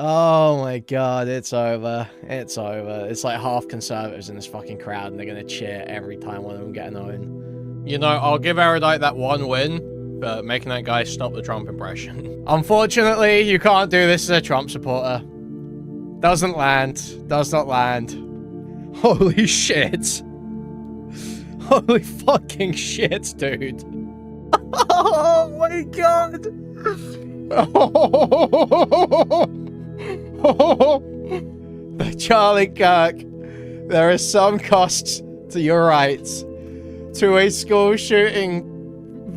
Oh my god, it's over. It's over. It's like half conservatives in this fucking crowd and they're gonna cheer every time one of them get an own. You know, I'll give Erudite that one win for making that guy stop the Trump impression. Unfortunately, you can't do this as a Trump supporter. Doesn't land. Does not land. Holy shit. Holy fucking shit, dude. Oh my god. The Charlie Kirk. There are some costs to your rights. To a school shooting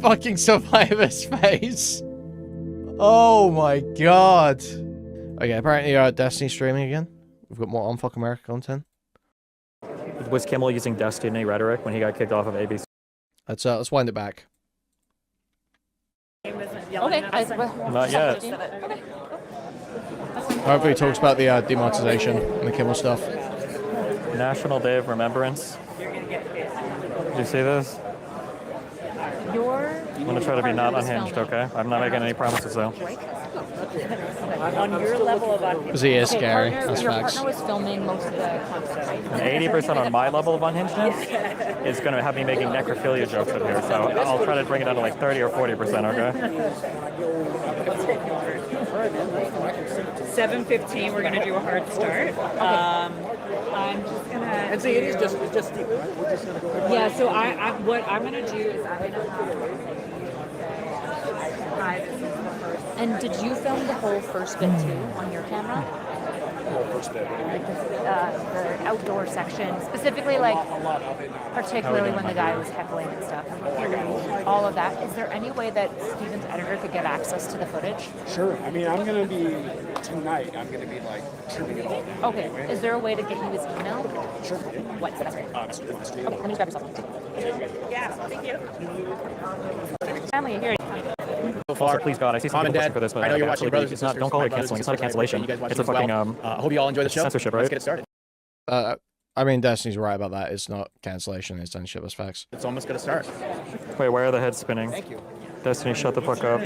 fucking survivor's face. Oh my god. Okay, apparently Destiny streaming again. We've got more on Fuck America content. Was Kimmel using Destiny rhetoric when he got kicked off of ABC? Let's wind it back. Okay, Not yet. Hopefully he talks about the demonetization and the Kimmel stuff. National Day of Remembrance. Did you see this? I'm gonna try to be not unhinged, okay? I'm not making any promises though. On your level of unhinged. Because he is scary. That's your facts. partner was filming most of the concert, right? And 80% on my level of unhingedness is gonna have me making necrophilia jokes up here, so I'll try to bring it down to like 30 or 40%, okay? 7:15, we're gonna do a hard start. I'm just gonna. And see, it is just steep. Yeah. So what I'm gonna do is I'm gonna. Hi, this is the first. And did you film the whole first bit too on your camera? Like the outdoor section, specifically like, particularly when the guy was heckling and stuff. All of that. Is there any way that Steven's editor could get access to the footage? Sure. I mean, I'm going to be, tonight, I'm going to be like trimming it all. Okay. Is there a way to get you his email? Sure. What's the best way? Okay, let me grab yourself. Yeah. Thank you. Family, here. Also, please God, I see some Mom and people Dad, pushing for this, but I know you're watching Brothers and it's not, Sisters. don't call it My brothers canceling. and It's not a sisters, cancellation. you guys watch It's a this as well. fucking I hope you all enjoy the show. censorship, right? Let's get it started. I mean, Destiny's right about that. It's not cancellation, it's censorship, that's facts. It's almost gonna start. Wait, why are the heads spinning? Thank you. Destiny, shut the fuck up.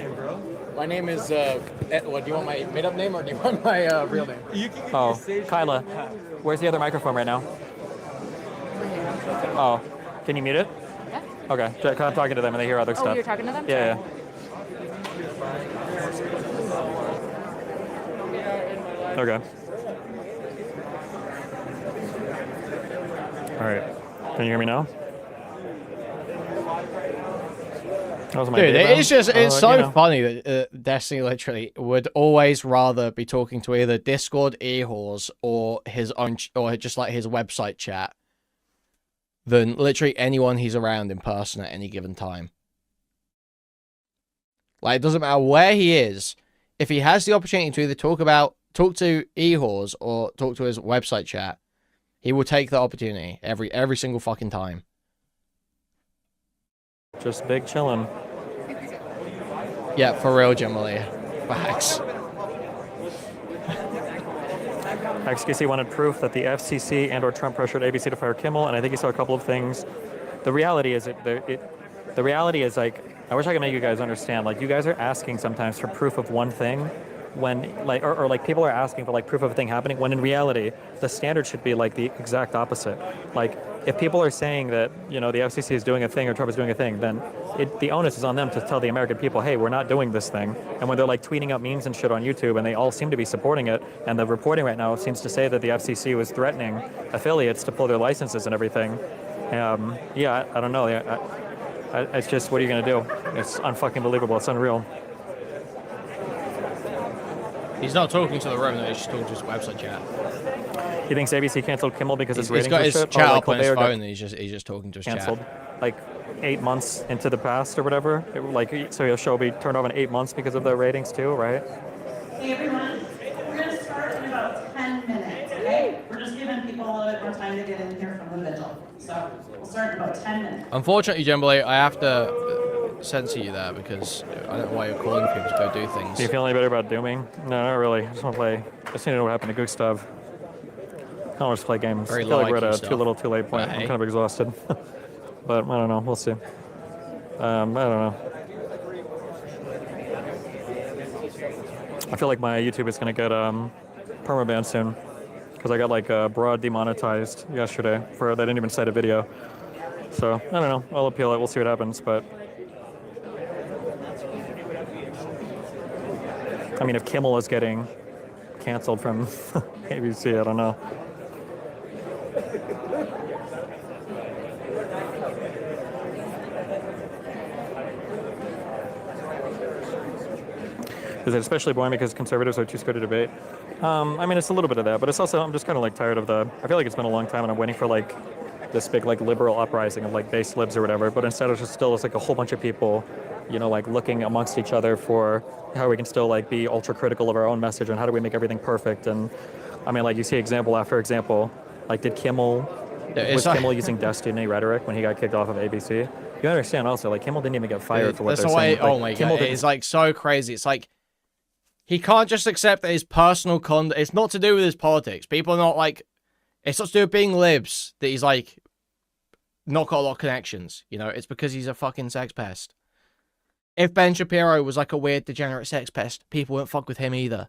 My name is, what, do you want my made-up name or do you want my real name? Oh, Kyla, where's the other microphone right now? Oh, can you mute it? Yeah. Okay, I'm talking to them and they hear other stuff. Oh, you're talking to them? Yeah, yeah. Okay. All right. Can you hear me now? That was my Dude, day, it's just, it's so you know. funny that Destiny literally would always rather be talking to either Discord e-hors or his own, or just like his website chat than literally anyone he's around in person at any given time. Like, it doesn't matter where he is, if he has the opportunity to either talk to e-hors or talk to his website chat, he will take the opportunity every single fucking time. Just big chillin'. Yeah, for real, generally. Facts. XKC wanted proof that the FCC and/or Trump pressured ABC to fire Kimmel, and I think he saw a couple of things. The reality is, the reality is, like, I wish I could make you guys understand. Like, you guys are asking sometimes for proof of one thing, when like, or like people are asking for like proof of a thing happening, when in reality, the standard should be like the exact opposite. Like, if people are saying that, you know, the FCC is doing a thing or Trump is doing a thing, then the onus is on them to tell the American people, hey, we're not doing this thing. And when they're like tweeting out memes and shit on YouTube, and they all seem to be supporting it, and the reporting right now seems to say that the FCC was threatening affiliates to pull their licenses and everything. Yeah, I don't know. It's just, what are you gonna do? It's unfucking believable. It's unreal. He's not talking to the room, he's just talking to his website chat. He thinks ABC canceled Kimmel because his He's ratings got were his shit? chat Or, up on his they phone got and he's just talking to his canceled, chat. like 8 months into the past or whatever. So your show will be turned off in 8 months because of the ratings too, right? Hey everyone, we're going to start in about 10 minutes, okay? We're just giving people a little bit more time to get in here from the vigil. So we'll start in about 10 minutes. Unfortunately, Jembley, I have to censor you there because I don't know why you're calling people to go do things. Do you feel any better about dooming? No, not really. I just want to play. I just need to know what happened to Gustav. I don't want to play games. Very I feel like we're at a Gustav. too little, too late point. I'm kind of exhausted. But I don't know. We'll see. I don't know. I feel like my YouTube is gonna get permaban soon because I got like broad demonetized yesterday for that I didn't even cite a video. So I don't know. I'll appeal it. We'll see what happens. But I mean, if Kimmel is getting canceled from ABC, I don't know. Is it especially boring because conservatives are too scared to debate? I mean, it's a little bit of that, but it's also, I'm just kind of like tired of I feel like it's been a long time and I'm waiting for like this big like liberal uprising of like base libs or whatever, but instead it's just still, it's like a whole bunch of people, you know, like looking amongst each other for how we can still like be ultra critical of our own message and how do we make everything perfect. And I mean, like you see example after example, like was Kimmel using destiny rhetoric when he got kicked off of ABC? You understand also, like Kimmel didn't even get fired for what they're saying. Like, oh my God, it's like so crazy. It's like, he can't just accept that his personal conduct, it's not to do with his politics. People are not like, it's not to do with being libs that he's like, not got a lot of connections. You know, it's because he's a fucking sex pest. If Ben Shapiro was like a weird degenerate sex pest, people wouldn't fuck with him either.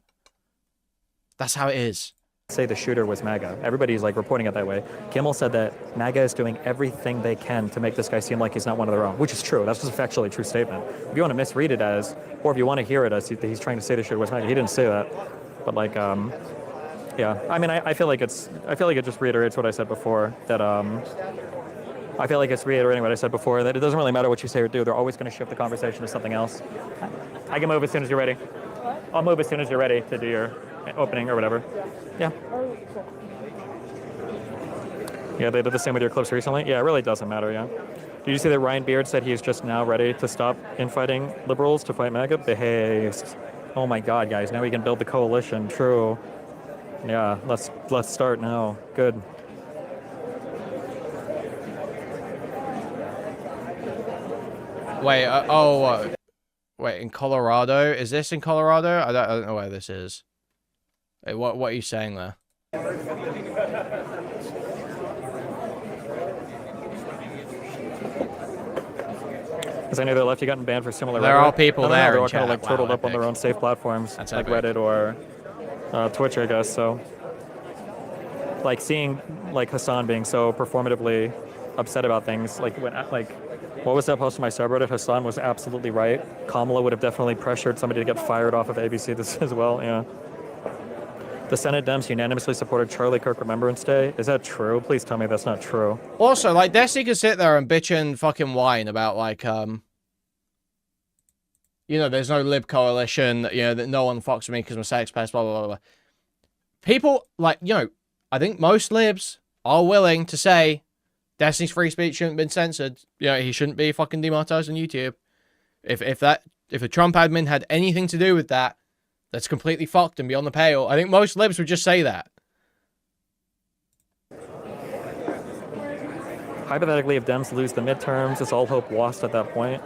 That's how it is. Say the shooter was MAGA. Everybody's like reporting it that way. Kimmel said that MAGA is doing everything they can to make this guy seem like he's not one of their own, which is true. That's just a factually true statement. If you want to misread it as, or if you want to hear it as he's trying to say the shooter was MAGA, he didn't say that. But like, yeah. I mean, I feel like it just reiterates what I said before. That I feel like it's reiterating what I said before. That it doesn't really matter what you say or do. They're always going to shift the conversation to something else. I can move as soon as you're ready. I'll move as soon as you're ready to do your opening or whatever. Yeah. Yeah, they did the same with your clips recently. Yeah, it really doesn't matter, yeah. Did you see that Ryan Beard said he's just now ready to stop infighting liberals to fight MAGA? Behaves. Oh my God, guys, now we can build the coalition. True. Yeah, let's start now. Good. Wait, wait, in Colorado? Is this in Colorado? I don't know where this is. Wait, what are you saying there? Because I know the left, you gotten banned for similar. There are people there. They're all kind of like turtled up on their own safe platforms, That's like epic. Reddit or Twitch, I guess. So, like seeing like Hassan being so performatively upset about things, like when what was that post on my subreddit? Hassan was absolutely right. Kamala would have definitely pressured somebody to get fired off of ABC this as well. Yeah. The Senate Dems unanimously supported Charlie Kirk Remembrance Day. Is that true? Please tell me that's not true. Also, like, Destiny can sit there and bitch and fucking whine about, like, you know, there's no lib coalition, you know, that no one fucks with me because I'm a sex pest, blah, blah, blah, blah. People, like, you know, I think most libs are willing to say Destiny's free speech shouldn't have been censored. You know, he shouldn't be fucking demonetized on YouTube. If a Trump admin had anything to do with that, that's completely fucked and beyond the pale. I think most libs would just say that. Hypothetically, if Dems lose the midterms, is all hope lost at that point?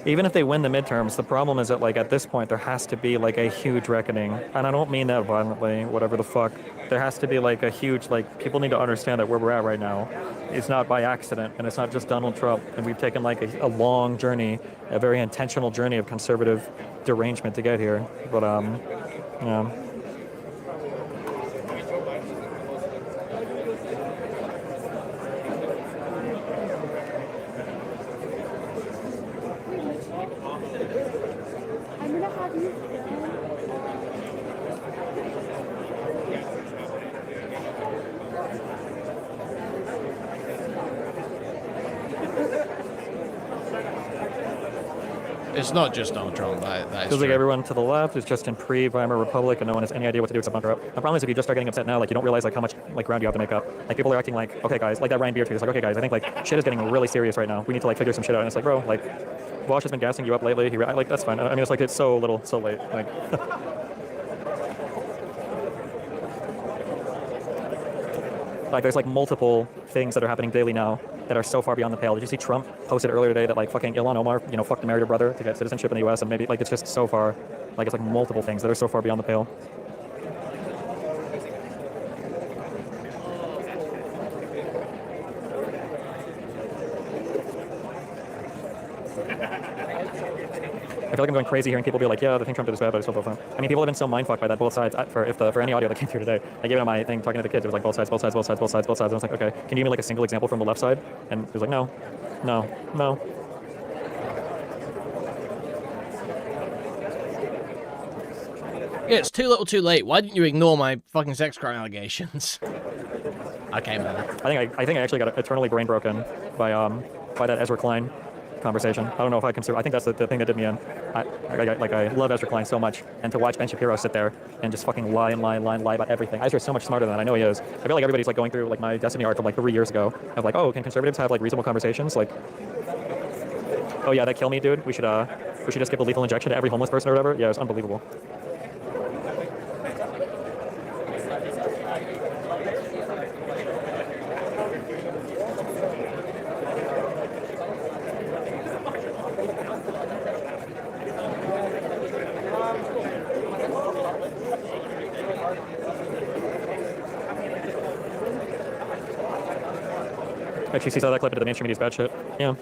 Even if they win the midterms, the problem is that, like, at this point, there has to be, like, a huge reckoning. And I don't mean that violently, whatever the fuck. There has to be, like, a huge, like, people need to understand that where we're at right now is not by accident, and it's not just Donald Trump. And we've taken, like, a long journey, a very intentional journey of conservative derangement to get here. But, yeah. It's not just Donald Trump. That is Feels like true. everyone to the left is just in pre-Weimar Republic and no one has any idea what to do except bunker up. The problem is if you just start getting upset now, like you don't realize like how much like ground you have to make up. Like people are acting like, okay guys, like that Ryan Beard tweet is like, okay guys, I think like shit is getting really serious right now. We need to like figure some shit out. And it's like, bro, like Vosh has been gassing you up lately. Like that's fine. I mean, it's like it's so little, so late. Like. Like there's like multiple things that are happening daily now that are so far beyond the pale. Did you see Trump posted earlier today that like fucking Ilhan Omar, you know, fucked and married her brother to get citizenship in the US, and maybe like it's just so far, like it's like multiple things that are so far beyond the pale. I feel like I'm going crazy hearing people be like, yeah, the thing Trump did is bad, but it's still fun. I mean, people have been so mindfucked by that both sides. For any audio that came through today, I gave it on my thing talking to the kids. It was like both sides, both sides, both sides, both sides, both sides. And I was like, okay, can you give me like a single example from the left side? And it was like, no, no, no. Yeah, it's too little too late. Why didn't you ignore my fucking sex crime allegations? Okay, man. I think I actually got eternally brain broken by that Ezra Klein conversation. I don't know if I consider. I think that's the thing that did me in. I love Ezra Klein so much, and to watch Ben Shapiro sit there and just fucking lie about everything. Ezra's so much smarter than I know he is. I feel like everybody's like going through like my Destiny art from like 3 years ago of like, oh, can conservatives have like reasonable conversations? Like, oh yeah, that kill me, dude. We should just give a lethal injection to every homeless person or whatever. Yeah, it was unbelievable. Actually, see, saw that clip into the mainstream media's bad shit. Yeah.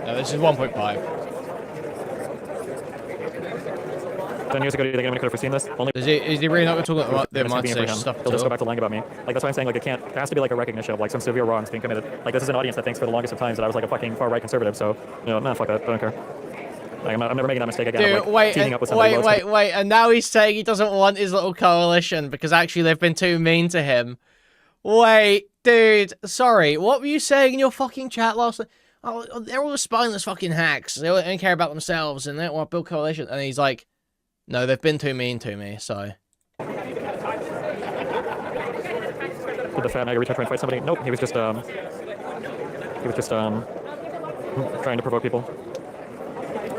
No, this is 1.5. 10 years ago, do you think anybody could have foreseen this? Only Is he really not going to talk about the it's gonna be for monetization him. stuff He'll just go too? back to lying about me. Like, that's why I'm saying, like, there has to be, like, a recognition of, like, some severe wrongs being committed. Like, this is an audience that thinks for the longest of times that I was, like, a fucking far-right conservative, so, you know, nah, fuck that, I don't care. Like, I'm never making that mistake again. Dude, of, like, teaming up with somebody. wait, and now he's saying he doesn't want his little coalition because actually they've been too mean to him. Wait, dude, sorry, what were you saying in your fucking chat last night? Oh, they're all spineless fucking hacks. They don't care about themselves and they don't want to build coalition. And he's like, no, they've been too mean to me, so. Did the fat nigger reach out trying to fight somebody? Nope, he was just trying to provoke people.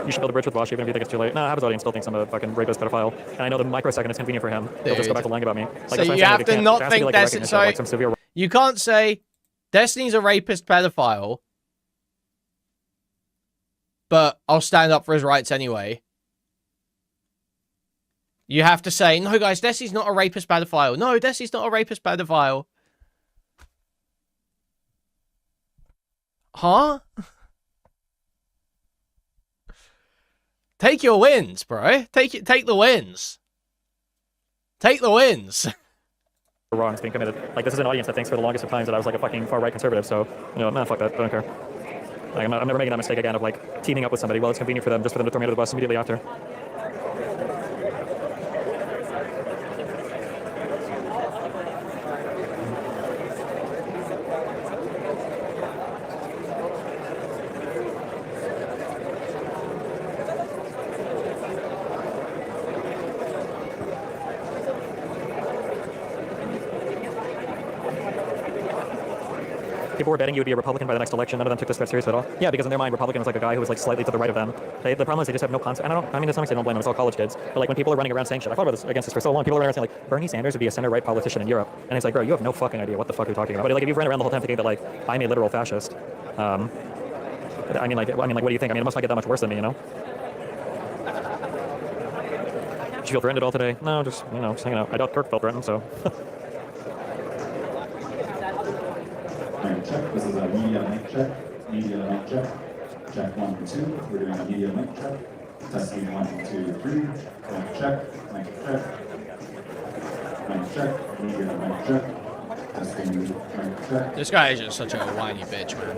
You should build a bridge with Wash even if you think it's too late. Nah, half his audience still thinks I'm a fucking rapist pedophile. And I know the microsecond is convenient for him. He'll just go back to lying about me. Like, so you have to not think Destiny. So like some severe... you can't say Destiny's a rapist pedophile, but I'll stand up for his rights anyway. You have to say, no, guys, Destiny's not a rapist pedophile. No, Destiny's not a rapist pedophile. Huh? Take your wins, bro. Take the wins. Take the wins. wrongs being committed. Like, this is an audience that thinks for the longest of times that I was like a fucking far-right conservative, so, you know, nah, fuck that, I don't care. Like, I'm never making that mistake again of, like, teaming up with somebody. Well, it's convenient for them, just for them to throw me under the bus immediately after. People were betting you would be a Republican by the next election. None of them took this threat seriously at all. Yeah, because in their mind, Republican was like a guy who was like slightly to the right of them. The problem is they just have no concept. I mean, to some extent, I don't blame them. It's all college kids. But like when people are running around saying shit, I thought about this against this for so long. People are running around saying like Bernie Sanders would be a center-right politician in Europe, and it's like, bro, you have no fucking idea what the fuck you're talking about. But like if you've run around the whole time thinking that like I'm a literal fascist, I mean, what do you think? I mean, it must not get that much worse than me, you know? Did you feel threatened at all today? No, just just hanging out. I doubt Kirk felt threatened, so. Check. This is a media mic check. Media mic check. Check 1 and 2. We're doing a media mic check. Testing 1, 2, 3. Mic check. Mic check. Mic check. Media mic check. Testing mic check. This guy is just such a whiny bitch, man.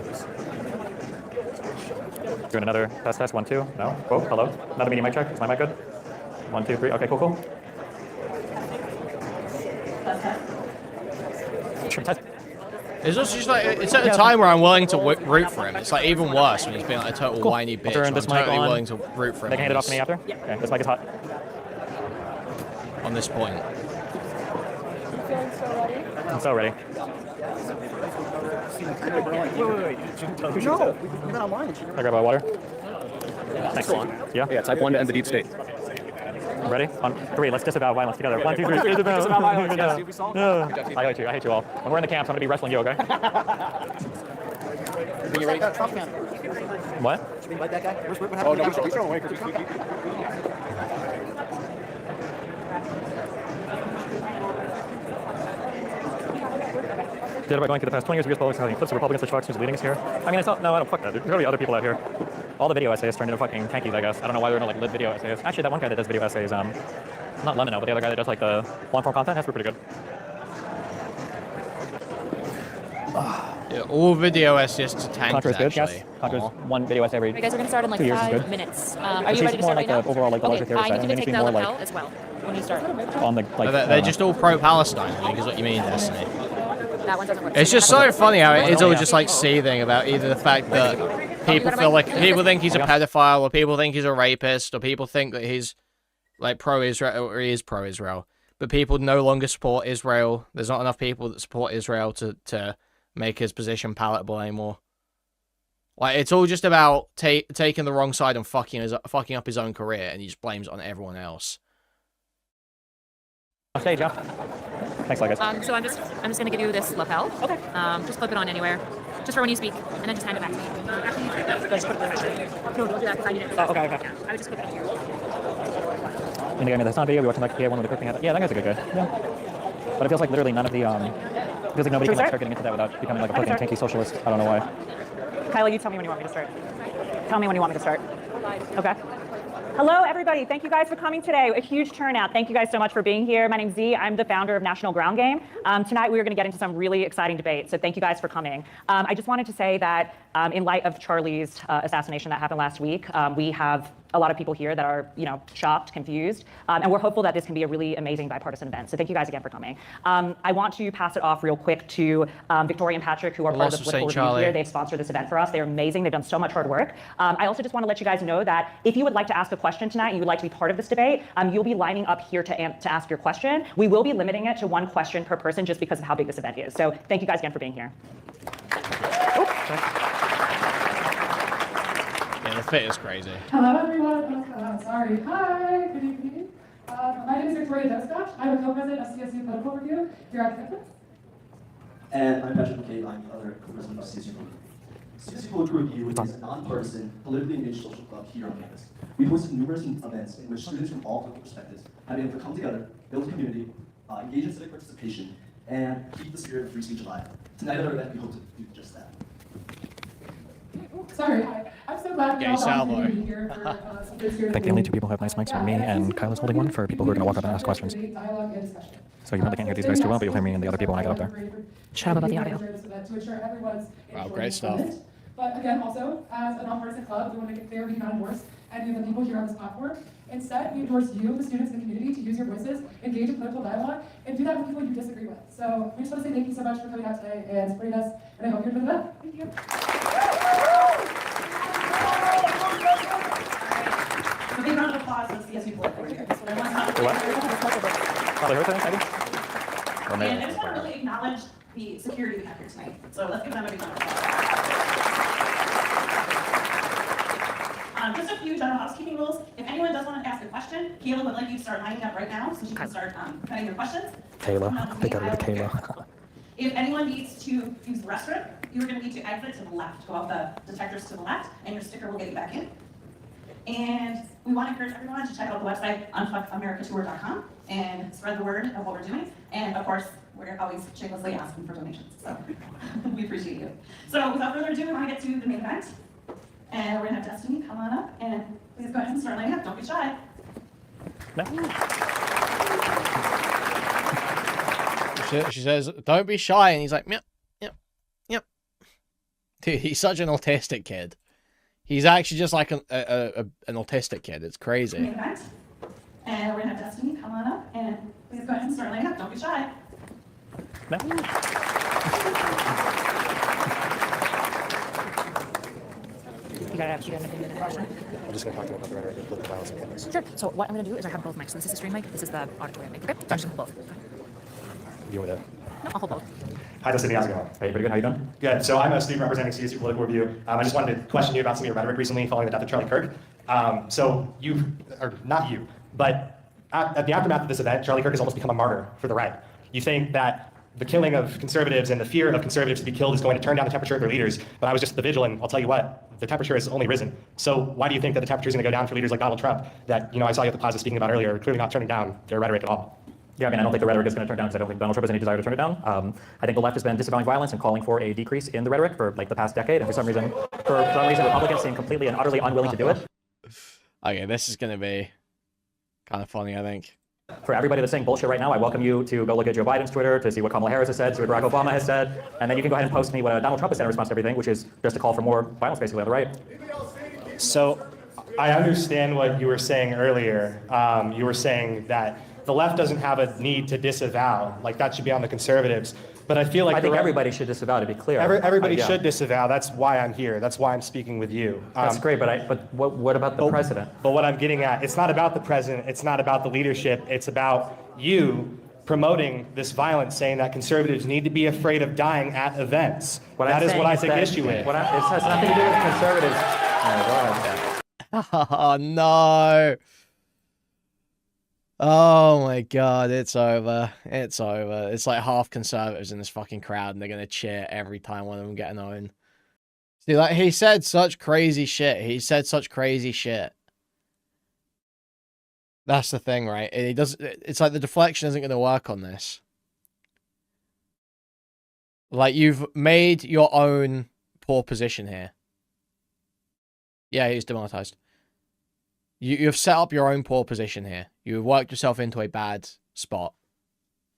Doing another test. 1, 2. No. Oh, hello. Another media mic check. Is my mic good? 1, 2, 3. Okay, cool. Test. It's also just like, it's at a time where I'm willing to root for him. It's like even worse when he's being like a total whiny bitch. Turn I'm this mic totally on. willing to root for him. They can hand it off to me after? Yeah. Okay, this mic is hot. On this point. I'm so ready. Wait. No, we're not online. I grab my water. Thanks. Yeah? Yeah, type 1 to end the deep state. Ready? On 3, let's disavow violence together. 1, 2, 3. Disavow violence, yes. See if we solve it. I hate you all. When we're in the camps, I'm going to be wrestling you, okay? Are you ready? What? Should we invite that guy? Oh, no, we don't wait. Did it by going through the past 20 years of U.S. politics, having clips of Republicans such Fox News leading us here. I mean, it's not, no, I don't fuck that, dude. There's gotta be other people out here. All the video essayists turned into fucking tankies, I guess. I don't know why they're not like lit video essayists. Actually, that one guy that does video essays, not Lemino, but the other guy that does like the long-form content has to be pretty good. Yeah, all video essayists are tanks, Contra is good, actually. yes. Contra's one video essay every You guys are gonna start in like 2 years is 5 good. minutes. But Are you she's ready to more start like right now? the overall like the larger Okay, theory I side. need you And to then take she's that more lapel like as well when you start. on the like. They're just all pro-Palestine, I think, is what you mean, Destiny. That one doesn't work. It's just so funny how it is all just like seething about either the fact that people feel like people think he's a pedophile, or people think he's a rapist, or people think that he's like pro-Israel, or he is pro-Israel. But people no longer support Israel. There's not enough people that support Israel to make his position palatable anymore. Like, it's all just about taking the wrong side and fucking up his own career, and he just blames it on everyone else. On stage, yeah. Thanks, guys. So I'm just gonna give you this lapel. Okay. Just clip it on anywhere, just for when you speak, and then just hand it back to me. Actually, just put it there. No, don't do that because I need it. Oh, okay, okay. Yeah, I would just clip it on here. And the guy made the sound video. We watched him like PA one with the cooking. Yeah, that guy's a good guy. Yeah. But it feels like literally none of the it feels like nobody can like start getting into that without becoming like a fucking tanky socialist. I don't know why. Kyla, you tell me when you want me to start. Tell me when you want me to start. Okay. Hello, everybody. Thank you guys for coming today. A huge turnout. Thank you guys so much for being here. My name's Z. I'm the founder of National Ground Game. Tonight, we are going to get into some really exciting debates, so thank you guys for coming. I just wanted to say that in light of Charlie's assassination that happened last week, we have a lot of people here that are, shocked, confused, and we're hopeful that this can be a really amazing bipartisan event. So thank you guys again for coming. I want to pass it off real quick to Victoria and Patrick, who are part of the political review here. They've sponsored this event for us. They're amazing. They've done so much hard work. I also just want to let you guys know that if you would like to ask a question tonight and you would like to be part of this debate, you'll be lining up here to ask your question. We will be limiting it to one question per person just because of how big this event is. So thank you guys again for being here. Yeah, the fit is crazy. Hello, everyone. Sorry. Hi. Good evening. My name is Victoria Descott. I'm a co-president of CSU Political Review here at campus. And I'm Patrick McCabe. I'm the other co-president of CSU Political Review. CSU Political Review is a nonpartisan, politically engaged social club here on campus. We've hosted numerous events in which students from all political perspectives have been able to come together, build a community, engage in civic participation, and keep the spirit of free speech alive. Tonight at our event, we hope to do just that. Sorry, hi. I'm so glad you're all to be here for some good spirit. I think the only two people who have nice mics are me and Kyla's holding one for people who are going to walk up and ask questions. So you probably can't hear these guys too well, but you'll hear me and the other people when I get up there. Shut up about the audio. Wow, great stuff. But again, also, as a nonpartisan club, we want to make it clear we do not endorse any of the people here on this platform. Instead, we endorse you, the students in the community, to use your voices, engage in political dialogue, and do that with people you disagree with. So we just want to say thank you so much for coming out today and supporting us, and I hope you're doing that. Thank you. A big round of applause for the CSU Political Review. What? Probably heard that, maybe? And I just want to really acknowledge the security we have here tonight. So let's give them a big round of applause. Just a few general housekeeping rules. If anyone does want to ask a question, Kayla would like you to start lining up right now so she can start cutting your questions. Kayla. They got rid of Kayla. If anyone needs to use the restroom, you're going to need to exit to the left. Go out the detectors to the left, and your sticker will get you back in. And we want to encourage everyone to check out the website, unfuckamericatour.com, and spread the word of what we're doing. And of course, we're always shamelessly asking for donations, so we appreciate you. So without further ado, we want to get to the main event. And we're going to have Destiny come on up, and please go ahead and start lining up. Don't be shy. She says, don't be shy, and he's like, yep, yep, yep. Dude, he's such an autistic kid. He's actually just like an autistic kid. It's crazy. Main event. And we're going to have Destiny come on up, and please go ahead and start lining up. Don't be shy. You gotta have an opinion and question. I'm just going to talk to you about the rhetoric of political violence on campus. Sure. So what I'm gonna do is I have both mics. So this is the stream mic. This is the auditorium mic. Okay. So I'm just gonna hold both. You with it? No, I'll hold both. Hi, Destiny. How's it going? Hey, pretty good. How you doing? Good. So I'm a student representing CSU Political Review. I just wanted to question you about some of your rhetoric recently following the death of Charlie Kirk. So you, or not you, but at the aftermath of this event, Charlie Kirk has almost become a martyr for the right. You think that the killing of conservatives and the fear of conservatives to be killed is going to turn down the temperature of their leaders. But I was just the vigil, and I'll tell you what, the temperature has only risen. So why do you think that the temperature is going to go down for leaders like Donald Trump that, I saw you at the plaza speaking about earlier, are clearly not turning down their rhetoric at all? Yeah, I mean, I don't think the rhetoric is going to turn down because I don't think Donald Trump has any desire to turn it down. I think the left has been disavowing violence and calling for a decrease in the rhetoric for like the past decade, and for some reason, Republicans seem completely and utterly unwilling to do it. Okay, this is going to be kind of funny, I think. For everybody that's saying bullshit right now, I welcome you to go look at Joe Biden's Twitter to see what Kamala Harris has said, see what Barack Obama has said, and then you can go ahead and post me what Donald Trump has said in response to everything, which is just a call for more violence basically on the right. So I understand what you were saying earlier. You were saying that the left doesn't have a need to disavow, like that should be on the conservatives. But I feel like I think everybody should disavow, to be clear. Everybody should disavow. That's why I'm here. That's why I'm speaking with you. That's great, but what about the president? But what I'm getting at, it's not about the president. It's not about the leadership. It's about you promoting this violence, saying that conservatives need to be afraid of dying at events. That is what I take issue with. It has nothing to do with conservatives. Oh, no. Oh my god, it's over. It's over. It's like half conservatives in this fucking crowd and they're gonna cheer every time one of them get an own. See, like, he said such crazy shit. He said such crazy shit. That's the thing, right? It's like the deflection isn't gonna work on this. Like, you've made your own poor position here. Yeah, he's demonetized. You've set up your own poor position here. You've worked yourself into a bad spot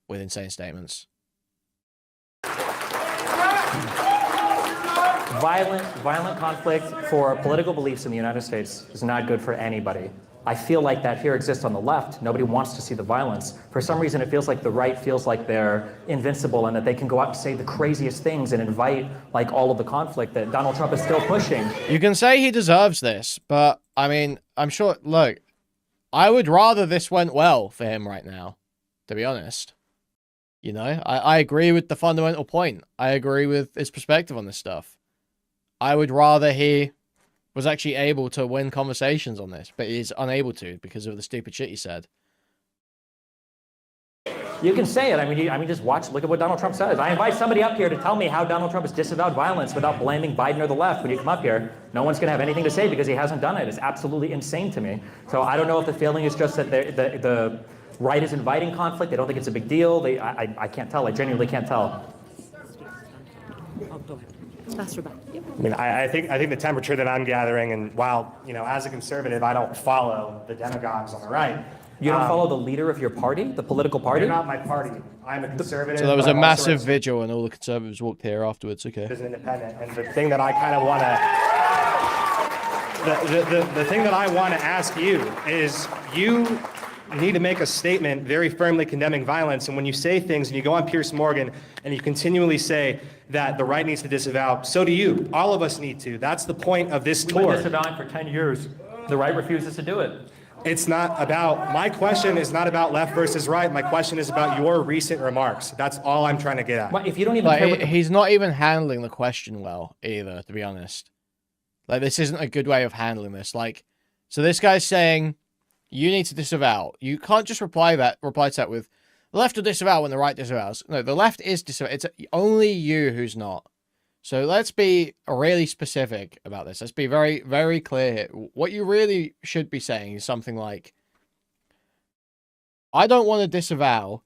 with insane statements. Violent conflict for political beliefs in the United States is not good for anybody. I feel like that here exists on the left. Nobody wants to see the violence. For some reason, it feels like the right feels like they're invincible and that they can go out and say the craziest things and invite like all of the conflict that Donald Trump is still pushing. You can say he deserves this, but I mean, I'm sure, look, I would rather this went well for him right now, to be honest. You know, I agree with the fundamental point. I agree with his perspective on this stuff. I would rather he was actually able to win conversations on this, but he's unable to because of the stupid shit he said. You can say it. I mean, just look at what Donald Trump says. I invite somebody up here to tell me how Donald Trump has disavowed violence without blaming Biden or the left. When you come up here, no one's going to have anything to say because he hasn't done it. It's absolutely insane to me. So I don't know if the feeling is just that the right is inviting conflict. They don't think it's a big deal. I can't tell. I genuinely can't tell. I mean, I think the temperature that I'm gathering, and while, as a conservative, I don't follow the demagogues on the right. You don't follow the leader of your party, the political party? They're not my party. I'm a conservative. So there was a massive vigil and all the conservatives walked here afterwards, okay. As an independent. And the thing that I kind of want to, the thing that I want to ask you is, you need to make a statement very firmly condemning violence. And when you say things and you go on Piers Morgan and you continually say that the right needs to disavow, so do you. All of us need to. That's the point of this tour. We've been disavowing for 10 years. The right refuses to do it. It's not about, my question is not about left versus right. My question is about your recent remarks. That's all I'm trying to get at. But if you don't even care he's not even handling the question well either, to be honest. Like, this isn't a good way of handling this. Like, so this guy's saying, you need to disavow. You can't just reply to that with, the left will disavow when the right disavows. No, the left is disavow. It's only you who's not. So let's be really specific about this. Let's be very, very clear here. What you really should be saying is something like, I don't want to disavow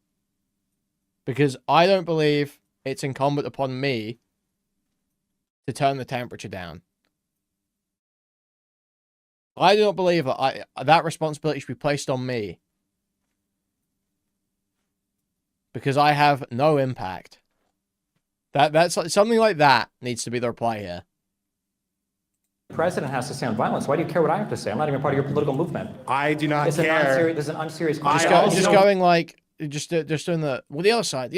because I don't believe it's incumbent upon me to turn the temperature down. I do not believe that that responsibility should be placed on me because I have no impact. That's something like that needs to be the reply here. The president has to say on violence. Why do you care what I have to say? I'm not even part of your political movement. I do not care. There's an unserious just going like just doing the other side.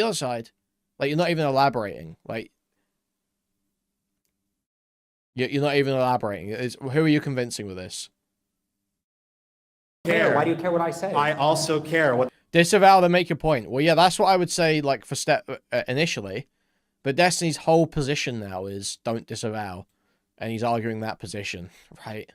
Like, you're not even elaborating. Like, you're not even elaborating. Who are you convincing with this? Why do you care what I say? I also care what. Disavow to make your point. Well, yeah, that's what I would say. Like, for initially, but Destiny's whole position now is don't disavow, and he's arguing that position, right?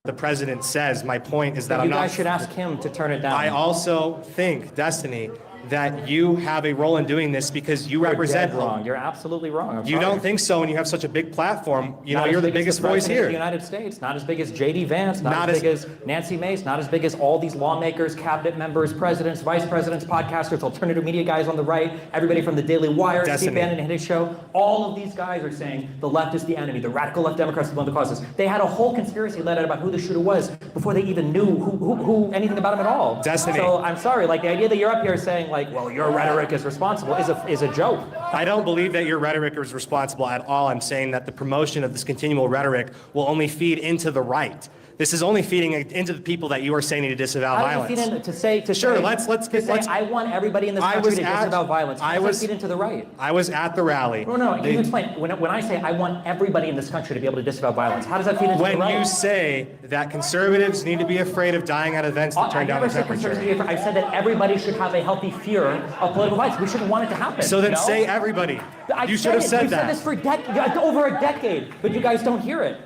The president says. My point is that you guys should ask him to turn it down. I also think, Destiny, that you have a role in doing this because you represent. You're dead wrong. You're absolutely wrong. I'm You sorry. don't think so when you have such a big platform. You know, Not as you're the big as biggest the voice President of here. the United States, not as big as J.D. Vance, not Not as as- big as Nancy Mace, not as big as all these lawmakers, cabinet members, presidents, vice presidents, podcasters, alternative media guys on the right, everybody from the Daily Wire, Steve Destiny. Bannon and his show. All of these guys are saying the left is the enemy, the radical left Democrats are one of the causes. They had a whole conspiracy led out about who the shooter was before they even knew who anything about him at all. Destiny. So I'm sorry, like the idea that you're up here saying like, well, your rhetoric is responsible is a joke. I don't believe that your rhetoric is responsible at all. I'm saying that the promotion of this continual rhetoric will only feed into the right. This is only feeding into the people that you are saying need to disavow How violence. does it feed in to Sure, say, let's to say, I want everybody in this country to disavow violence? How does that feed into the right? I was at the rally. No, can you explain? When I say I want everybody in this country to be able to disavow violence, how does that feed into the right? When you say that conservatives need to be afraid of dying at events that turn down the temperature. I said that everybody should have a healthy fear of political violence. We shouldn't want it to happen. So then you know? say everybody. You should have You've said that. said this for over a decade, but you guys don't hear it.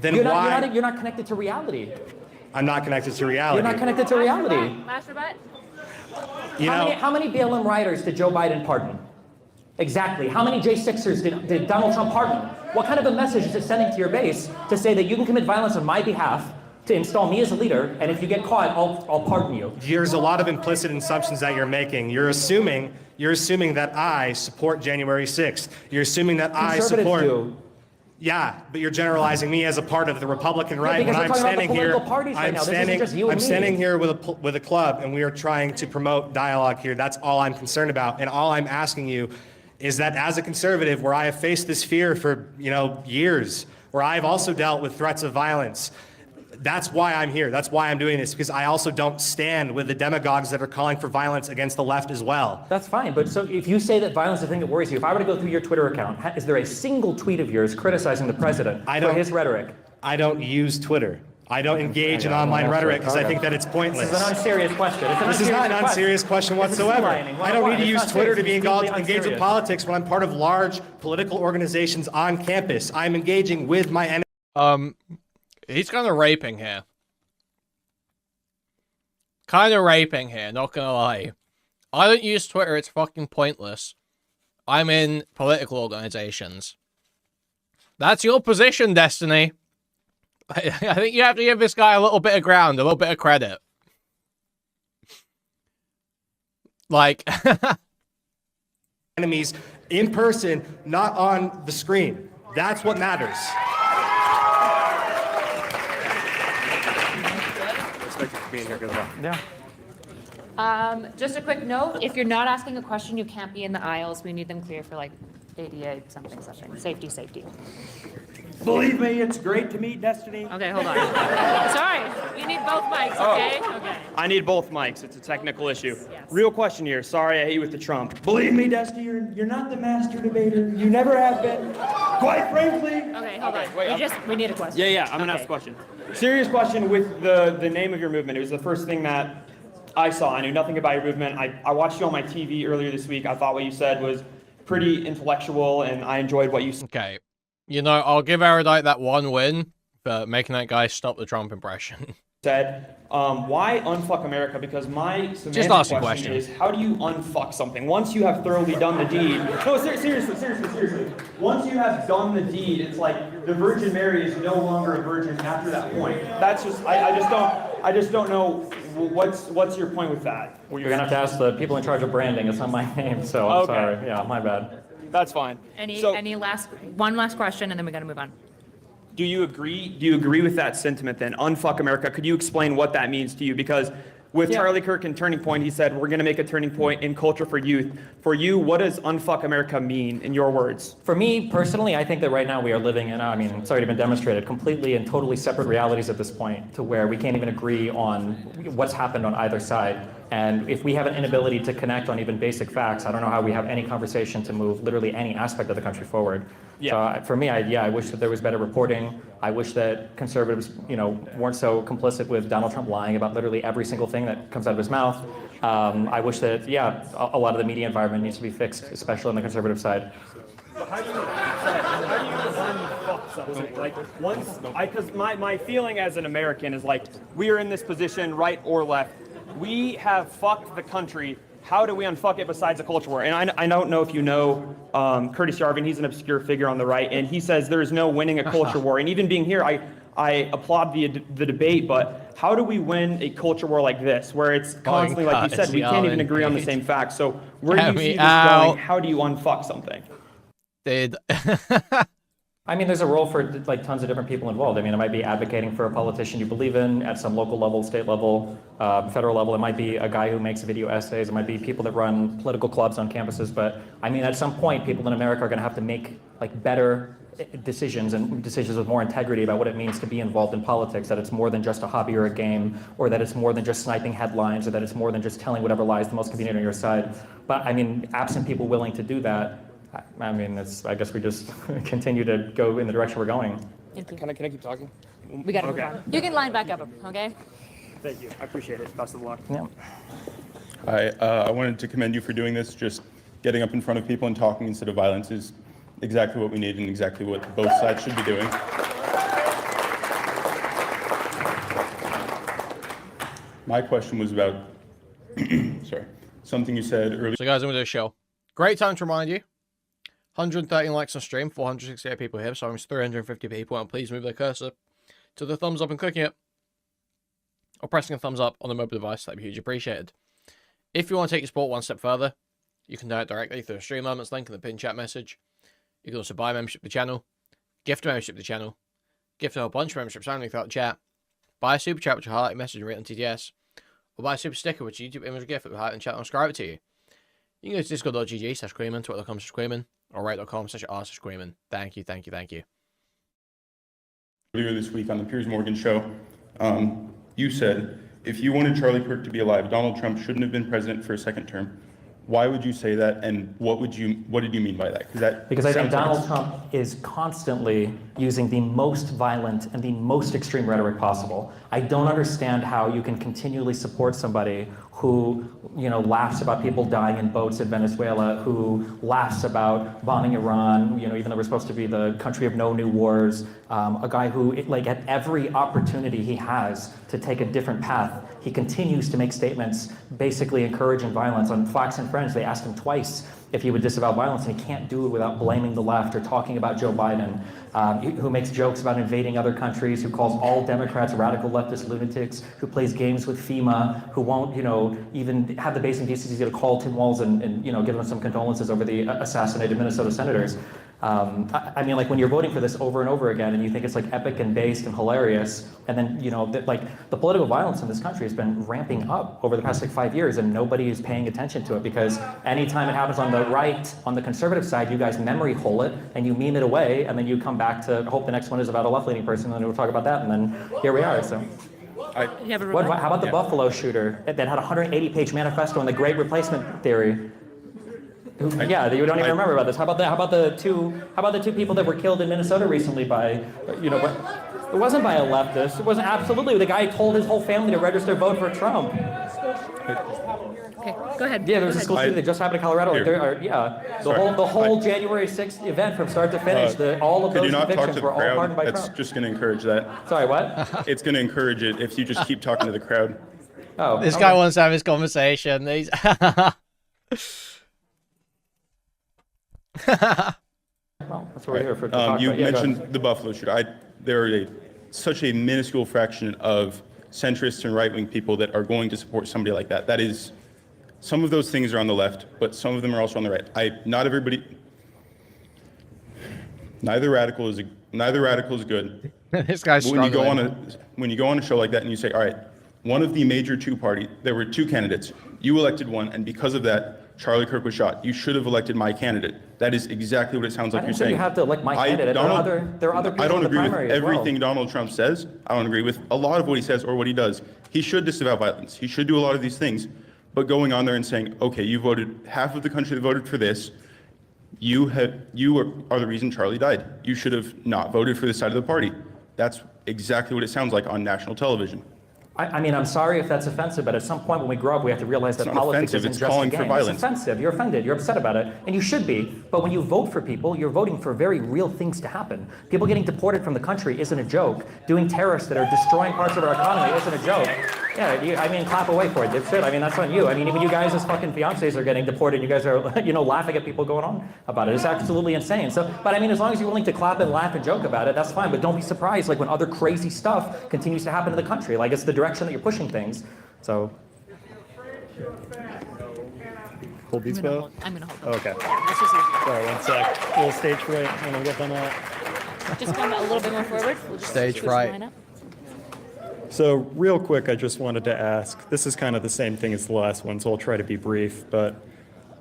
Then You're why? not connected to reality. I'm not connected to reality. You're not connected to reality. Last rebut. You know, How many BLM rioters did Joe Biden pardon? Exactly. How many J6ers did Donald Trump pardon? What kind of a message is it sending to your base to say that you can commit violence on my behalf to install me as a leader, and if you get caught, I'll pardon you? There's a lot of implicit assumptions that you're making. You're assuming that I support January 6th. You're assuming that I Conservatives support. do. Yeah, but you're generalizing me as a part of the Republican right. because When we're I'm talking about the standing here, political parties right I'm now. This isn't standing. just you and I'm me. standing here with a club, and we are trying to promote dialogue here. That's all I'm concerned about, and all I'm asking you is that as a conservative, where I have faced this fear for years, where I've also dealt with threats of violence. That's why I'm here. That's why I'm doing this, because I also don't stand with the demagogues that are calling for violence against the left as well. That's fine, but so if you say that violence is the thing that worries you, if I were to go through your Twitter account, is there a single tweet of yours criticizing the president for his rhetoric? I don't use Twitter. I don't engage in online rhetoric because I think that it's pointless. This is an unserious question. This is not an unserious question whatsoever. I don't need to use Twitter to be engaged with politics when I'm part of large political organizations on campus. I'm engaging with my enemy. He's kind of raping here. Kind of raping here, not gonna lie. I don't use Twitter, it's fucking pointless. I'm in political organizations. That's your position, Destiny. I think you have to give this guy a little bit of ground, a little bit of credit. Like... enemies in person, not on the screen. That's what matters. Being here, Yeah. Just a quick note, if you're not asking a question, you can't be in the aisles. We need them clear for like ADA something. Safety. Believe me, it's great to meet Destiny. Okay, hold on. Sorry, you need both mics, okay? Okay. I need both mics. It's a technical issue. Real question here. Sorry I hate you with the Trump. Believe me, Destiny, you're not the master debater. You never have been. Quite frankly. Okay, hold on. We need a question. Yeah, I'm gonna ask a question. Serious question with the name of your movement. It was the first thing that I saw. I knew nothing about your movement. I watched you on my TV earlier this week. I thought what you said was pretty intellectual, and I enjoyed what you said. Okay. I'll give Erudite that one win for making that guy stop the Trump impression. Why unfuck America? Because my Just ask a question. is, how do you unfuck something? Once you have thoroughly done the deed. No, seriously. Once you have done the deed, it's like the Virgin Mary is no longer a virgin after that point. That's just, I just don't know what's your point with that? Well, you're gonna have to ask the people in charge of branding. It's not my name, so I'm Okay. sorry. Yeah, my bad. That's fine. One last question, and then we gotta move on. Do you agree with that sentiment then? Unfuck America. Could you explain what that means to you? Because with Charlie Kirk and Turning Point, he said, we're going to make a turning point in culture for youth. For you, what does unfuck America mean in your words? For me, personally, I think that right now we are living in, it's already been demonstrated, completely and totally separate realities at this point, to where we can't even agree on what's happened on either side. And if we have an inability to connect on even basic facts, I don't know how we have any conversation to move literally any aspect of the country forward. Yeah. So for me, I wish that there was better reporting. I wish that conservatives, weren't so complicit with Donald Trump lying about literally every single thing that comes out of his mouth. I wish that, a lot of the media environment needs to be fixed, especially on the conservative side. How do you fuck something? Like, because my feeling as an American is like, we are in this position, right or left. We have fucked the country how do we unfuck it besides a culture war? And I don't know if you know Curtis Yarvin, he's an obscure figure on the right, and he says there is no winning a culture war. And even being here, I applaud the debate, but how do we win a culture war like this, where it's constantly, like you said, we can't even agree on the same facts? So where do you see this going? How do you unfuck something? Dude. I mean, there's a role for like tons of different people involved. I mean, it might be advocating for a politician you believe in at some local level, state level, federal level. It might be a guy who makes video essays. It might be people that run political clubs on campuses. But I mean, at some point, people in America are going to have to make like better decisions and decisions with more integrity about what it means to be involved in politics, that it's more than just a hobby or a game, or that it's more than just sniping headlines, or that it's more than just telling whatever lies the most convenient on your side. But I mean, absent people willing to do that, I mean, I guess we just continue to go in the direction we're going. Can I keep talking? We gotta move on. You can line back up, okay? Thank you. I appreciate it. Best of luck. Yeah. I wanted to commend you for doing this. Just getting up in front of people and talking instead of violence is exactly what we need and exactly what both sides should be doing. My question was about, sorry, something you said earlier. So guys, I'm going to do a show. Great time to remind you. 113 likes on stream, 468 people here, so I'm 350 people, and please move their cursor to the thumbs up and clicking it, or pressing a thumbs up on the mobile device. That'd be hugely appreciated. If you want to take your sport one step further, you can do it directly through the Stream Elements link in the pinned chat message. You can also buy membership to the channel, gift a membership to the channel, gift a whole bunch of memberships only throughout the chat, buy a super chat which will highlight your message and written TTS, or buy a super sticker which YouTube image or gift that will highlight in chat and subscribe it to you. You can go to discord.gg/Kuihman, twitter.com/Kuihman, or right.com/r/Kuihman. Thank you, thank you, thank you. Earlier this week on the Piers Morgan show, you said, if you wanted Charlie Kirk to be alive, Donald Trump shouldn't have been president for a second term. Why would you say that, and what did you mean by that? Because I think Donald Trump is constantly using the most violent and the most extreme rhetoric possible. I don't understand how you can continually support somebody who, laughs about people dying in boats in Venezuela, who laughs about bombing Iran, even though we're supposed to be the country of no new wars, a guy who, at every opportunity he has to take a different path, he continues to make statements basically encouraging violence. On Fox and Friends, they asked him twice if he would disavow violence, and he can't do it without blaming the left or talking about Joe Biden, who makes jokes about invading other countries, who calls all Democrats radical leftist lunatics, who plays games with FEMA, who won't, even have the basic decency to call Tim Walz and give them some condolences over the assassinated Minnesota senators. I mean, when you're voting for this over and over again, and you think it's epic and based and hilarious, and then the political violence in this country has been ramping up over the past 5 years, and nobody is paying attention to it, because anytime it happens on the right, on the conservative side, you guys memory hole it and you meme it away, and then you come back to hope the next one is about a left-leaning person, and then we'll talk about that, and then here we are. So. How about the Buffalo shooter that had a 180-page manifesto on the Great Replacement theory? Yeah, you don't even remember about this. How about the two people that were killed in Minnesota recently by, it wasn't by a leftist. It wasn't absolutely. The guy told his whole family to register vote for Trump. Okay, go ahead. Yeah, there was a school shooting that just happened in Colorado. The whole January 6th event from start to finish. All of those convictions were all pardoned by Trump. That's just going to encourage that. Sorry, what? It's going to encourage it if you just keep talking to the crowd. Oh, this guy wants to have his conversation. He's well, that's what we're here for. You mentioned the Buffalo shooter. There are such a minuscule fraction of centrists and right-wing people that are going to support somebody like that. That is, some of those things are on the left, but some of them are also on the right. Not everybody. Neither radical is good. This guy's struggling. When you go on a show like that and you say, all right, one of the major there were two candidates. You elected one, and because of that, Charlie Kirk was shot. You should have elected my candidate. That is exactly what it sounds like you're saying. You have to elect my candidate. There are other people I don't in the agree with primary as well. everything Donald Trump says. I don't agree with a lot of what he says or what he does. He should disavow violence. He should do a lot of these things. But going on there and saying, okay, you voted, half of the country that voted for this, you are the reason Charlie died. You should have not voted for this side of the party. That's exactly what it sounds like on national television. I mean, I'm sorry if that's offensive, but at some point when we grow up, we have to realize that It's not politics offensive, isn't it's just calling a for game. violence. It's offensive. You're offended. You're upset about it, and you should be. But when you vote for people, you're voting for very real things to happen. People getting deported from the country isn't a joke. Doing terrorists that are destroying parts of our economy isn't a joke. Yeah, I mean, clap away for it, dipshit. I mean, that's on you. I mean, even you guys as fucking fiancés are getting deported. You guys are, laughing at people going on about it. It's absolutely insane. So, but I mean, as long as you're willing to clap and laugh and joke about it, that's fine. But don't be surprised, like when other crazy stuff continues to happen in the country. Like it's the direction that you're pushing things. So. Hold these, Bo? I'm gonna hold them. Okay. Yeah, this is easy. Sorry, one sec. Little stage fright when we get done that. Just come a little bit more forward. We'll just Stage push the fright. line up. So real quick, I just wanted to ask, this is kind of the same thing as the last one, so I'll try to be brief, but,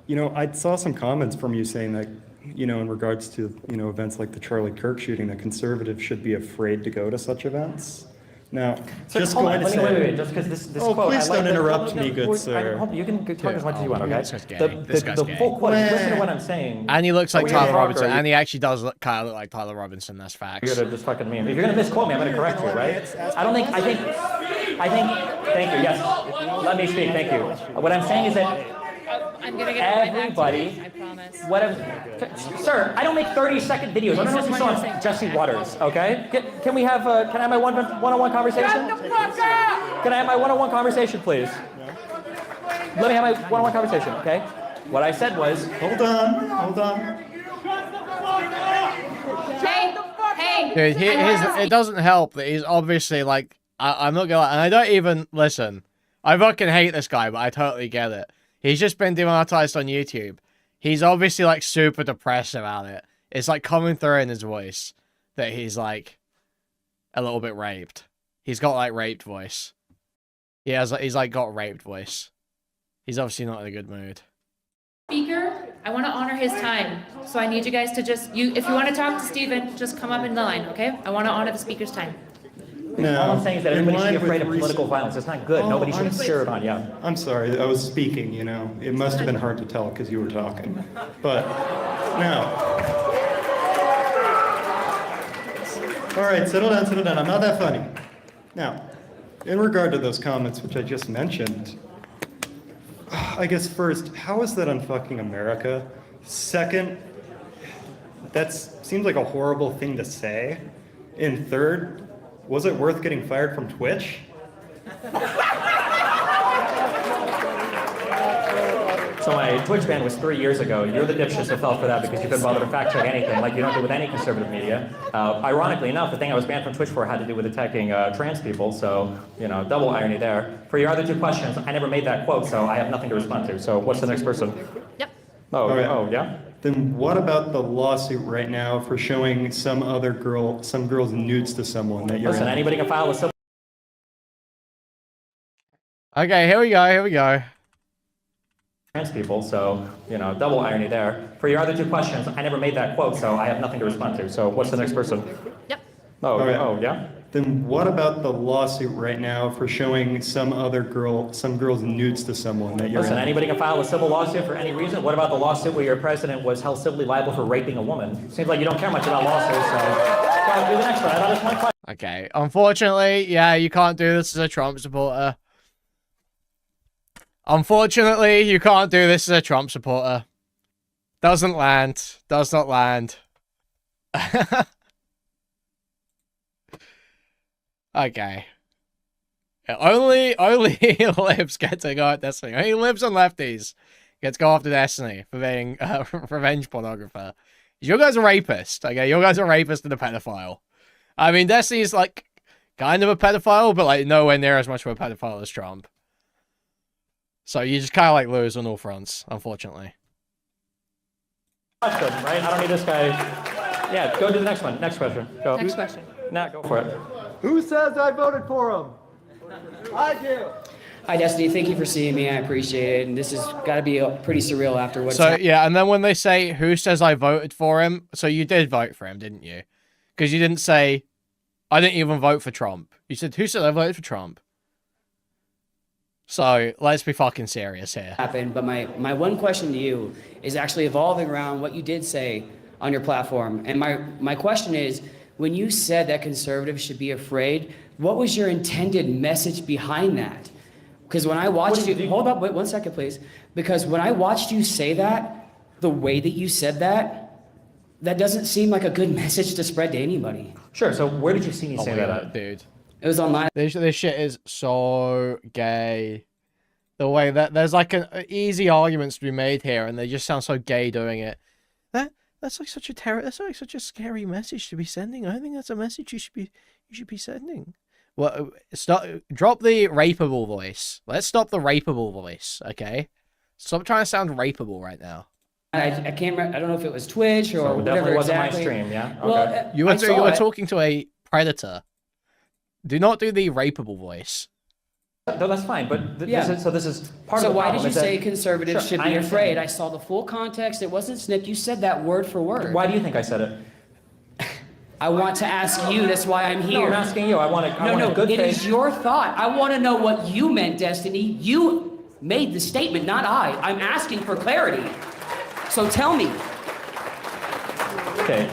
I saw some comments from you saying that, in regards to, events like the Charlie Kirk shooting, that conservatives should be afraid to go to such events. Now, So just hold on, going to wait, say... wait, just because this Oh, quote... please I like don't the- interrupt me, no, good wait, sir. hold on, you can talk as much as you want, okay? This guy's gay. This guy's The gay. full quote, listen to what I'm saying. And he looks like Are we gonna Tyler talk, or Robinson, are you- and he actually does kind of look like Tyler Robinson. That's facts. You're gonna just fucking me. If you're gonna misquote me, I'm gonna correct you, right? I think, thank you, yes. Let me speak, thank you. What I'm saying is that I'm gonna get everybody, I promise. sir, I don't make 30-second videos. I'm not just on Jesse Waters, okay? Can we have, can I have my one-on-one conversation? Shut the fuck up! Can I have my one-on-one conversation, please? Let me have my one-on-one conversation, okay? What I said was, Hold on. Hey! Dude, it doesn't help that he's obviously like, I'm not gonna lie, and I don't even, listen, I fucking hate this guy, but I totally get it. He's just been demonetized on YouTube. He's obviously like super depressed about it. It's like coming through in his voice that he's like a little bit raped. He's got like raped voice. He's like got raped voice. He's obviously not in a good mood. Speaker, I want to honor his time. So I need you guys to just, if you want to talk to Steven, just come up in the line, okay? I want to honor the speaker's time. all I'm saying is that everybody should be afraid of political violence. It's not good. Nobody should cheer it on, yeah. I'm sorry, I was speaking, It must have been hard to tell because you were talking. But, now. All right, settle down. I'm not that funny. Now, in regard to those comments which I just mentioned, I guess first, how is that unfucking America? Second, that seems like a horrible thing to say. And third, was it worth getting fired from Twitch? So my Twitch ban was 3 years ago. You're the dipshits who fell for that because you couldn't bother to fact check anything, like you don't do with any conservative media. Ironically enough, the thing I was banned from Twitch for had to do with attacking trans people, so, double irony there. For your other two questions, I never made that quote, so I have nothing to respond to. So what's the next person? Yep. Oh, yeah? Then what about the lawsuit right now for showing some girl's nudes to someone that you're Listen, anybody can file a civil... Okay, here we go. Trans people, so, double irony there. For your other two questions, I never made that quote, so I have nothing to respond to. So what's the next person? Yep. Oh, yeah? Then what about the lawsuit right now for showing some girl's nudes to someone that you're Listen, anybody can file a civil lawsuit for any reason. What about the lawsuit where your president was held civilly liable for raping a woman? Seems like you don't care much about lawsuits, so go do the next one. I thought this one question. Okay, unfortunately, yeah, you can't do this as a Trump supporter. Unfortunately, you can't do this as a Trump supporter. Does not land. Okay. Yeah, only libs get to go at Destiny. Only libs and lefties get to go after Destiny for being a revenge pornographer. You guys are rapists, okay? You guys are rapists and a pedophile. I mean, Destiny's like kind of a pedophile, but like nowhere near as much of a pedophile as Trump. So you just kind of like lose on all fronts, unfortunately. Question, right? I don't need this guy. Yeah, go to the next one. Next question. Go. Next question. Nah, go for it. Who says I voted for him? I do. Hi, Destiny. Thank you for seeing me. I appreciate it. And this has got to be pretty surreal after what's So, yeah, and then when they say, who says I voted for him? So you did vote for him, didn't you? Because you didn't say, I didn't even vote for Trump. You said, who said I voted for Trump? So, let's be fucking serious here. happened. But my one question to you is actually evolving around what you did say on your platform. And my question is, when you said that conservatives should be afraid, what was your intended message behind that? Because when I watched you, hold up, wait 1 second, please. Because when I watched you say that, the way that you said that, that doesn't seem like a good message to spread to anybody. Sure. So where did you see me say that at? Dude. It was online. This shit is so gay. The way that there's like an easy arguments to be made here, and they just sound so gay doing it. That's like such a that's like such a scary message to be sending. I don't think that's a message you should be sending. Well, drop the rapeable voice. Let's stop the rapeable voice, okay? Stop trying to sound rapeable right now. I can't remember. I don't know if it was Twitch or So it whatever definitely wasn't exactly. my stream, yeah? Okay. Well, You were talking to a predator. Do not do the rapeable voice. No, that's fine, but Yeah. this is part So of the why problem. did you is that- say conservatives Sure, should I be understand. afraid? I saw the full context. It wasn't snipped. You said that word for word. Why do you think I said it? I want to ask you. That's why I'm here. No, I'm asking you. I want a good It faith. is your thought. I want to know what you meant, Destiny. You made the statement, not I. I'm asking for clarity. So tell me. Okay.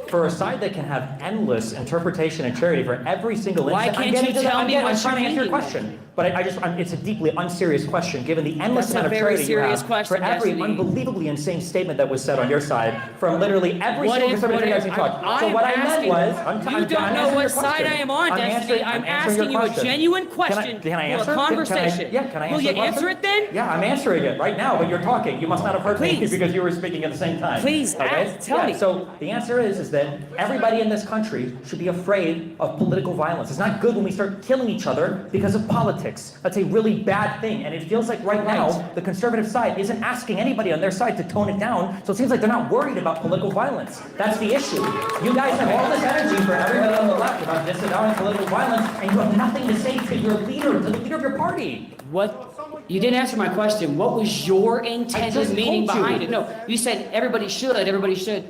For a side that can have endless interpretation and charity for every single Why incident, can't you tell me I'm what trying to you're answer your meaning? question. But it's a deeply unserious question, given the endless That's a amount of very charity you serious have question, for every Destiny. unbelievably insane statement that was said on your side from literally every single conservative thing I've seen talk. So what I meant was, you don't know what side I am on, Destiny. I'm asking you a genuine question Can I for answer? a conversation. Can I answer Will you the question? answer it then? Yeah, I'm answering it right now, but you're talking. You must not have heard me Please. because you were speaking at the same time. Please, tell me. So the answer is that everybody in this country should be afraid of political violence. It's not good when we start killing each other because of politics. That's a really bad thing. And it feels like right now, the conservative side isn't asking anybody on their side to tone it down. So it seems like they're not worried about political violence. That's the issue. You guys have all this energy for everybody on the left about disavowing political violence, and you have nothing to say to your leader, to the leader of your party. What? You didn't answer my question. What was your intended meaning behind it? No, you said everybody should.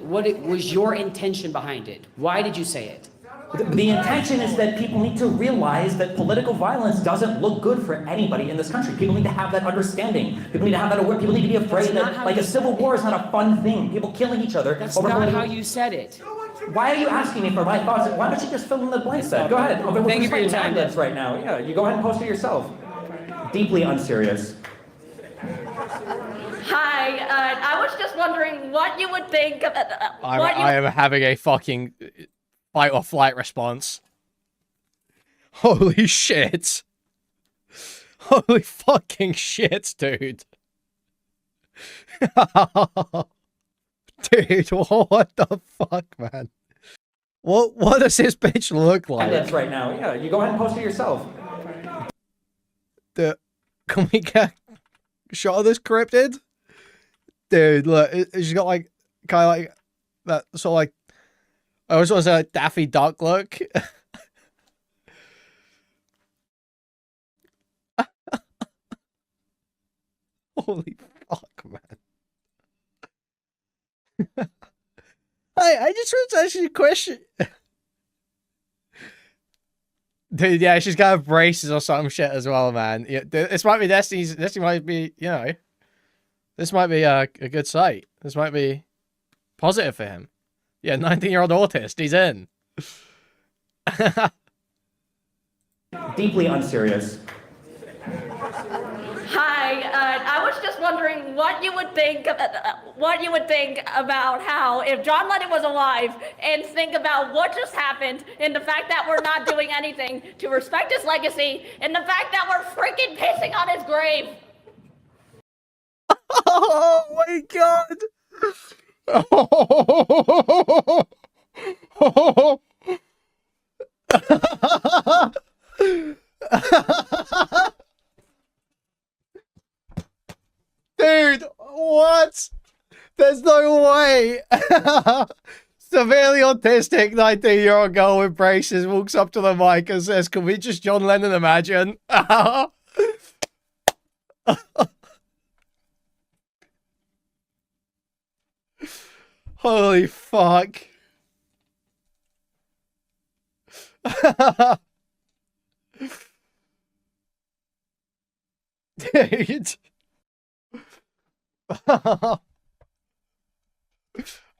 What was your intention behind it? Why did you say it? The intention is that people need to realize that political violence doesn't look good for anybody in this country. People need to have that understanding. People need to have that awareness. People need to be afraid that, like, a civil war is not a fun thing. People killing each other. That's not how you said it. Why are you asking me for my thoughts? Why don't you just fill in the blanks then? Go ahead. Thank you for your time, That's right now. Yeah, you go ahead and post it yourself. Deeply unserious. Hi, I was just wondering what you would think of I am having a fucking fight or flight response. Holy shit. Holy fucking shit, dude. Dude, what the fuck, man? What does this bitch look like? That's right now. Yeah, you go ahead and post it yourself. Can we get a shot of this cryptid? Dude, look, she's got like kind of like that sort of like, I always want to say like Daffy Duck look. Holy fuck, man. I just want to ask you a question. Dude, yeah, she's got braces or some shit as well, man. Yeah, this might be Destiny's. This might be, you know, this might be a good sight. This might be positive for him. Yeah, 19-year-old autist. He's in. Deeply unserious. Hi, I was just wondering what you would think about how if John Lennon was alive, and think about what just happened, and the fact that we're not doing anything to respect his legacy, and the fact that we're freaking pissing on his grave. Oh my god. Dude, what? There's no way. Severely autistic 19-year-old girl with braces walks up to the mic and says, "Can we just John Lennon imagine?" Holy fuck. Dude.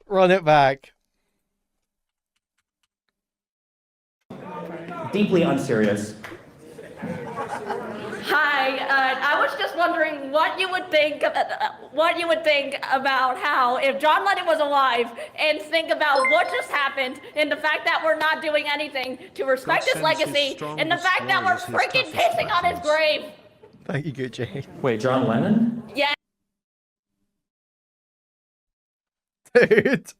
Run it back. deeply unserious. Hi, I was just wondering what you would think about how if John Lennon was alive, and think about what just happened, and the fact that we're not doing anything to respect his legacy, and the fact that we're freaking pissing on his grave. Thank you, Gucci. Wait, John Lennon? Yeah. Dude.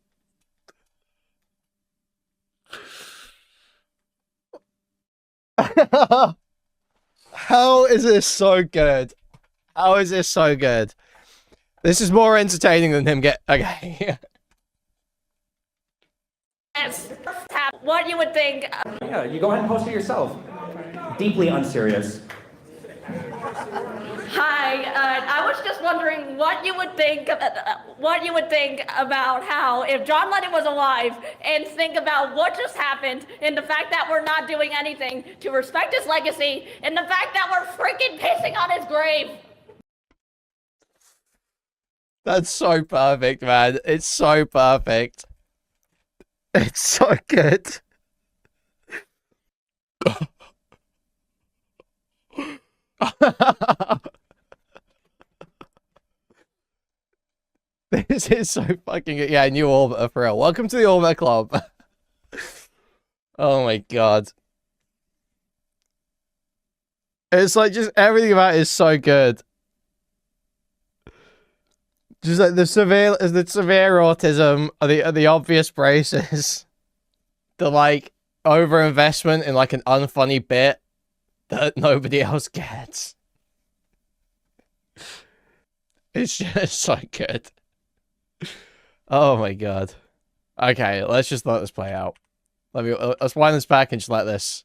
How is this so good? How is this so good? This is more entertaining than him get. Okay. Yes. What you would think. Yeah, you go ahead and post it yourself. Deeply unserious. Hi, I was just wondering what you would think about how if John Lennon was alive, and think about what just happened, and the fact that we're not doing anything to respect his legacy, and the fact that we're freaking pissing on his grave. That's so perfect, man. It's so perfect. It's so good. This is so fucking good. Yeah, new Orbiter for real. Welcome to the Orbiter Club. Oh my god. It's like just everything about it is so good. Just like the severe autism, the obvious braces, the like overinvestment in like an unfunny bit that nobody else gets. It's just so good. Oh my god. Okay, let's just let this play out. Let's wind this back and just let this.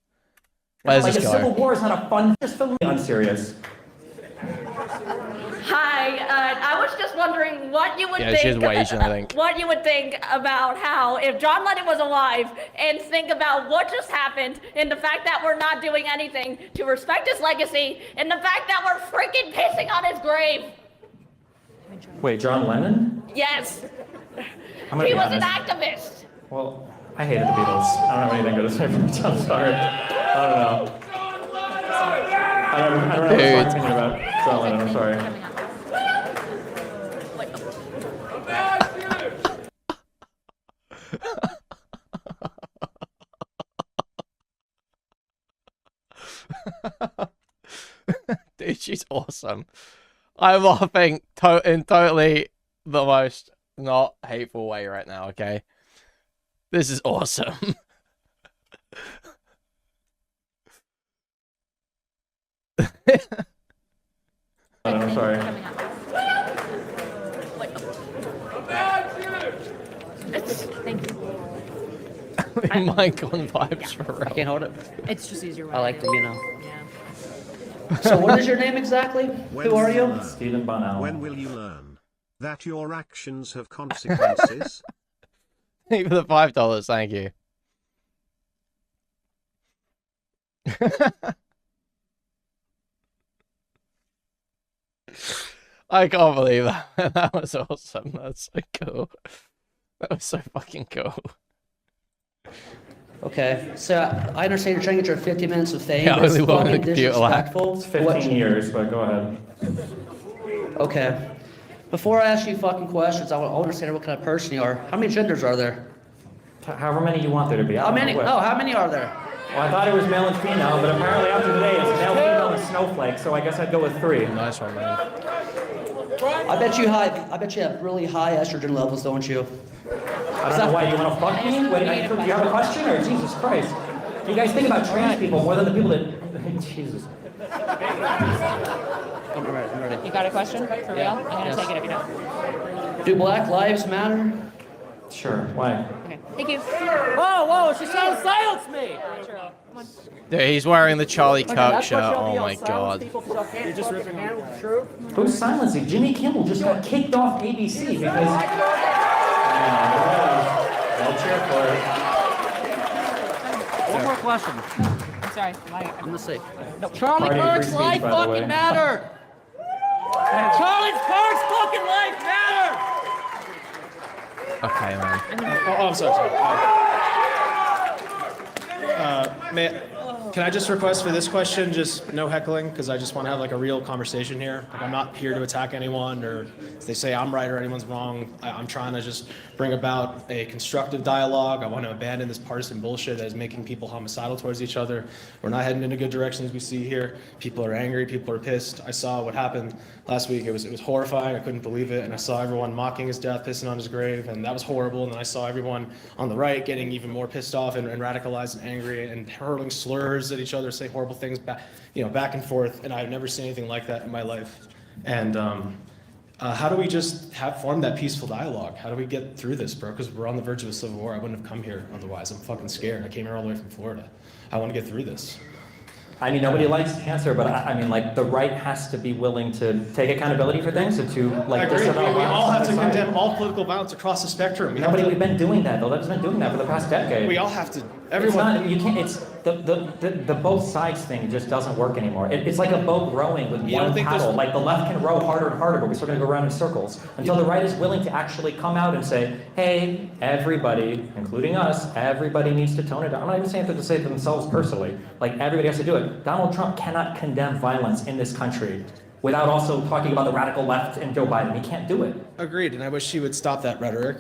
Let Like this a go. civil war is not a fun, just for me unserious. Hi, I was just wondering what you would Yeah, she's Asian, I think. what you would think about how if John Lennon was alive, and think about what just happened, and the fact that we're not doing anything to respect his legacy, and the fact that we're freaking pissing on his grave. Wait, John Lennon? Yes. I'm gonna He be was an honest. activist. Well, I hated the Beatles. I don't have anything good to say for it. I'm sorry. I don't know. I don't have a strong opinion about John Lennon. I'm sorry. Dude, she's awesome. I'm laughing in totally the most not hateful way right now, okay? This is awesome. I'm sorry. Thank you. Mic on vibes for real. I can't hold it. It's just easier. I like them, you know. Yeah. So what is your name exactly? Who are you? Stephen Bonnell. When will you learn that your actions have consequences? Thank you for the $5, thank you. I can't believe that. That was awesome. That's so cool. That was so fucking cool. Okay, so I understand you're trying to get your 50 minutes of fame. Yeah, I It's really want fucking the computer lab. disrespectful. It's 15 years, but go ahead. Okay. Before I ask you fucking questions, I want to understand what kind of person you are. How many genders are there? However many you want there to be. How many? Oh, how many are there? Well, I thought it was male and female, but apparently after today it's male, female, and snowflake, so I guess I'd go with 3. Nice one, man. I bet you have really high estrogen levels, don't you? I don't know why. You want to fuck me? Wait, do you have a question, or Jesus Christ? You guys think about trans people more than the people that... Jesus. I'm ready. You got a question for real? Yeah. I'm gonna Yes. take it if you don't. Do Black Lives Matter? Sure. Why? Okay. Thank you. Whoa, whoa, she's trying to silence me! Dude, he's wearing the Charlie Okay, Kirk that's what shirt. y'all Oh do, my y'all silence god. people 'cause y'all can't fucking handle the truth. Who's silencing? Jimmy Kimmel just got kicked off ABC because... I'll cheer for it. One more question. I'm sorry. I'm gonna say. Charlie Party Kirk's free life speech, by the way. fucking mattered! Charlie Kirk's fucking life mattered! Okay, man. Oh, I'm sorry. Can I just request for this question, just no heckling, because I just want to have like a real conversation here. Like, I'm not here to attack anyone, or if they say I'm right or anyone's wrong. I'm trying to just bring about a constructive dialogue. I want to abandon this partisan bullshit that is making people homicidal towards each other. We're not heading in a good direction as we see here. People are angry, people are pissed. I saw what happened last week. It was horrifying. I couldn't believe it, and I saw everyone mocking his death, pissing on his grave, and that was horrible. And then I saw everyone on the right getting even more pissed off and radicalized and angry and hurling slurs at each other, say horrible things back, back and forth. And I've never seen anything like that in my life. And how do we just form that peaceful dialogue? How do we get through this, bro? Because we're on the verge of a civil war. I wouldn't have come here otherwise. I'm fucking scared. I came here all the way from Florida. I want to get through this. I mean, nobody likes cancer, but I mean, like, the right has to be willing to take accountability for things and to, like, I agree. disavow We all have violence to on the side. condemn all political violence across the spectrum. We've been doing that, though. That's been doing that for the past decade. We all have to. It's not, you can't, it's the both sides thing just doesn't work anymore. It's like a boat rowing with one paddle. Like, the left can row harder and harder, but we're still going to go around in circles until the right is willing to actually come out and say, hey, everybody, including us, everybody needs to tone it down. I'm not even saying that to say it themselves personally. Like, everybody has to do it. Donald Trump cannot condemn violence in this country without also talking about the radical left and Joe Biden. He can't do it. Agreed, and I wish he would stop that rhetoric.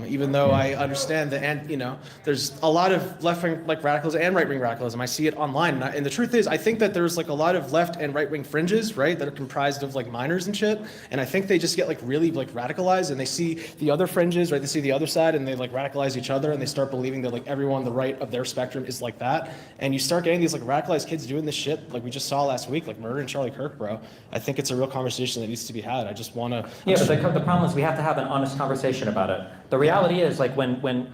Even though I understand that, and there's a lot of left-wing radicalism and right-wing radicalism. I see it online, and the truth is, I think that there's like a lot of left and right-wing fringes, right, that are comprised of like minors and shit. And I think they just get like really like radicalized, and they see the other fringes, right? They see the other side, and they like radicalize each other, and they start believing that like everyone on the right of their spectrum is like that. And you start getting these like radicalized kids doing this shit, like we just saw last week, like murdering Charlie Kirk, bro. I think it's a real conversation that needs to be had. I just want to. Yeah, but the problem is we have to have an honest conversation about it. The reality is, like, when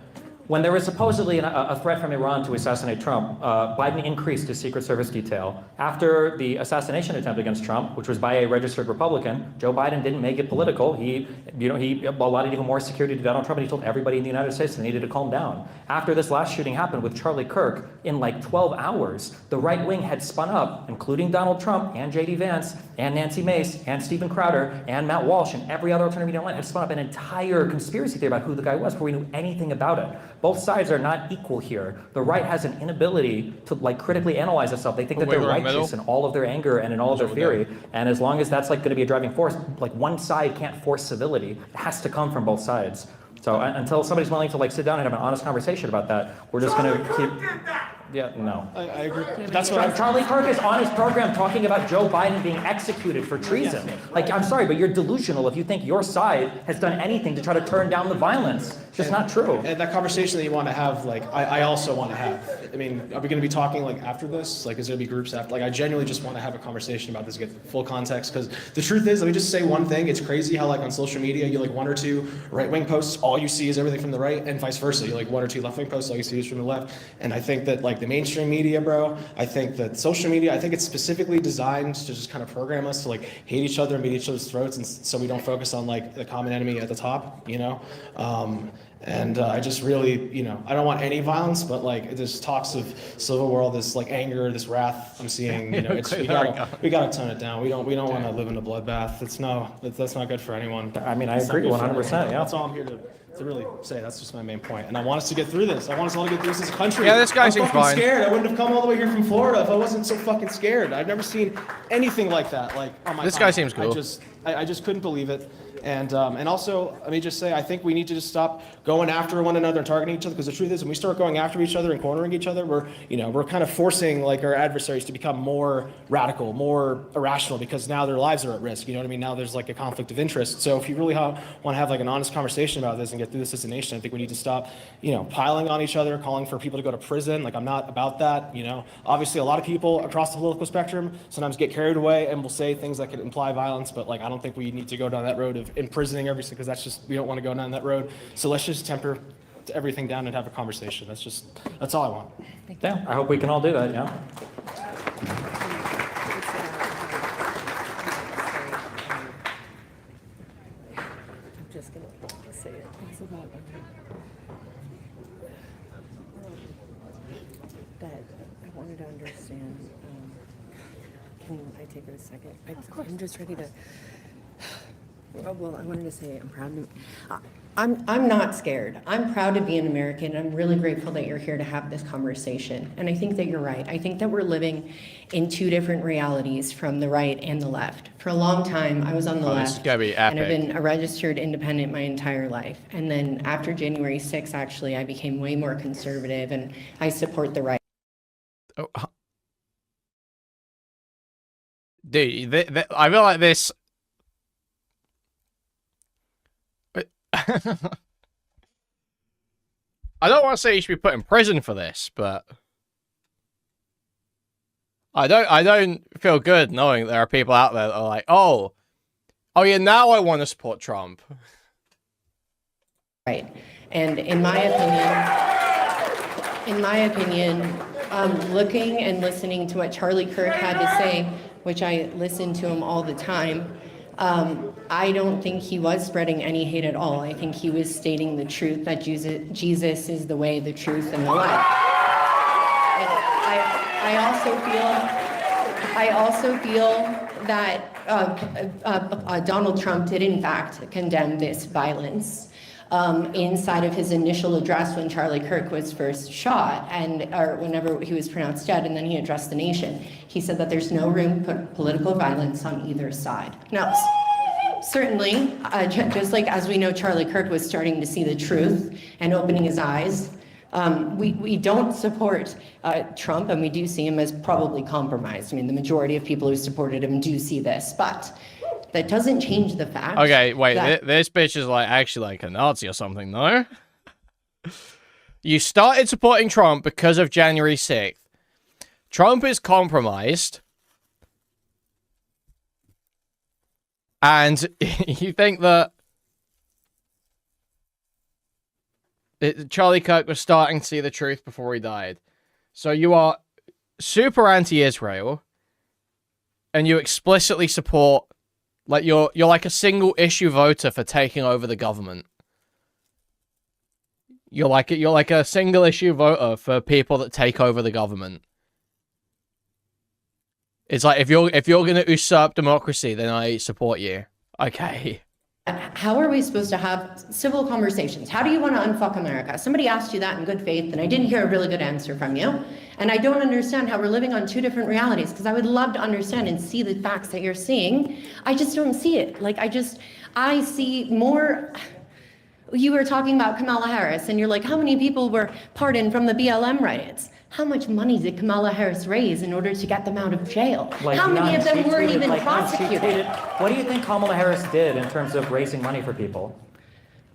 there was supposedly a threat from Iran to assassinate Trump, Biden increased his Secret Service detail. After the assassination attempt against Trump, which was by a registered Republican, Joe Biden didn't make it political. He allotted even more security to Donald Trump, and he told everybody in the United States they needed to calm down. After this last shooting happened with Charlie Kirk, in like 12 hours, the right wing had spun up, including Donald Trump and J.D. Vance and Nancy Mace and Stephen Crowder and Matt Walsh and every other alternative media online had spun up an entire conspiracy theory about who the guy was before we knew anything about it. Both sides are not equal here. The right has an inability to like critically analyze itself. They think that they're righteous in all of their anger and in all of their theory. And as long as that's like going to be a driving force, like one side can't force civility. It has to come from both sides. So until somebody's willing to like sit down and have an honest conversation about that, we're just going to keep. Yeah, no. I agree. That's what Charlie Kirk is on his program talking about Joe Biden being executed for treason. Like, I'm sorry, but you're delusional if you think your side has done anything to try to turn down the violence. It's just not true. And that conversation that you want to have, like, I also want to have. I mean, are we going to be talking like after this? Like, is there going to be groups after? Like, I genuinely just want to have a conversation about this, get full context. Because the truth is, let me just say one thing. It's crazy how like on social media, you like one or two right-wing posts, all you see is everything from the right, and vice versa. You like one or two left-wing posts, all you see is from the left. And I think that like the mainstream media, bro, I think that social media, I think it's specifically designed to just kind of program us to like hate each other and beat each other's throats, and so we don't focus on like the common enemy at the top, And I just really, I don't want any violence, but like there's talks of civil war, this like anger, this wrath I'm seeing. It's we gotta tone it down. We don't want to live in a bloodbath. That's not good for anyone. I mean, I agree 100%. Yeah, that's all I'm here to really say. That's just my main point. And I want us to get through this. I want us all to get through this as a country. Yeah, this guy seems I'm fucking fine. scared. I wouldn't have come all the way here from Florida if I wasn't so fucking scared. I've never seen anything like that. Like on my This time. guy seems cool. I just couldn't believe it. And also, let me just say, I think we need to just stop going after one another and targeting each other, because the truth is, when we start going after each other and cornering each other, we're kind of forcing like our adversaries to become more radical, more irrational, because now their lives are at risk. You know what I mean? Now there's like a conflict of interest. So if you really want to have like an honest conversation about this and get through this as a nation, I think we need to stop, piling on each other, calling for people to go to prison. Like, I'm not about that. Obviously a lot of people across the political spectrum sometimes get carried away and will say things that could imply violence, but like I don't think we need to go down that road of imprisoning everything, because we don't want to go down that road. So let's just temper everything down and have a conversation. That's all I want. Yeah, I hope we can all do that, yeah. I'm just going to say it. It's about that I wanted to understand. Can I take it a second? I'm just ready to. Well, I wanted to say I'm proud to. I'm not scared. I'm proud to be an American. I'm really grateful that you're here to have this conversation. And I think that you're right. I think that we're living in two different realities from the right and the left. For a long time, I was on the Oh, this is left. gonna be And I've epic. been a registered independent my entire life. And then after January 6th, actually, I became way more conservative and I support the right. Oh, dude, I feel like this. I don't want to say you should be put in prison for this, but I don't feel good knowing there are people out there that are like, oh yeah, now I want to support Trump. Right. And in my opinion, looking and listening to what Charlie Kirk had to say, which I listen to him all the time, I don't think he was spreading any hate at all. I think he was stating the truth, that Jesus is the way, the truth, and the life. And I also feel that Donald Trump did in fact condemn this violence inside of his initial address when Charlie Kirk was first shot, or whenever he was pronounced dead, and then he addressed the nation. He said that there's no room for political violence on either side. Now, certainly, just like as we know Charlie Kirk was starting to see the truth and opening his eyes, we don't support Trump, and we do see him as probably compromised. I mean, the majority of people who supported him do see this, but that doesn't change the fact. Okay, wait, that this bitch is like actually like a Nazi or something, no? You started supporting Trump because of January 6th. Trump is compromised. And you think that Charlie Kirk was starting to see the truth before he died. So you are super anti-Israel, and you explicitly support, like, you're like a single issue voter for taking over the government. You're like a single issue voter for people that take over the government. It's like if you're gonna usurp democracy, then I support you. Okay. How are we supposed to have civil conversations? How do you want to unfuck America? Somebody asked you that in good faith, and I didn't hear a really good answer from you. And I don't understand how we're living on two different realities, because I would love to understand and see the facts that you're seeing. I just don't see it. Like, I see more. You were talking about Kamala Harris, and you're like, how many people were pardoned from the BLM riots? How much money did Kamala Harris raise in order to get them out of jail? Like, how many of them she weren't tweeted, even like, prosecuted? What do you think Kamala Harris did in terms of raising money for people?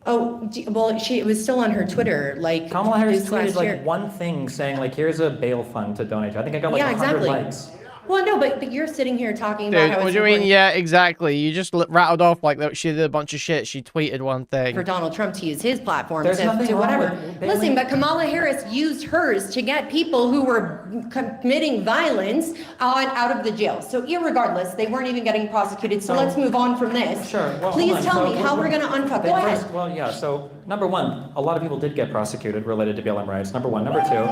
Oh, well, it was still on her Twitter, like, Kamala Harris this tweeted last year. like one thing saying like, here's a bail fund to donate to. I think I got like 100 exactly. likes. Well, no, but you're sitting here talking about Dude, how what it's do you mean? important Yeah, exactly. You just rattled off like that. She did a bunch of shit. She tweeted one thing. for Donald Trump to use his platform There's to nothing wrong whatever. with bailing- Listen, but Kamala Harris used hers to get people who were committing violence out of the jail. So irregardless, they weren't even getting prosecuted. So let's move on from this. Sure. Well, Please hold on. tell So me how we're going to unfuck. Go ahead. First, well, yeah. So number one, a lot of people did get prosecuted related to BLM riots. Number one. Number two,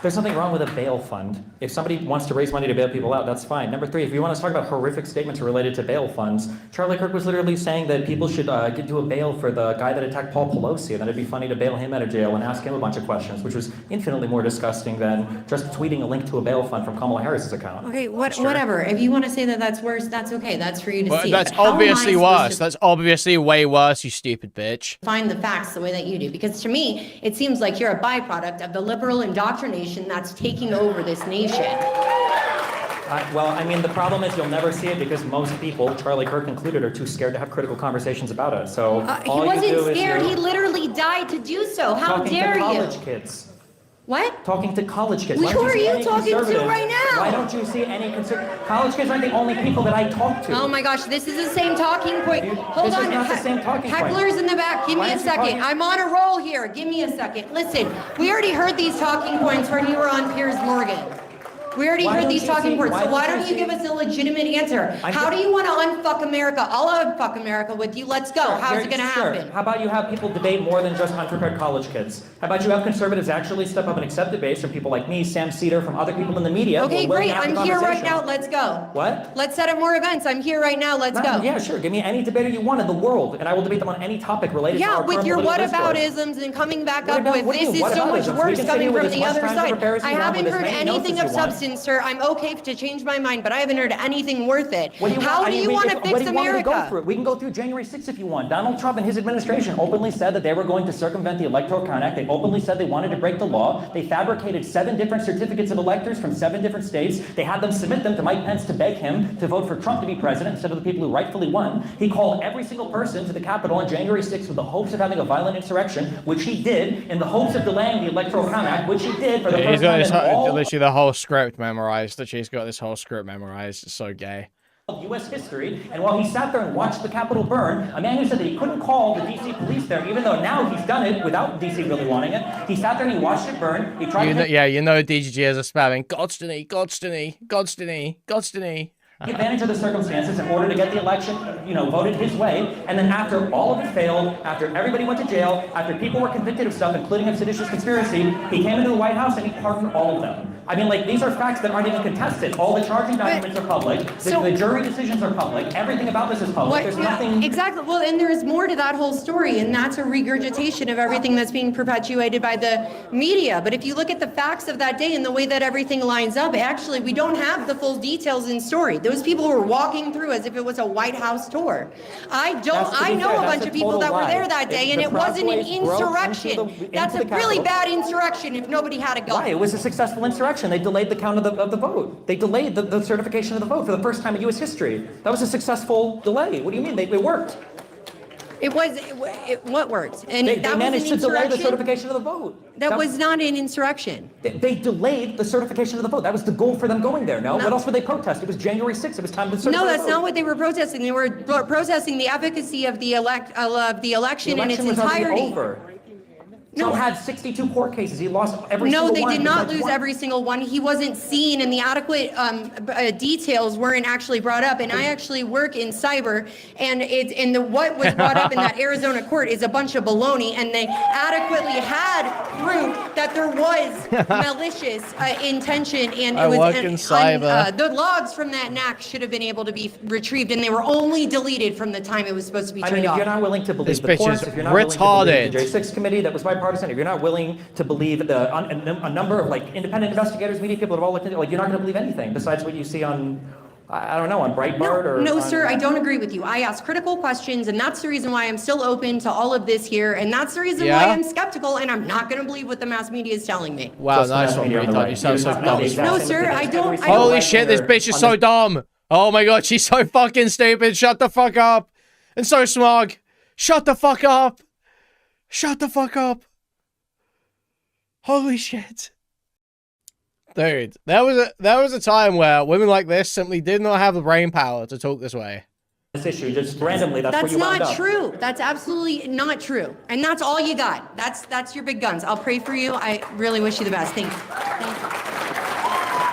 there's nothing wrong with a bail fund. If somebody wants to raise money to bail people out, that's fine. Number three, if you want to talk about horrific statements related to bail funds, Charlie Kirk was literally saying that people should do a bail for the guy that attacked Paul Pelosi, and that it'd be funny to bail him out of jail and ask him a bunch of questions, which was infinitely more disgusting than just tweeting a link to a bail fund from Kamala Harris's account. Okay, Sure. whatever. If you want to say that that's worse, that's okay. That's for you to But see. that's But how am I obviously supposed worse. to That's obviously way worse, you stupid bitch. find the facts the way that you do? Because to me, it seems like you're a byproduct of the liberal indoctrination that's taking over this nation. Well, I mean, the problem is you'll never see it because most people, Charlie Kirk included, are too scared to have critical conversations about it. So He all you wasn't do is scared. you- He literally died to do so. How talking dare to you? college kids. What? Talking to college kids. Who Why don't are see you any talking to conservatives? right now? Why don't you see any college kids aren't the only people that I talk to. Oh my gosh, this is the same talking point. Hold this on. is not the same talking point. Hecklers in the back, give Why me a aren't you second. talking- I'm on a roll here. Give me a second. Listen, we already heard these talking points when you were on Piers Morgan. We already Why heard don't these you talking see- points, why so why don't don't you you give see- us a legitimate answer? How do you want to unfuck America? I'll unfuck America with you. Let's go. How's it gonna happen? How about you have people debate more than just unprepared college kids? How about you have conservatives actually step up and accept debates from people like me, Sam Cedar, from other people in the media? who Okay, are willing great. to have the I'm here right conversation? now. Let's go. What? Let's set up more events. I'm here right now. Let's go. Yeah, sure. Give me any debater you want in the world, and I will debate them on any topic related to Yeah, our with current your political discourse. whataboutisms and coming back What up about- with what do you this mean, is so much whataboutisms? We worse can coming sit here from with the as other much time to side. prepare as I you want haven't with as heard many notes anything as of you want. substance, sir. I'm okay to change my mind, but I haven't heard anything worth it. What do you How want? do you want to What fix do you want me to go America? through? We can go through January 6th if you want. Donald Trump and his administration openly said that they were going to circumvent the Electoral Count Act. They openly said they wanted to break the law. They fabricated 7 different certificates of electors from 7 different states. They had them submit them to Mike Pence to beg him to vote for Trump to be president instead of the people who rightfully won. He called every single person to the Capitol on January 6th with the hopes of having a violent insurrection, which he did, in the hopes of delaying the Electoral Count Act, which he did for the He's first got time this in all literally the whole script memorized. Literally, he's got this whole script memorized. It's so gay. of U.S. history, and while he sat there and watched the Capitol burn, a man who said that he couldn't call the D.C. police there, even though now he's done it without D.C. really wanting it, he sat there and he watched it burn. He tried to Yeah, you know DGG is a spamming. Godstony, Godstony, Godstony, Godstony. take advantage of the circumstances in order to get the election, voted his way. And then after all of it failed, after everybody went to jail, after people were convicted of stuff, including of seditious conspiracy, he came into the White House and he pardoned all of them. I mean, these are facts that aren't even contested. All the charging documents are public. The jury decisions are public. Everything about this is public. There's nothing. Exactly. Well, and there's more to that whole story, and that's a regurgitation of everything that's being perpetuated by the media. But if you look at the facts of that day and the way that everything lines up, actually, we don't have the full details in story. Those people were walking through as if it was a White House tour. I know a bunch of people that were there that day, and it wasn't an insurrection. That's a really bad insurrection if nobody had a gun. Why? It was a successful insurrection. They delayed the count of the vote. They delayed the certification of the vote for the first time in U.S. history. That was a successful delay. What do you mean? It worked. What worked? And They that managed was an to delay the insurrection? certification of the vote. That was not an insurrection. They delayed the certification of the vote. That was the goal for them going there. No? What else would they protest? It was January 6th. It was time to certify No, the that's vote. not what they were protesting. They were protesting the efficacy of the election in its was already entirety. over. Trump had 62 court cases. He lost every No, single they one. did He was not like lose 20. every single one. He wasn't seen, and the adequate details weren't actually brought up. And I actually work in cyber, and what was brought up in that Arizona court is a bunch of baloney, and they adequately had proof that there was malicious intention, and I it was work in cyber. the logs from that NAC should have been able to be retrieved, and they were only deleted from the time it was supposed to be I turned mean, if off. you're not willing to believe This the bitch courts, is if you're not willing to believe retarded. the J6 committee that was bipartisan, if you're not willing to believe a number of independent investigators, media people that have all looked into it, you're not going to believe anything besides what you see on, I don't know, on Breitbart or No, on- sir, I don't agree with you. I ask critical questions, and that's the reason why I'm still open to all of this here, and that's the reason why Yeah? I'm skeptical, and I'm not going to believe what the mass media is telling me. Wow, nice one, retard. You sound so dumb. No, sir, I don't. Holy shit, this bitch is so dumb. Oh my god, she's so fucking stupid. Shut the fuck up. And so smug. Shut the fuck up. Shut the fuck up. Holy shit. Dude, there was a time where women like this simply did not have the brain power to talk this way. this issue, just randomly, that's where That's you wound not up. true. That's absolutely not true. And that's all you got. That's your big guns. I'll pray for you. I really wish you the best. Thank you. Thank you.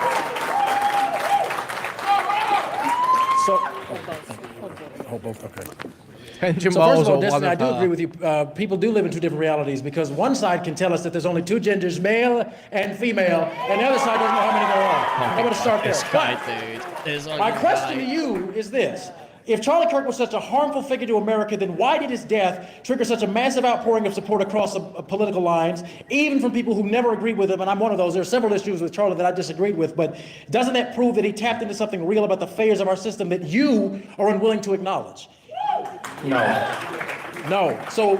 Tension So first balls of all, or Destiny, I do one agree with you. People do live in two different realities because one side can tell us that there's only two genders, male and female, and the other side doesn't know how many there are. I'm going to start there. This guy, dude. This My fucking question guy. to you is this. If Charlie Kirk was such a harmful figure to America, then why did his death trigger such a massive outpouring of support across political lines, even from people who never agreed with him? And I'm one of those. There are several issues with Charlie that I disagreed with, but doesn't that prove that he tapped into something real about the failures of our system that you are unwilling to acknowledge? No. So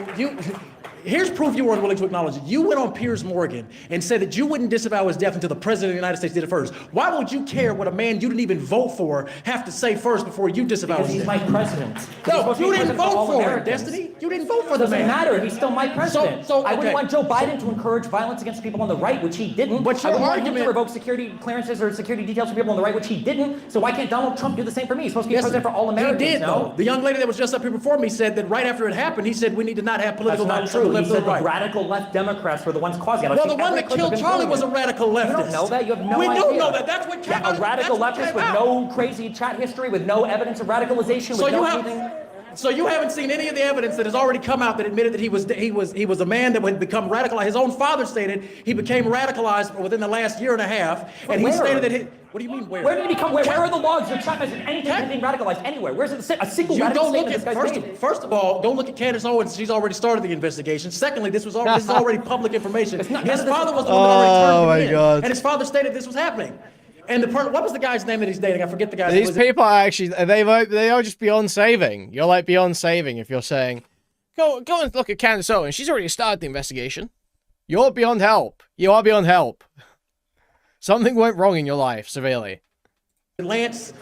here's proof you were unwilling to acknowledge it. You went on Piers Morgan and said that you wouldn't disavow his death until the president of the United States did it first. Why would you care what a man you didn't even vote for have to say first before you disavow Because his he's death? my president. No, you didn't vote for it, Americans. Destiny. You didn't vote for the Doesn't man. matter. He's still my president. So, I okay. wouldn't want Joe Biden to encourage violence against people on the right, which he didn't. But I your wouldn't want him argument- to revoke security clearances or security details for people on the right, which he didn't. So why can't Donald Trump do the same for me? He's supposed to be Yes, president for all Americans. He did, no? though. The young lady that was just up here before me said that right after it happened, he said we need to not have political That's not non-truths. left he or said the right. the radical left Democrats were the ones causing it. I've Well, the seen one every that clip of killed him Charlie doing was it. a radical leftist. You don't know that? You have no we idea. do know that. That's what came out. A radical leftist with no crazy chat history, with no evidence of radicalization, So with you no have, anything. so you haven't seen any of the evidence that has already come out that admitted that he was a man that would become radicalized. His own father stated he became radicalized within the last year and a half, and he Where? stated that what do you mean where? Where did he become? Where are the logs or chat messages? Anything can be radicalized anywhere. Where's it? A single You radical go look statement at this guy's made? first of all, go look at Candace Owens. She's already started the investigation. Secondly, this is already public information. His father was the one that already turned him in, and his father stated this was happening. And what was the guy's name that he's dating? I forget the guy's name. These people are actually they are just beyond saving. You're like beyond saving if you're saying, go and look at Candace Owens. She's already started the investigation. You're beyond help. You are beyond help. Something went wrong in your life severely. Lance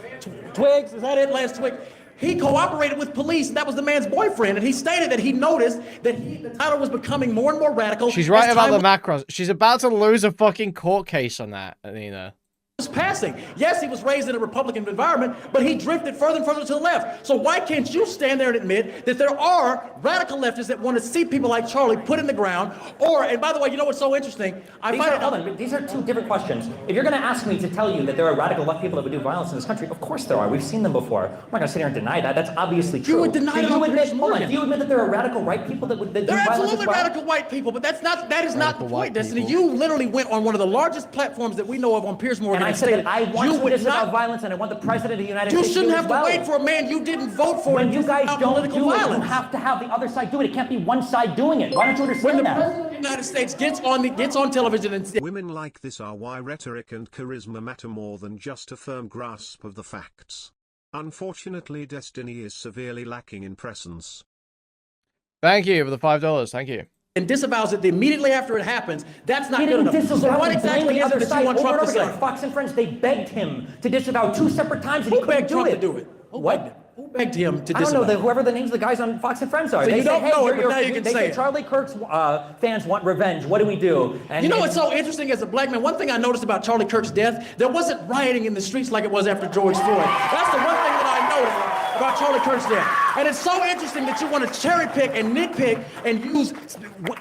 Twiggs, is that it? Lance Twiggs. He cooperated with police. That was the man's boyfriend, and he stated that he noticed that the title was becoming more and more radical. She's right about the macros. She's about to lose a fucking court case on that, Nina. Passing. Yes, he was raised in a Republican environment, but he drifted further and further to the left. So why can't you stand there and admit that there are radical leftists that want to see people like Charlie put in the ground? And by the way, you know what's so interesting? These are two different questions. If you're going to ask me to tell you that there are radical left people that would do violence in this country, of course there are. We've seen them before. I'm not going to sit here and deny that. That's obviously true. You would deny do you it. do you admit that there are radical right people that would do There are violence absolutely as well? radical white people, but that is not the point, Destiny. You literally went on one of the largest platforms that we know of on Piers Morgan And I said stated that I want you to would disavow not. violence, and I want the president of the United You States shouldn't to have as well. to wait for a man you didn't vote for. When to you guys disavow don't do political it, you violence. have to have the other side do it. It can't be one side doing it. Why don't you understand When the that? president of the United States gets on television and Women like this are why rhetoric and charisma matter more than just a firm grasp of the facts. Unfortunately, Destiny is severely lacking in presence. Thank you for the $5. Thank you. And disavows it immediately after it happens, that's not good enough. Disavow So what it. exactly The is it other that side you want over Trump and to over say? again. On Fox and Friends, they begged him to disavow 2 separate times, and Who he couldn't begged do Trump it. to do it? What? Who begged him to I don't know. disavow? Whoever the names of the guys on Fox and Friends are. So They you said, don't hey, know it, you're- but now you can they say said it. Charlie Kirk's fans want revenge. What do we do? And You know what's so interesting as a black man? One thing I noticed about Charlie Kirk's death, there wasn't rioting in the streets like it was after George Floyd. That's the one thing that I noticed about Charlie Kirk's death. And it's so interesting that you want to cherry pick and nitpick and use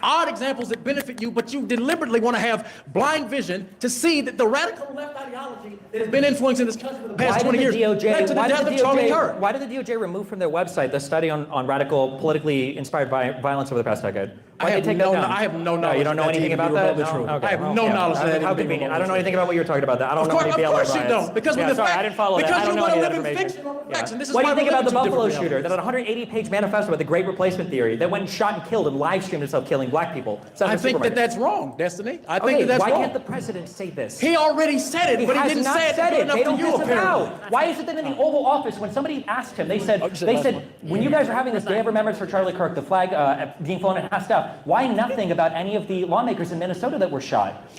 odd examples that benefit you, but you deliberately want to have blind vision to see that the radical left ideology that has been influencing this country for the past 20 years led to the death of Charlie Kirk. Why did the DOJ remove from their website the study on radical, politically inspired violence over the past decade? I have no knowledge. You don't know of that to anything even about be that? remotely true. Okay, I have well, no yeah. knowledge of that. How even being convenient. I don't know remotely anything about what you're talking about. I don't know any Of BLM course you riots. don't, because Yeah, when the sorry, fact, I didn't follow that. because I don't you know want any to of that live in information. fiction over Yeah. facts, and this is What do why you think about the religions are Buffalo different shooter that had a 180-page manifesto about the Great Replacement Theory that went and shot and killed and live streamed himself killing black people? I think that that's wrong, Destiny. I think Okay, that that's why wrong. can't the president say this? He already said it, but he has didn't not say it said good it. enough They for don't you, disavow. apparently. Why is it that in the Oval Office, when somebody asked him, they said, when you guys are having this Day of Remembrance for Charlie Kirk, the flag being flown at half staff, why nothing about any of the lawmakers in Minnesota that were shot?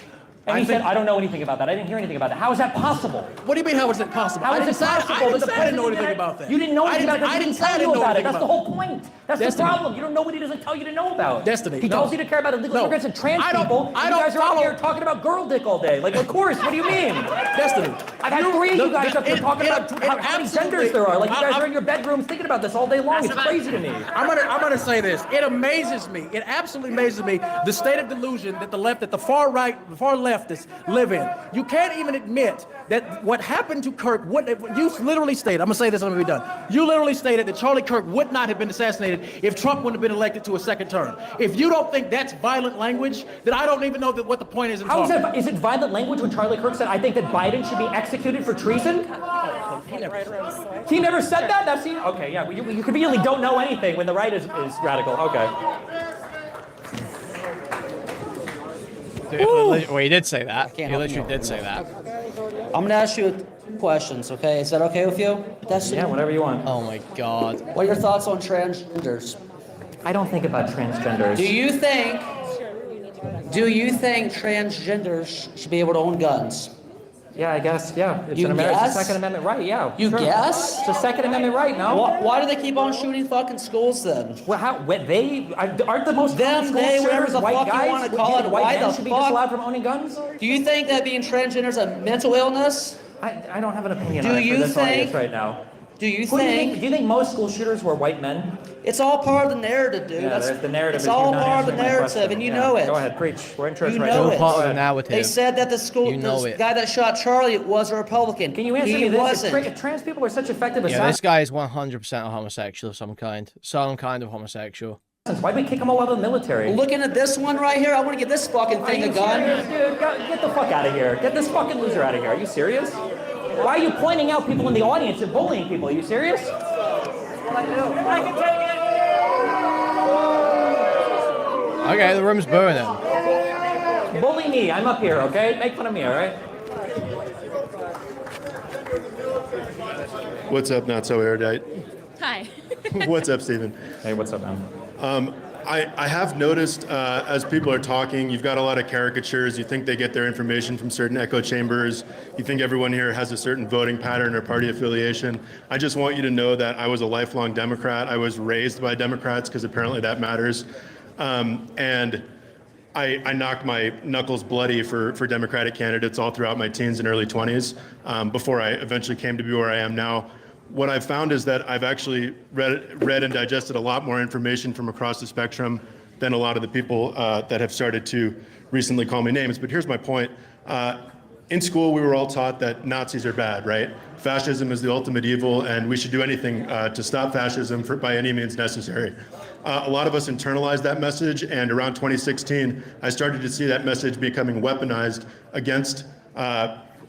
And he said, I don't know anything about that. I didn't hear anything about that. How is that possible? What do you mean, how is that possible? How I is didn't it say possible I didn't that the say I didn't know president anything about that. You didn't know anything about it. I didn't say I tell didn't you know about it. anything That's the about whole point. That's Destiny. the problem. You don't know what he doesn't tell you to know about. Destiny. He tells you to care about illegal immigrants and trans people. I and you guys don't are out follow- here talking about girl dick all day. Like, of course. What do you mean? Destiny. I've had 3 of you guys up here talking about how many genders there are. Like, you guys are in your bedrooms thinking about this all day long. It's crazy to me. I'm gonna say this. It amazes me. It absolutely amazes me the state of delusion that the far right, the far leftists live in. You can't even admit that what happened to Kirk you literally stated. I'm gonna say this. I'm gonna be done. You literally stated that Charlie Kirk would not have been assassinated if Trump wouldn't have been elected to a second term. If you don't think that's violent language, then I don't even know what the point is in How is talking. that? Is it violent language when Charlie Kirk said, I think that Biden should be executed for treason? He never said that? That's he? Okay, yeah. You conveniently don't know anything when the right is radical. Okay. Well, he did say that. He literally did say that. I'm gonna ask you 2 questions, okay? Is that okay with you? Yeah, whatever you want. Oh my God. What are your thoughts on transgenders? I don't think about transgenders. Do you think transgenders should be able to own guns? Yeah, I guess, yeah. It's You It's a guess? Second Amendment right, yeah. You sure. guess? It's a Second Amendment right, no? Why do they keep on shooting fucking schools then? Well, aren't the most Them, school they, whatever shooters the white fuck you guys? want to Do call you it, think white why men the should be fuck? disallowed from owning guns? Do you think that being transgender is a mental illness? I don't have an opinion Do on it you for this think- audience right now. Do you Who think? Do you think most school shooters were white men? It's all part of the narrative, dude. Yeah, there's the narrative. It's is you all not part of the answering my narrative, question. and you Yeah, know it. Go ahead, preach. We're in church You right know now. it. Part of Go the ahead. narrative. They said that the school, You know the it. guy that shot Charlie was a Republican. Can you answer he me this? wasn't. If trans people are such effective Yeah, assassins, this guy is 100% a homosexual of some kind. Some kind of homosexual. why do we kick them all out of the military? Looking at this one right here, I want to give this fucking thing a gun. Dude, get the fuck out of here. Get this fucking loser out of here. Are you serious? Why are you pointing out people in the audience and bullying people? Are you serious? I can take it. Okay, the room's burning. Bully me. I'm up here, okay? Make fun of me, all right? What's up, not so erudite? Hi. What's up, Stephen? Hey, what's up, man? I have noticed as people are talking, you've got a lot of caricatures. You think they get their information from certain echo chambers. You think everyone here has a certain voting pattern or party affiliation. I just want you to know that I was a lifelong Democrat. I was raised by Democrats because apparently that matters. And I knocked my knuckles bloody for Democratic candidates all throughout my teens and early 20s before I eventually came to be where I am now. What I've found is that I've actually read and digested a lot more information from across the spectrum than a lot of the people that have started to recently call me names. But here's my point. In school, we were all taught that Nazis are bad, right? Fascism is the ultimate evil, and we should do anything to stop fascism by any means necessary. A lot of us internalized that message, and around 2016, I started to see that message becoming weaponized against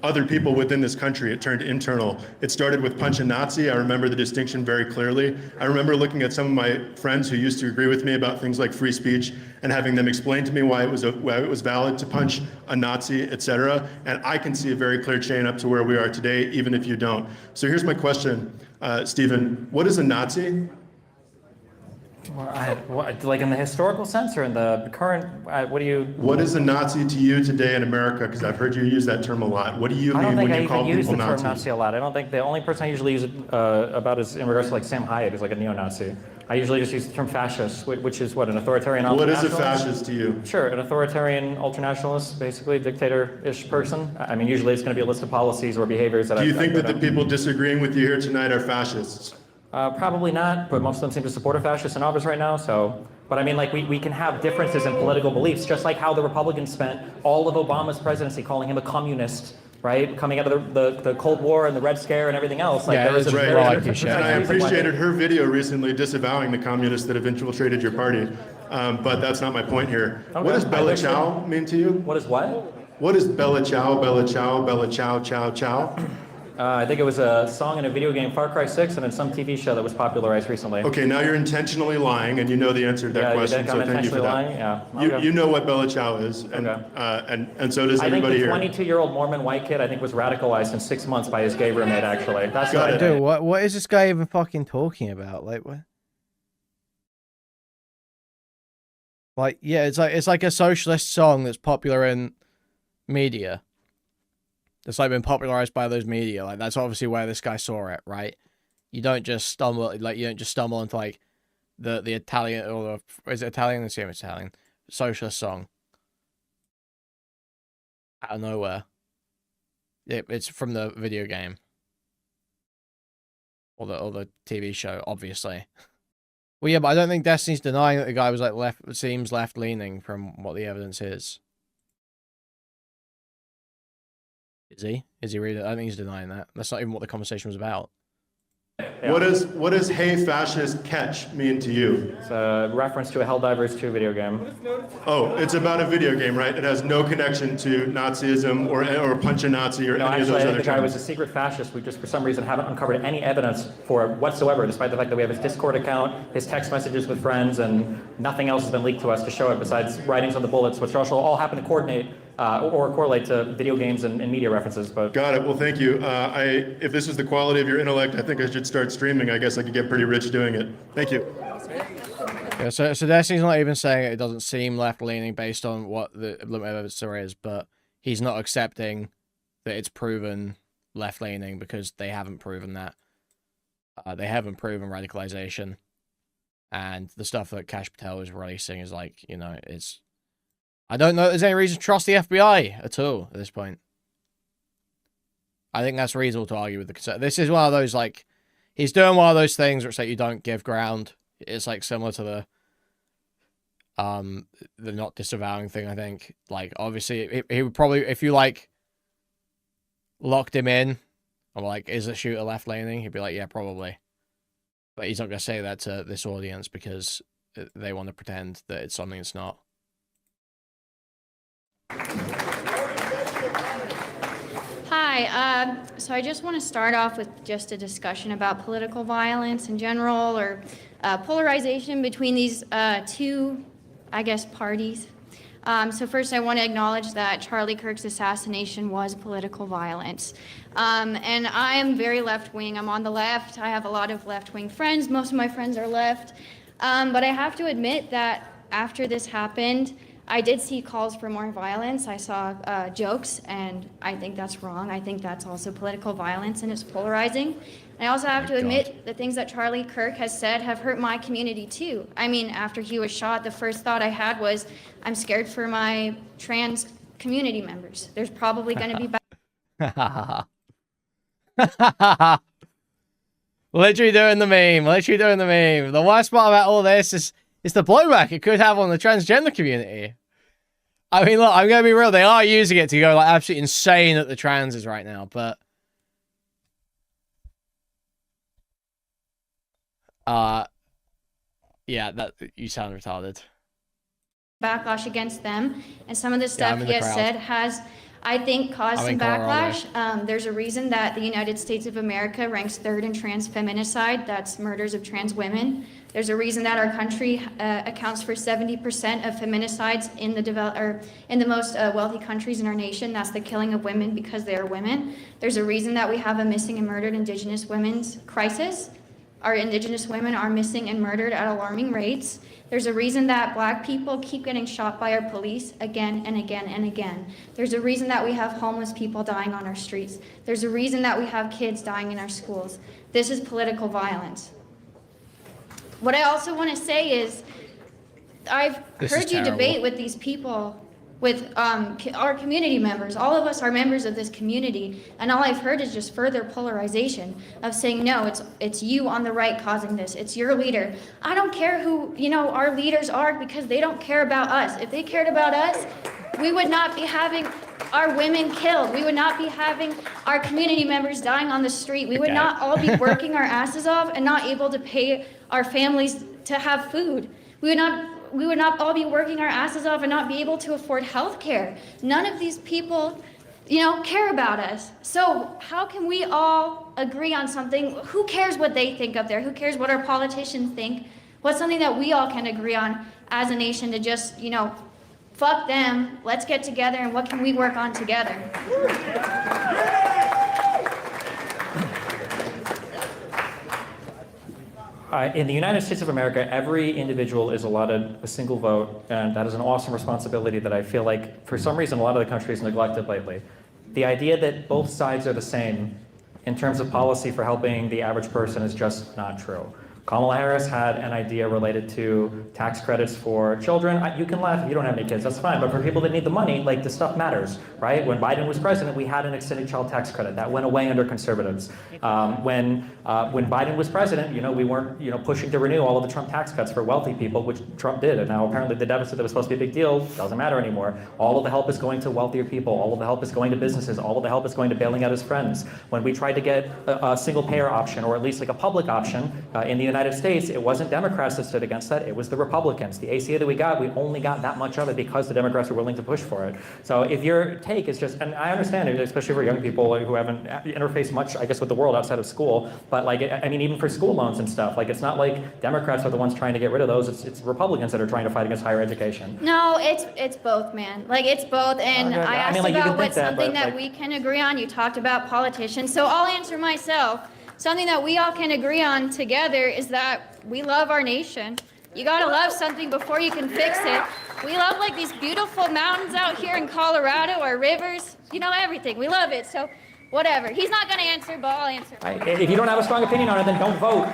other people within this country. It turned internal. It started with Punch a Nazi. I remember the distinction very clearly. I remember looking at some of my friends who used to agree with me about things like free speech and having them explain to me why it was valid to punch a Nazi, etc. And I can see a very clear chain up to where we are today, even if you don't. So here's my question, Stephen. What is a Nazi? Like in the historical sense or in the current, what do you... What is a Nazi to you today in America? Because I've heard you use that term a lot. What do you mean when you call people Nazis? I don't think I even use the term Nazi a lot. I don't think the only person I usually use it about is in regards to like Sam Hayek, who's like a neo-Nazi. I usually just use the term fascist, which is what, an authoritarian ultranationalist? What is a fascist to you? Sure, an authoritarian ultranationalist, basically dictator-ish person. I mean, usually it's going to be a list of policies or behaviors that Do you think that the people disagreeing with you here tonight are fascists? Probably not, but most of them seem to support a fascist in office right now, so... But I mean, like, we can have differences in political beliefs, just like how the Republicans spent all of Obama's presidency calling him a communist, right? Coming out of the Cold War and the Red Scare and everything else. Like, Yeah, there was that's a right. very And I appreciated her video recently disavowing the communists that have infiltrated your party, but that's not my point here. Okay. What does Bella Ciao mean to you? What is what? What is Bella Ciao, Bella Ciao, Bella Ciao, Ciao, Ciao? I think it was a song in a video game, Far Cry 6, and in some TV show that was popularized recently. Okay, now you're intentionally lying, and you know the answer to that question, so thank you for that. Lying? Yeah. Okay. You know what Bella Ciao is, and so does everybody here. I think the 22-year-old Mormon white kid, I think, was radicalized in 6 months by his gay roommate, actually. That's what I Dude, what is this guy even fucking talking about? Like, what? Like, yeah, it's like a socialist song that's popular in media. It's like been popularized by those media. Like, that's obviously where this guy saw it, right? You don't just stumble into like the Italian, or is it Italian? Let's see if it's Italian. Socialist song out of nowhere. It's from the video game or the TV show, obviously. Well, yeah, but I don't think Destiny's denying that the guy was like seems left leaning from what the evidence is. Is he? Is he really? I think he's denying that. That's not even what the conversation was about. Yeah. What does "Hey Fascist Catch" mean to you? It's a reference to a Helldivers 2 video game. Oh, it's about a video game, right? It has no connection to Nazism or Punch a Nazi or any of those other the guy terms. was a secret fascist. We just, for some reason, haven't uncovered any evidence for it whatsoever, despite the fact that we have his Discord account, his text messages with friends, and nothing else has been leaked to us to show it besides writings on the bullets, which also all happen to coordinate or correlate to video games and media references. But Got it. Well, thank you. If this is the quality of your intellect, I think I should start streaming. I guess I could get pretty rich doing it. Thank you. Yeah, so Destiny's not even saying it doesn't seem left-leaning based on what the evidence there is, but he's not accepting that it's proven left-leaning because they haven't proven that. They haven't proven radicalization. And the stuff that Kash Patel is releasing is like, you know, it's... I don't know if there's any reason to trust the FBI at all at this point. I think that's reasonable to argue with the... This is one of those, like... he's doing one of those things where it's like you don't give ground. It's like similar to the not disavowing thing, I think. Like, obviously, he would probably, if you, like, locked him in, or, like, is the shooter left-leaning? He'd be like, yeah, probably. But he's not going to say that to this audience because they want to pretend that it's something it's not. Hi, so I just want to start off with just a discussion about political violence in general, or polarization between these two, I guess, parties. So first I want to acknowledge that Charlie Kirk's assassination was political violence. And I am very left-wing. I'm on the left. I have a lot of left-wing friends. Most of my friends are left. But I have to admit that after this happened, I did see calls for more violence. I saw jokes, and I think that's wrong. I think that's also political violence, and it's polarizing. And I also have to admit the things that Charlie Kirk has said have hurt my community too. I mean, after he was shot, the first thought I had was, I'm scared for my trans community members. There's probably going to be Literally doing the meme. Literally doing the meme. The worst part about all this is the blowback it could have on the transgender community. I mean, look, I'm going to be real. They are using it to go like absolutely insane at the transes right now, but yeah, that you sound retarded. Backlash against them, and some of the stuff he has said has, I think, caused some Colorado. backlash. There's a reason that the United States of America ranks third in trans feminicide. That's murders of trans women. There's a reason that our country accounts for 70% of feminicides in the most wealthy countries in our nation. That's the killing of women because they are women. There's a reason that we have a missing and murdered Indigenous women's crisis. Our Indigenous women are missing and murdered at alarming rates. There's a reason that Black people keep getting shot by our police again and again and again. There's a reason that we have homeless people dying on our streets. There's a reason that we have kids dying in our schools. This is political violence. What I also want to say is, I've heard you debate with these people, with our community members. All of us are members of this community, and all I've heard is just further polarization of saying, no, it's you on the right causing this. It's your leader. I don't care who, our leaders are, because they don't care about us. If they cared about us, we would not be having our women killed. We would not be having our community members dying on the street. We would not all be working our asses off and not able to pay our families to have food. We would not all be working our asses off and not be able to afford health care. None of these people, care about us. So how can we all agree on something? Who cares what they think up there? Who cares what our politicians think? What's something that we all can agree on as a nation to just, fuck them, let's get together, and what can we work on together? In the United States of America, every individual is allotted a single vote, and that is an awesome responsibility that I feel like, for some reason, a lot of the country has neglected lately. The idea that both sides are the same in terms of policy for helping the average person is just not true. Kamala Harris had an idea related to tax credits for children. You can laugh if you don't have any kids, that's fine, but for people that need the money, like, this stuff matters, right? When Biden was president, we had an extended child tax credit. That went away under conservatives. When Biden was president, we weren't, pushing to renew all of the Trump tax cuts for wealthy people, which Trump did, and now apparently the deficit that was supposed to be a big deal doesn't matter anymore. All of the help is going to wealthier people. All of the help is going to businesses. All of the help is going to bailing out his friends. When we tried to get a single-payer option, or at least like a public option in the United States, it wasn't Democrats that stood against that, it was the Republicans. The ACA that we only got that much of it because the Democrats were willing to push for it. So if your take is just, and I understand it, especially for young people who haven't interfaced much, I guess, with the world outside of school, but even for school loans and stuff, it's not like Democrats are the ones trying to get rid of those, it's Republicans that are trying to fight against higher education. No, it's both, man. It's both, and I asked about what's something that we can agree on. You talked about politicians, so I'll answer myself. Something that we all can agree on together is that we love our nation. You gotta love something before you can fix it. We love these beautiful mountains out here in Colorado, or rivers, everything. We love it, so whatever. He's not gonna answer, but I'll answer. If you don't have a strong opinion on it, then don't vote.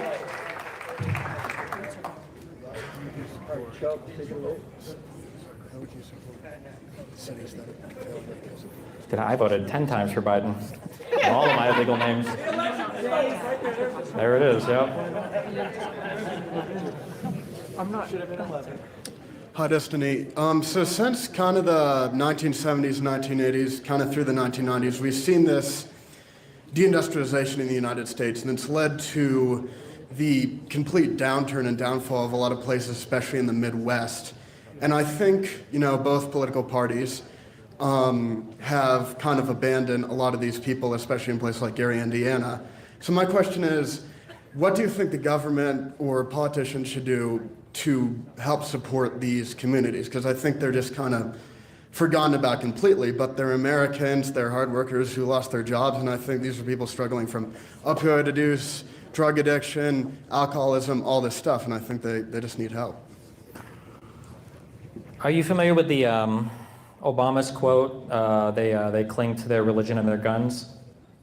I voted 10 times for Biden. All of my illegal names. There it is, yep. I'm not. Hi, Destiny. So since kind of the 1970s, 1980s, kind of through the 1990s, we've seen this deindustrialization in the United States, and it's led to the complete downturn and downfall of a lot of places, especially in the Midwest. And I think, both political parties have kind of abandoned a lot of these people, especially in places like Gary, Indiana. So my question is, what do you think the government or politicians should do to help support these communities? Because I think they're just kind of forgotten about completely, but they're Americans, they're hard workers who lost their jobs, and I think these are people struggling from opioid abuse, drug addiction, alcoholism, all this stuff, and I think they just need help. Are you familiar with the Obama's quote, they cling to their religion and their guns?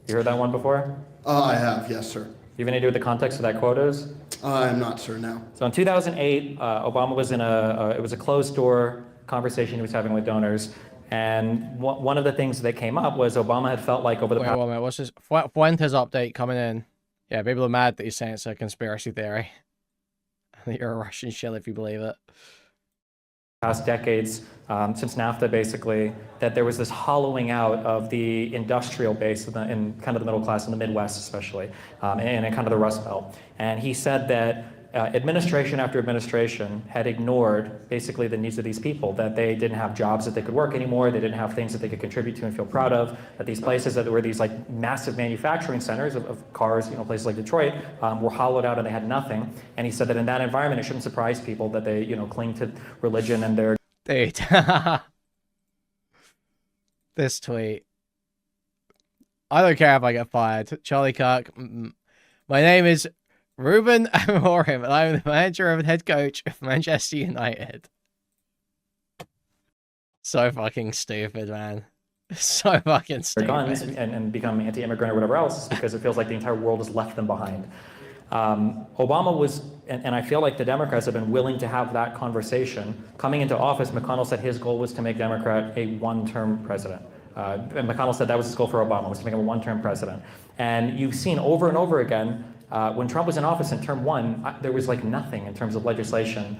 You heard that one before? I have, yes, sir. You have any idea what the context of that quote is? I'm not sure now. So in 2008, Obama was in it was a closed door conversation he was having with donors. And one of the things that came up was Obama had felt like over the past... Wait a minute, what's this? Fuentes update coming in. Yeah, people are mad that he's saying it's a conspiracy theory. That you're a Russian shell if you believe it. Past decades, since NAFTA basically, that there was this hollowing out of the industrial base in kind of the middle class in the Midwest especially, and in kind of the Rust Belt. And he said that administration after administration had ignored basically the needs of these people, that they didn't have jobs that they could work anymore, they didn't have things that they could contribute to and feel proud of, that these places that were these like massive manufacturing centers of cars, places like Detroit, were hollowed out and they had nothing. And he said that in that environment, it shouldn't surprise people that they, cling to religion and their... Dude. This tweet. I don't care if I get fired. Charlie Kirk. My name is Ruben Amorim, and I'm the manager and head coach of Manchester United. So fucking stupid, man. So fucking stupid. Guns and become anti-immigrant or whatever else, because it feels like the entire world has left them behind. Obama was, and I feel like the Democrats have been willing to have that conversation. Coming into office, McConnell said his goal was to make Democrat a one-term president. And McConnell said that was his goal for Obama, was to make him a one-term president. And you've seen over and over again, when Trump was in office in term one, there was like nothing in terms of legislation.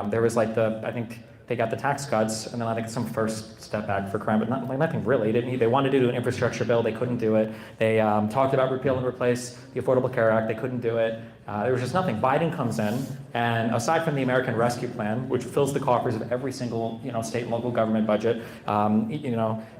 There was like I think they got the tax cuts, and then I think some first step back for crime, but nothing really. They wanted to do an infrastructure bill, they couldn't do it. They talked about repeal and replace the Affordable Care Act, they couldn't do it. There was just nothing. Biden comes in, and aside from the American Rescue Plan, which fills the coffers of every single state and local government budget,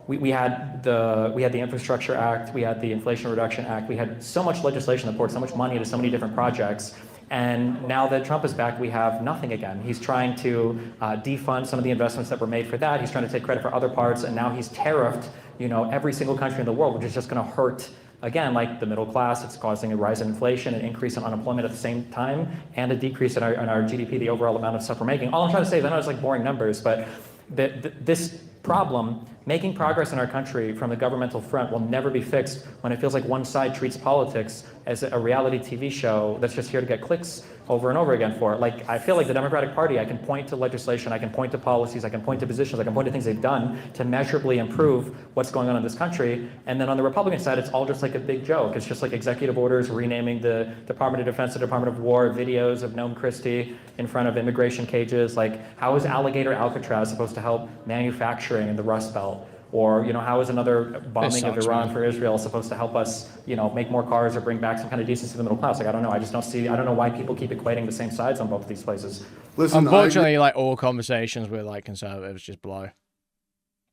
we had the Infrastructure Act, we had the Inflation Reduction Act, we had so much legislation that poured so much money into so many different projects. And now that Trump is back, we have nothing again. He's trying to defund some of the investments that were made for that. He's trying to take credit for other parts, and now he's tariffed, every single country in the world, which is just going to hurt, again, like the middle class. It's causing a rise in inflation, an increase in unemployment at the same time, and a decrease in our GDP, the overall amount of stuff we're making. All I'm trying to say is, I know it's like boring numbers, but this problem, making progress in our country from the governmental front, will never be fixed when it feels like one side treats politics as a reality TV show that's just here to get clicks over and over again for it. Like, I feel like the Democratic Party, I can point to legislation, I can point to policies, I can point to positions, I can point to things they've done to measurably improve what's going on in this country. And then on the Republican side, it's all just like a big joke. It's just like executive orders renaming the Department of Defense, the Department of War, videos of Noam Christie in front of immigration cages. Like, how is Alligator Alcatraz supposed to help manufacturing in the Rust Belt? Or, how is another bombing of Iran for Israel supposed to help us, make more cars or bring back some kind of decency to the middle class? Like, I don't know. I don't know why people keep equating the same sides on both of these places. Listen, unfortunately, like all conversations with like conservatives just blow.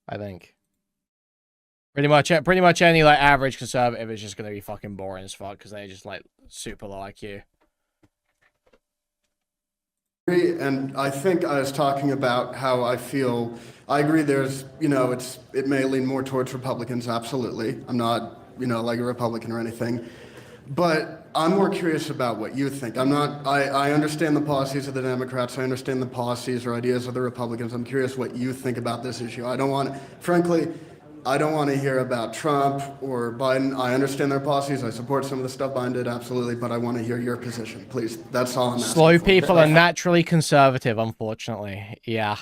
I think. Pretty much any like average conservative is just gonna be fucking boring as fuck because they're just like super low IQ. And I think I was talking about how I feel. I agree. There's, it may lean more towards Republicans. Absolutely. I'm not, like a Republican or anything. But I'm more curious about what you think. I understand the policies of the Democrats. I understand the policies or ideas of the Republicans. I'm curious what you think about this issue. Frankly, I don't want to hear about Trump or Biden. I understand their policies. I support some of the stuff Biden did, absolutely, but I want to hear your position, please. That's all I'm asking. Slow people are naturally conservative, unfortunately. Yeah.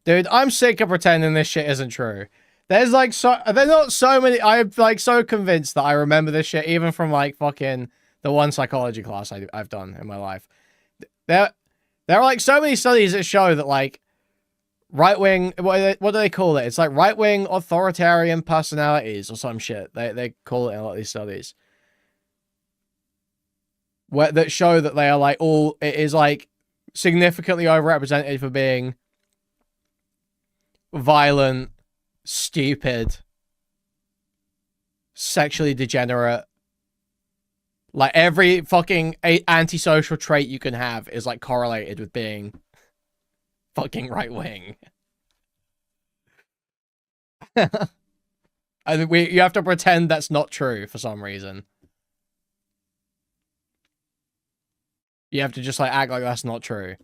Dude, I'm sick of pretending this shit isn't true. There's like there's not so many. I'm like so convinced that I remember this shit even from like fucking the one psychology class I've done in my life. There are like so many studies that show that like right-wing, what do they call it? It's like right-wing authoritarian personalities or some shit. They call it in a lot of these studies. That show that they are like it is like significantly overrepresented for being violent, stupid, sexually degenerate. Like every fucking antisocial trait you can have is like correlated with being fucking right wing. I think you have to pretend that's not true for some reason. You have to just like act like that's not true.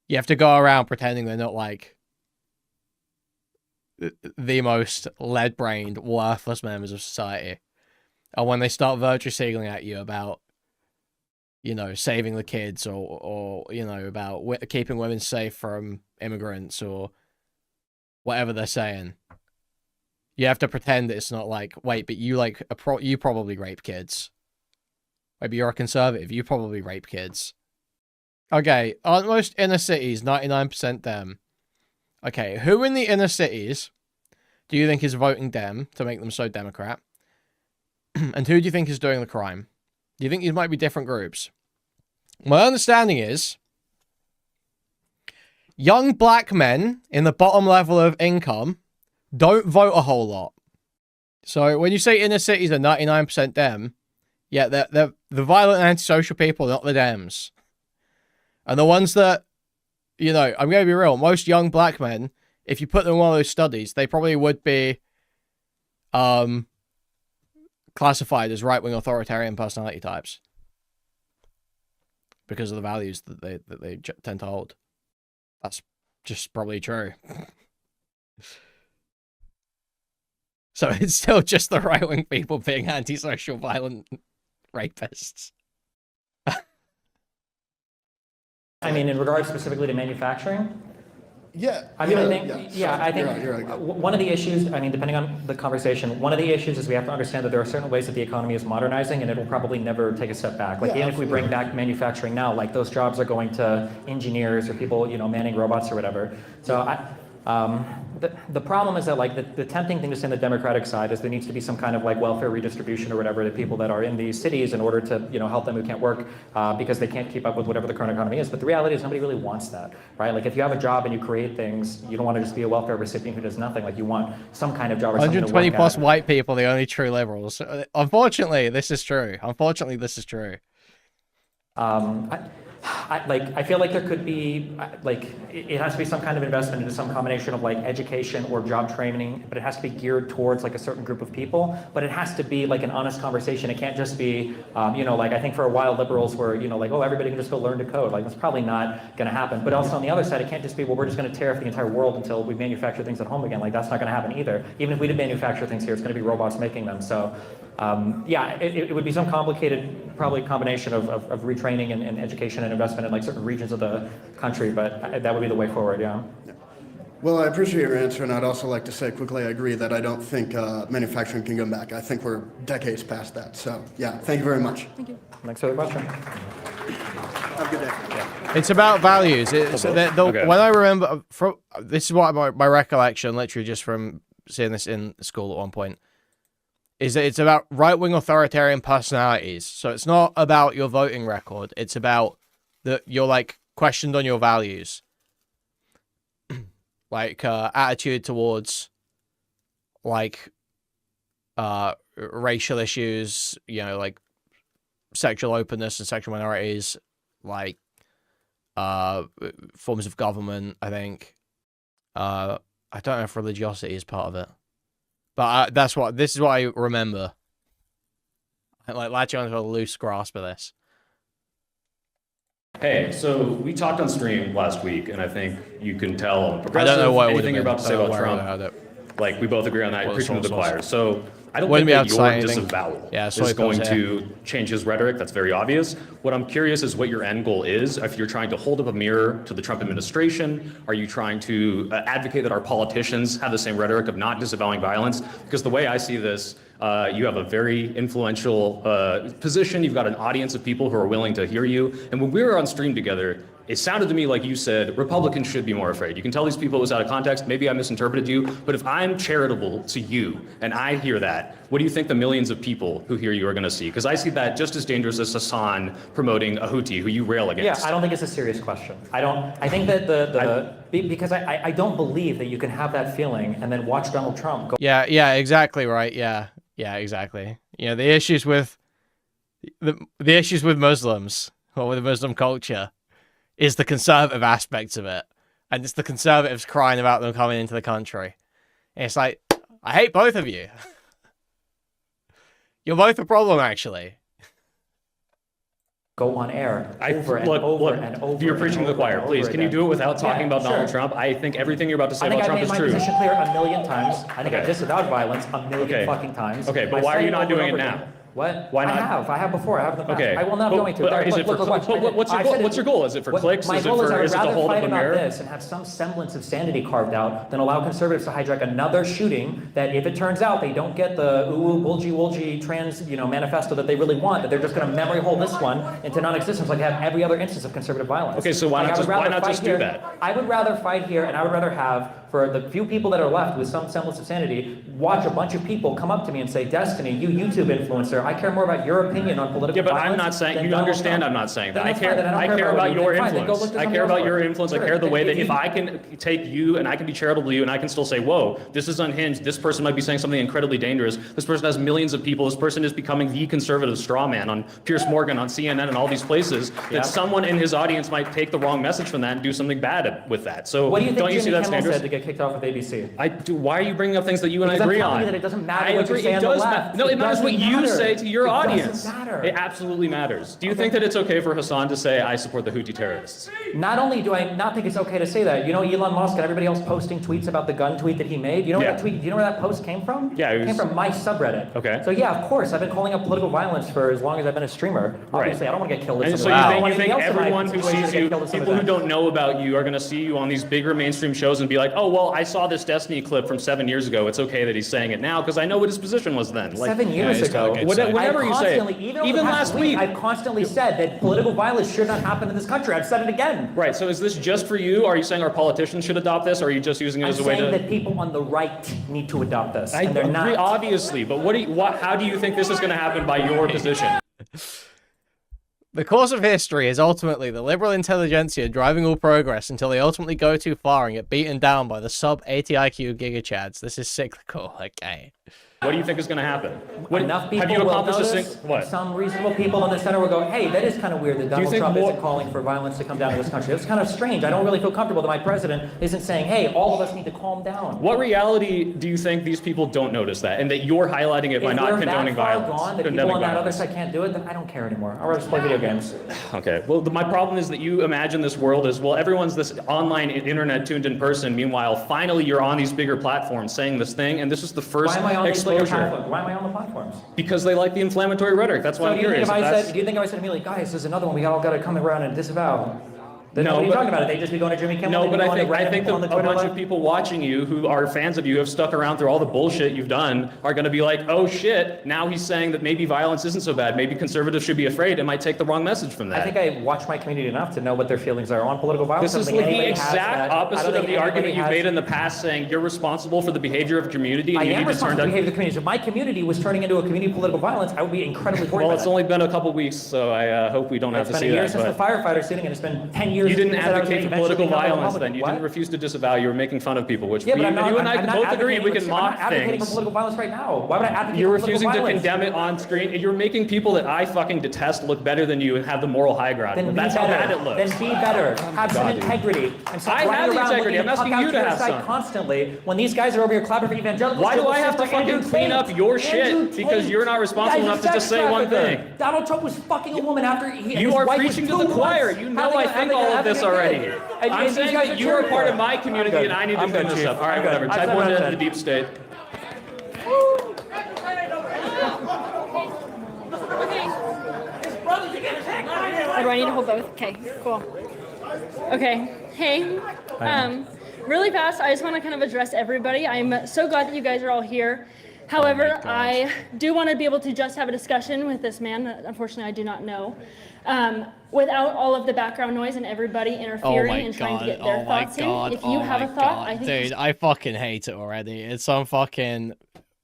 You have to go around pretending they're not like the most lead-brained, worthless members of society. And when they start virtue signaling at you about, you know, saving the kids or you know, about keeping women safe from immigrants or whatever they're saying, you have to pretend that it's not like, wait, but you like you probably rape kids. Maybe you're a conservative. You probably rape kids. Okay, aren't most inner cities 99% Dem? Okay, who in the inner cities do you think is voting Dem to make them so Democrat? And who do you think is doing the crime? Do you think these might be different groups? My understanding is young black men in the bottom level of income don't vote a whole lot. So when you say inner cities are 99% Dem, yeah, they're the violent antisocial people, not the Dems. And the ones that, you know, I'm going to be real, most young black men, if you put them in one of those studies, they probably would be classified as right-wing authoritarian personality types. Because of the values that they tend to hold. That's just probably true. So it's still just the right-wing people being antisocial, violent rapists. I mean, in regards specifically to manufacturing, Yeah. I mean, yeah, I think you're right. one of the issues, I mean, depending on the conversation, one of the issues is we have to understand that there are certain ways that the economy is modernizing and it will probably never take a step back. Like, even if we bring back manufacturing now, like those jobs are going to engineers or people, you know, manning robots or whatever. So the problem is that like the tempting thing to say on the Democratic side is there needs to be some kind of like welfare redistribution or whatever to people that are in these cities in order to, you know, help them who can't work because they can't keep up with whatever the current economy is. But the reality is nobody really wants that, right? Like if you have a job and you create things, you don't want to just be a welfare recipient who does nothing. Like you want some kind of job or something to 120 work plus at. white people, the only true liberals. Unfortunately, this is true. Unfortunately, this is true. I feel like there could be, like, it has to be some kind of investment into some combination of like education or job training, but it has to be geared towards like a certain group of people, but it has to be like an honest conversation. It can't just be, you know, like I think for a while liberals were, you know, like, oh, everybody can just go learn to code. Like that's probably not going to happen. But also on the other side, it can't just be, well, we're just going to tear off the entire world until we manufacture things at home again. Like that's not going to happen either. Even if we did manufacture things here, it's going to be robots making them. So yeah, it would be some complicated, probably combination of retraining and education and investment in like certain regions of the country, but that would be the way forward, yeah. Well, I appreciate your answer, and I'd also like to say quickly, I agree that I don't think manufacturing can come back. I think we're decades past that. So, yeah, thank you very much. Thank you. Next other question. Have a good day. Yeah. It's about values. When I remember, this is what my recollection, literally just from seeing this in school at one point, is that it's about right-wing authoritarian personalities. So it's not about your voting record. It's about you're like questioned on your values. Like attitude towards like racial issues, you know, like sexual openness and sexual minorities, like forms of government, I think. I don't know if religiosity is part of it. But this is what I remember. I like latching onto a loose grasp of this. Hey, so we talked on stream last week, and I think you can tell I don't know what anything you're about to say about Trump. Like we both agree on that, preaching to the choir. So I don't Wouldn't be think able that to say your anything. disavowal Yeah, is soy going pills, to change his rhetoric. That's very obvious. What I'm curious is what your end goal is. If you're trying to hold up a mirror to the Trump administration, are you trying to advocate that our politicians have the same rhetoric of not disavowing violence? Because the way I see this, you have a very influential position. You've got an audience of people who are willing to hear you. And when we were on stream together, it sounded to me like you said Republicans should be more afraid. You can tell these people it was out of context. Maybe I misinterpreted you. But if I'm charitable to you and I hear that, what do you think the millions of people who hear you are going to see? Because I see that just as dangerous as Hassan promoting a Houthi who you rail against. Yeah, I don't think it's a serious question. I think that because I don't believe that you can have that feeling and then watch Donald Trump go. Yeah, exactly right. Yeah, exactly. You know, the issues with the issues with Muslims or with the Muslim culture is the conservative aspects of it, and it's the conservatives crying about them coming into the country. And it's like, I hate both of you. You're both a problem, actually. Go on air over and look, over and over. You're preaching to the choir. Please, can you do it without talking about Donald Trump? I think everything you're about to say about Trump is true. I think I've made my position clear a million times. I think I've disavowed violence a million fucking times. Okay, but why are you not doing it now? What? Why not? I have before. I have in the past. Okay. I will not going to. But is it for what's your goal? Is it for clicks? My Is it goal is for I would is it to rather hold fight up a about mirror? this and have some semblance of sanity carved out than allow conservatives to hijack another shooting that if it turns out they don't get the bulgy trans manifesto that they really want, that they're just going to memory hole this one into non-existence like they have every other instance of conservative violence. Okay, so why not just do that? I would rather fight here, and I would rather have, for the few people that are left with some semblance of sanity, watch a bunch of people come up to me and say, Destiny, you YouTube influencer, I care more about your opinion on political Yeah, but violence I'm not saying, than you Donald understand Trump. I'm not saying that. Then I that's fine, then care, I I don't care about your Fine, then go influence. look this I up care about elsewhere. your influence. I Sure. care the way that If if I can take you and I can be charitable to you and I can still say, whoa, this is unhinged. This person might be saying something incredibly dangerous. This person has millions of people. This person is becoming the conservative straw man on Piers Morgan, on CNN, and all these places. Yeah. That someone in his audience might take the wrong message from that and do something bad with that. So What do you think don't you see Jimmy that's Kimmel dangerous? said to get kicked off of ABC? Why are you bringing up things that you and Because I agree I'm telling on? you that it doesn't matter I what you agree. say It on the does left. matter. No, it matters what doesn't you matter. say to your It doesn't audience. matter. It absolutely matters. Do you think that it's okay for Hassan to say, I support the Houthi terrorists? Not only do I not think it's okay to say that, you know Elon Musk and everybody else posting tweets about the gun tweet that he made? You know where that tweet? Do you know where that post came from? Yeah, it came from my subreddit. Okay. So yeah, of course, I've been calling up political violence for as long as I've been a streamer. Obviously, I don't want to get killed. And so you think everyone who sees you, people who don't know about you, are going to see you on these bigger mainstream shows and be like, oh, well, I saw this Destiny clip from 7 years ago. It's okay that he's saying it now because I know what his position was then. Like, 7 years ago. Whatever you say. Even last week, I've constantly said that political violence should not happen in this country. I've said it again. Right. So is this just for you? Are you saying our politicians should adopt this? Or are you just using it as a way to? I'm saying that people on the right need to adopt this, I and they're agree, not. obviously. But how do you think this is going to happen by your position? The course of history is ultimately the liberal intelligentsia driving all progress until they ultimately go too far and get beaten down by the sub-80 IQ gigachads. This is cyclical, okay. What do you think is going to happen? Enough people have you will accomplished this notice, thing? What? Some reasonable people in the center will go, hey, that is kind of weird that you Donald think Trump more- isn't calling for violence to come down to this country. It's kind of strange. I don't really feel comfortable that my president isn't saying, hey, all of us need to calm down. What reality do you think these people don't notice that, and that you're highlighting it by not condoning If we're that far violence? gone that condemning people on that other violence? side can't do it, then I don't care anymore. I'd rather just play video games. Okay. Well, my problem is that you imagine this world as, well, everyone's this online internet tuned in person. Meanwhile, finally you're on these bigger platforms saying this thing, and this is the first Why am I on these bigger exposure. platforms? Why am I on the platforms? Because they like the inflammatory rhetoric. That's why So I'm do you think curious. do you think if I said to me, like, guys, there's another one, we all got to come around and disavow? Then No, what are you but- talking about? They just be going to Jimmy Kimmel? No, they'd but be I going to think random people on the a Twitter bunch live? of people watching you who are fans of you, have stuck around through all the bullshit you've done, are going to be like, oh shit, now he's saying that maybe violence isn't so bad. Maybe conservatives should be afraid and might take the wrong message from that. I think I watch my community enough to know what their feelings are on political violence. This is I don't like think the anybody has exact that. I don't opposite of think the anybody argument you've has- made in the past, saying you're responsible for the behavior of the community and I you am need to turn responsible for the down. behavior of the community. If my community was turning into a community of political violence, I would be incredibly worried Well, by it's that. only been a couple weeks, so I hope we don't have It's to been see a year that. since the but- firefighter sitting, and it's been 10 years. You didn't since I was advocate for eventually political become a violence Republican. then. You What? didn't refuse to disavow. You were making fun of people, which Yeah, but you I'm not, and I I'm can not both agree. advocating We for- can I'm mock not advocating things. for political violence right now. Why would I advocate You're for political refusing to violence? condemn it on screen. You're making people that I fucking detest look better than you and have the moral high ground. Then Well, be that's how better. bad it looks. Then be better. Have some God, dude. integrity. And stop I running have the around integrity. looking I'm to asking puck you out to your have side some. constantly when these guys are over here clapping for evangelicals. Why do Jill I have to Stein, Andrew fucking clean Tate, up your shit Andrew because Tate. you're not responsible Guy's a enough to just sex say one trafficker. thing? Donald Trump was fucking a woman after he. You his are wife preaching was to the two choir. months. You know I think all of this already. I'm saying that you are part of my community and I need to clean this up. All right, whatever. Type 1 to the deep state. Oh, do I need to hold both? Okay, cool. Okay, hey. Really fast, I just want to kind of address everybody. I'm so glad that you guys are all here. However, I do want to be able to just have a discussion with this man that unfortunately I do not know, without all of the background noise and everybody interfering and trying to get their thoughts in. If you have a thought, I think... Dude, I fucking hate it already. It's some fucking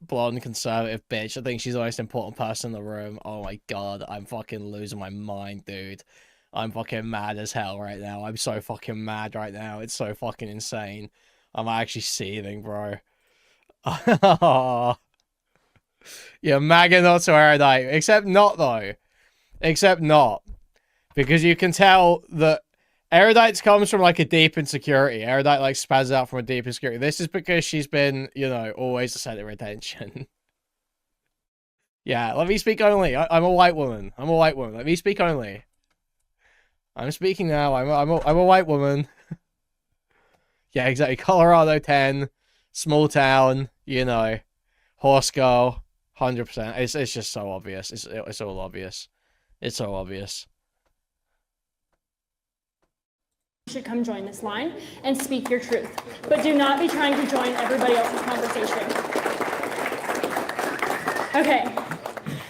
blonde conservative bitch. I think she's the most important person in the room. Oh my god, I'm fucking losing my mind, dude. I'm fucking mad as hell right now. I'm so fucking mad right now. It's so fucking insane. I'm actually seething, bro. Yeah, MAGA not so erudite. Except not, though. Except not. Because you can tell that erudite comes from, like, a deep insecurity. Erudite, like, spazzes out from a deep insecurity. This is because she's been, you know, always the center of attention. Yeah, let me speak only. I'm a white woman. I'm a white woman. Let me speak only. I'm speaking now. I'm a white woman. Yeah, exactly. Colorado 10, small town, you know, horse girl, 100%. It's just so obvious. It's all obvious. It's so obvious. You should come join this line and speak your truth, but do not be trying to join everybody else's conversation. Okay.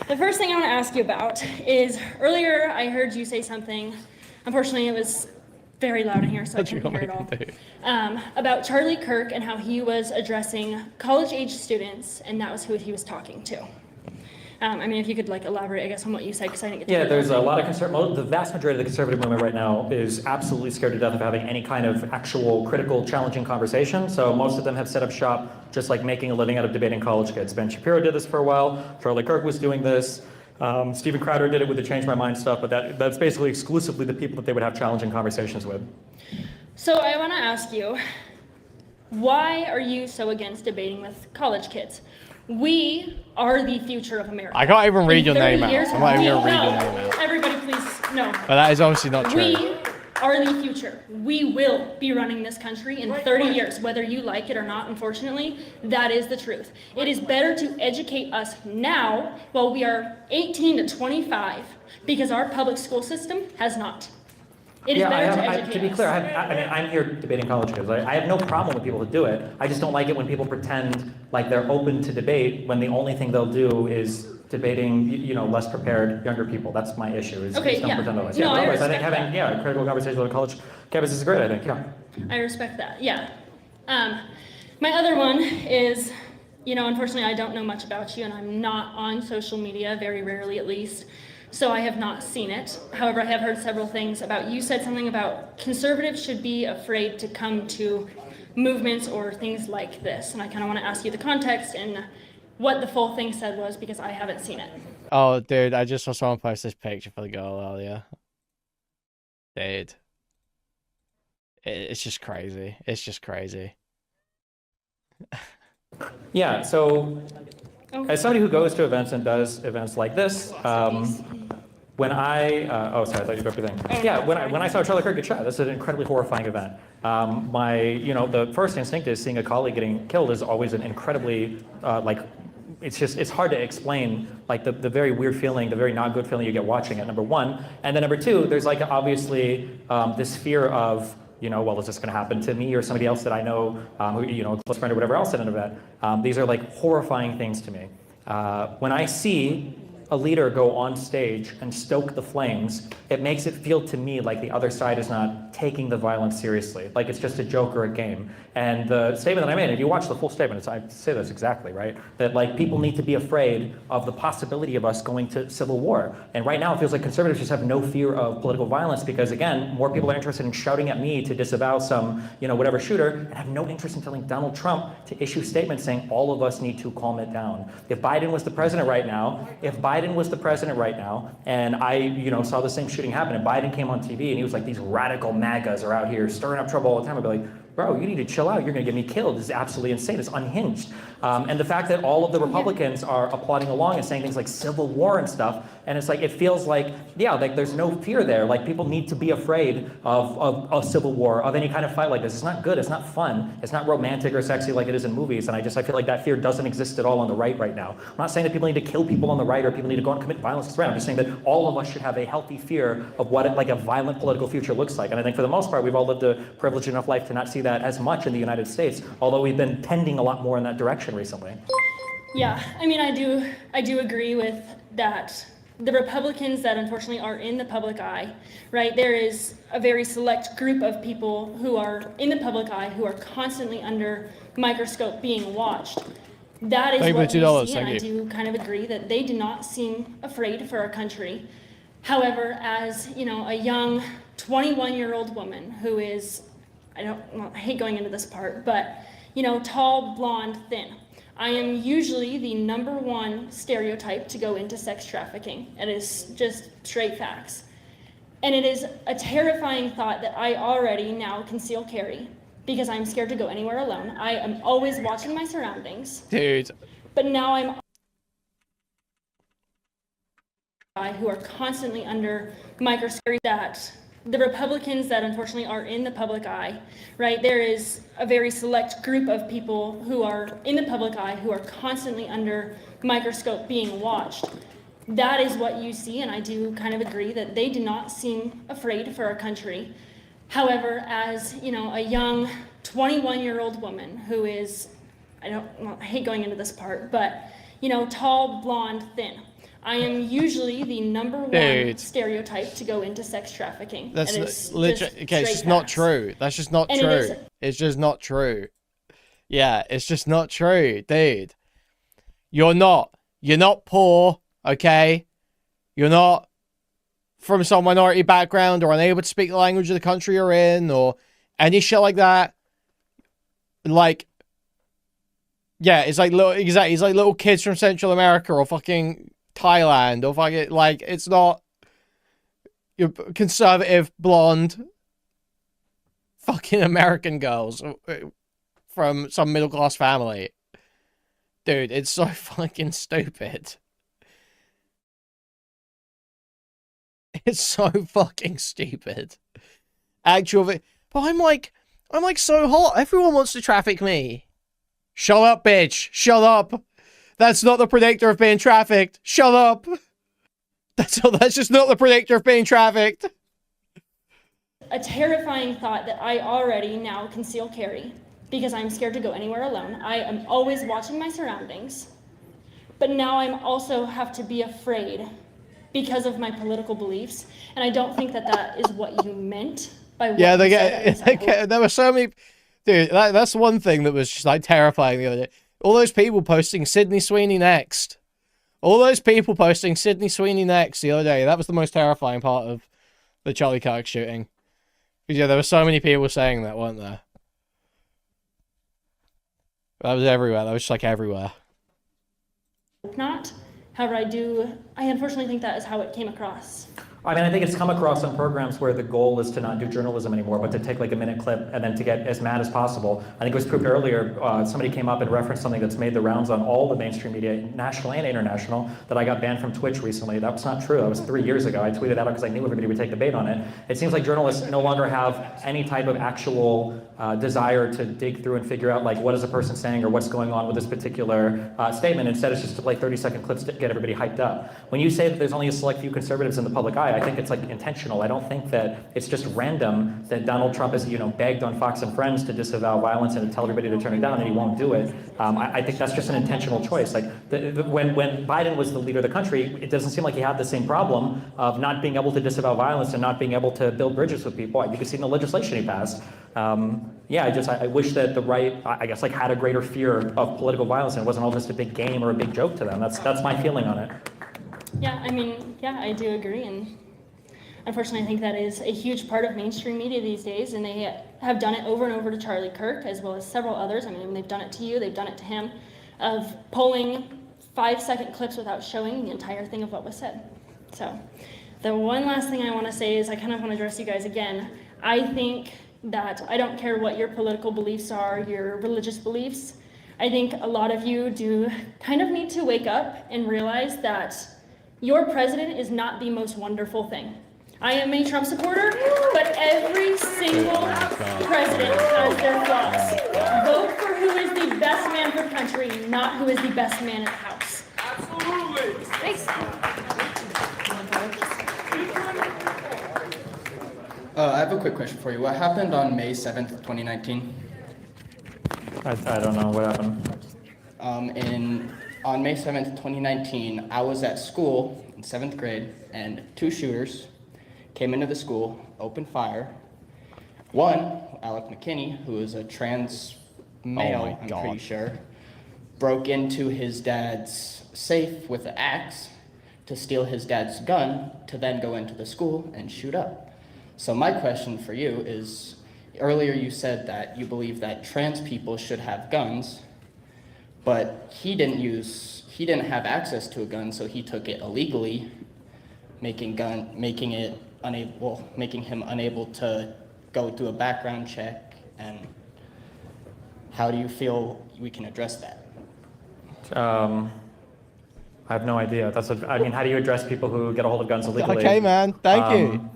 The first thing I want to ask you about is earlier I heard you say something. Unfortunately, it was very loud in here, so I couldn't hear it all. About Charlie Kirk and how he was addressing college-age students, and that was who he was talking to. I mean, if you could like elaborate, I guess, on what you said, because I didn't get to Yeah, there's a lot of the vast majority of the conservative movement right now is absolutely scared to death of having any kind of actual critical, challenging conversation. So most of them have set up shop just like making a living out of debating college kids. Ben Shapiro did this for a while. Charlie Kirk was doing this. Steven Crowder did it with the Change My Mind stuff, but that's basically exclusively the people that they would have challenging conversations with. So I want to ask you, why are you so against debating with college kids? We are the future of America. I can't even read your name out. Years, I'm not even going to read your name out. Everybody please, no. But that is obviously not true. We are the future. We will be running this country in 30 years, whether you like it or not, unfortunately. That is the truth. It is better to educate us now while we are 18 to 25 because our public school system has not. It is better to educate to be clear, I'm here debating college kids. I have no problem with people who do it. I just don't like it when people pretend like they're open to debate when the only thing they'll do is debating, you know, less prepared younger people. That's my issue. Is don't pretend otherwise. No, I think having a critical conversation with a college campus is great. I think. Yeah. I respect that. Yeah. My other one is, you know, unfortunately, I don't know much about you, and I'm not on social media, very rarely at least. So I have not seen it. However, I have heard several things about, you said something about conservatives should be afraid to come to movements or things like this. And I kind of want to ask you the context and what the full thing said was, because I haven't seen it. Oh, dude, I just saw someone post this picture for the girl earlier. Dude. It's just crazy. It's just crazy. Yeah, so as somebody who goes to events and does events like this, when I, oh, sorry, I thought you got everything. Yeah, when I saw Charlie Kirk get shot, this is an incredibly horrifying event. The first instinct is seeing a colleague getting killed is always an incredibly, it's hard to explain, like the very weird feeling, the very not good feeling you get watching it, number one. And then number two, there's like obviously this fear of, well, is this going to happen to me or somebody else that I know, who, a close friend or whatever else at an event? These are like horrifying things to me. When I see a leader go on stage and stoke the flames, it makes it feel to me like the other side is not taking the violence seriously, like it's just a joke or a game. And the statement that I made, if you watch the full statement, I say this exactly, right? That like people need to be afraid of the possibility of us going to civil war. And right now it feels like conservatives just have no fear of political violence because again, more people are interested in shouting at me to disavow some, whatever shooter, and have no interest in telling Donald Trump to issue statements saying all of us need to calm it down. If Biden was the president right now, and I, saw the same shooting happen, and Biden came on TV and he was like, these radical MAGAs are out here stirring up trouble all the time, I'd be like, bro, you need to chill out. You're going to get me killed. This is absolutely insane. It's unhinged. And the fact that all of the Republicans are applauding along and saying things like civil war and stuff, and it's like, it feels like, yeah, like there's no fear there. Like people need to be afraid of a civil war, of any kind of fight like this. It's not good. It's not fun. It's not romantic or sexy like it is in movies. And I feel like that fear doesn't exist at all on the right now. I'm not saying that people need to kill people on the right or people need to go and commit violence against the right. I'm just saying that all of us should have a healthy fear of what like a violent political future looks like. And I think for the most part, we've all lived a privileged enough life to not see that as much in the United States, although we've been tending a lot more in that direction recently. Yeah, I mean, I do agree with that. The Republicans that unfortunately are in the public eye, right? There is a very select group of people who are in the public eye who are constantly under microscope being watched. That is what we see, and I do kind of agree that they do not seem afraid for our country. However, as you know, a young 21-year-old woman who is, I hate going into this part, but you know, tall, blonde, thin. I am usually the #1 stereotype to go into sex trafficking. It is just straight facts. And it is a terrifying thought that I already now conceal carry because I'm scared to go anywhere alone. I am always watching my surroundings. Dude. But now I'm who are constantly under microscope that the Republicans that unfortunately are in the public eye, right? There is a very select group of people who are in the public eye who are constantly under microscope being watched. That is what you see, and I do kind of agree that they do not seem afraid for our country. However, as you know, a young 21-year-old woman who is, I hate going into this part, but you know, tall, blonde, thin. I am usually the #1 stereotype to go into sex trafficking. That's legit. Okay, it's just not true. That's just not true. It's just not true. Yeah, it's just not true, dude. You're not poor, okay? You're not from some minority background or unable to speak the language of the country you're in or any shit like that. Like, yeah, it's like it's like little kids from Central America or fucking Thailand or fucking, like, it's not your conservative blonde fucking American girls from some middle class family. Dude, it's so fucking stupid. It's so fucking stupid. But I'm like so hot. Everyone wants to traffic me. Shut up, bitch. Shut up. That's not the predictor of being trafficked. Shut up. That's just not the predictor of being trafficked. A terrifying thought that I already now conceal carry because I'm scared to go anywhere alone. I am always watching my surroundings, but now I'm also have to be afraid because of my political beliefs, and I don't think that is what you meant by what you said. There were so many, dude. That's one thing that was just like terrifying the other day. All those people posting Sydney Sweeney next. All those people posting Sydney Sweeney next the other day. That was the most terrifying part of the Charlie Kirk shooting. Because yeah, there were so many people saying that, weren't there? That was everywhere. That was just like everywhere. Not. However, I unfortunately think that is how it came across. I mean, I think it's come across on programs where the goal is to not do journalism anymore, but to take like a minute clip and then to get as mad as possible. I think it was proved earlier, somebody came up and referenced something that's made the rounds on all the mainstream media, national and international, that I got banned from Twitch recently. That was not true. That was 3 years ago. I tweeted out because I knew everybody would take the bait on it. It seems like journalists no longer have any type of actual desire to dig through and figure out like what is a person saying or what's going on with this particular statement. Instead, it's just to play 30-second clips to get everybody hyped up. When you say that there's only a select few conservatives in the public eye, I think it's like intentional. I don't think that it's just random that Donald Trump has, begged on Fox and Friends to disavow violence and to tell everybody to turn it down, and he won't do it. I think that's just an intentional choice. Like when Biden was the leader of the country, it doesn't seem like he had the same problem of not being able to disavow violence and not being able to build bridges with people. You can see in the legislation he passed. I wish that the right, had a greater fear of political violence and it wasn't all just a big game or a big joke to them. That's my feeling on it. Yeah, I do agree, and unfortunately, I think that is a huge part of mainstream media these days, and they have done it over and over to Charlie Kirk, as well as several others. I mean, they've done it to you, they've done it to him, of pulling 5-second clips without showing the entire thing of what was said. So, the one last thing I want to say is I kind of want to address you guys again. I think, that I don't care what your political beliefs are, your religious beliefs. I think a lot of you do kind of need to wake up and realize that your president is not the most wonderful thing. I am a Trump supporter, but every single president has their flaws. Vote for who is the best man for the country, not who is the best man in the House. Absolutely. Thanks. I have a quick question for you. What happened on May 7th, 2019? I don't know what happened. On May 7th, 2019, I was at school in 7th grade, and 2 shooters came into the school, opened fire. One, Alec McKinney, who is a trans male, I'm pretty sure, broke into his dad's safe with an axe to steal his dad's gun, to then go into the school and shoot up. So my question for you is, earlier you said that you believe that trans people should have guns, but he didn't have access to a gun, so he took it illegally, making him unable to go through a background check. And how do you feel we can address that? I have no idea. I mean, how do you address people who get a hold of guns illegally? Okay, man. Thank you.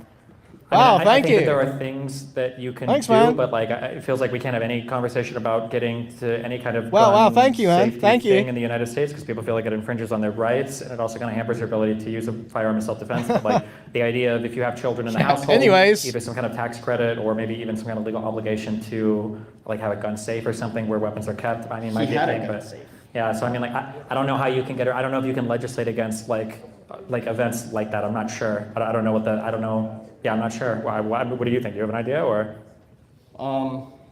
I Thank think you. that there are things that you can Thanks, do, man. but like it feels like we can't have any conversation about getting to any kind of Wow, gun thank you, man. safety Thank you. thing in the United States, because people feel like it infringes on their rights, and it also kind of hampers their ability to use a firearm in self-defense. But like the idea of if you have children in the household, Anyways. either some kind of tax credit or maybe even some kind of legal obligation to like have a gun safe or something where weapons are kept. I mean, might He be a had a thing, gun but safe. yeah. So I mean, like I don't know how you can get. I don't know if you can legislate against like events like that. I'm not sure. I don't know what the. I don't know. Yeah, I'm not sure. What do you think? Do you have an idea, or?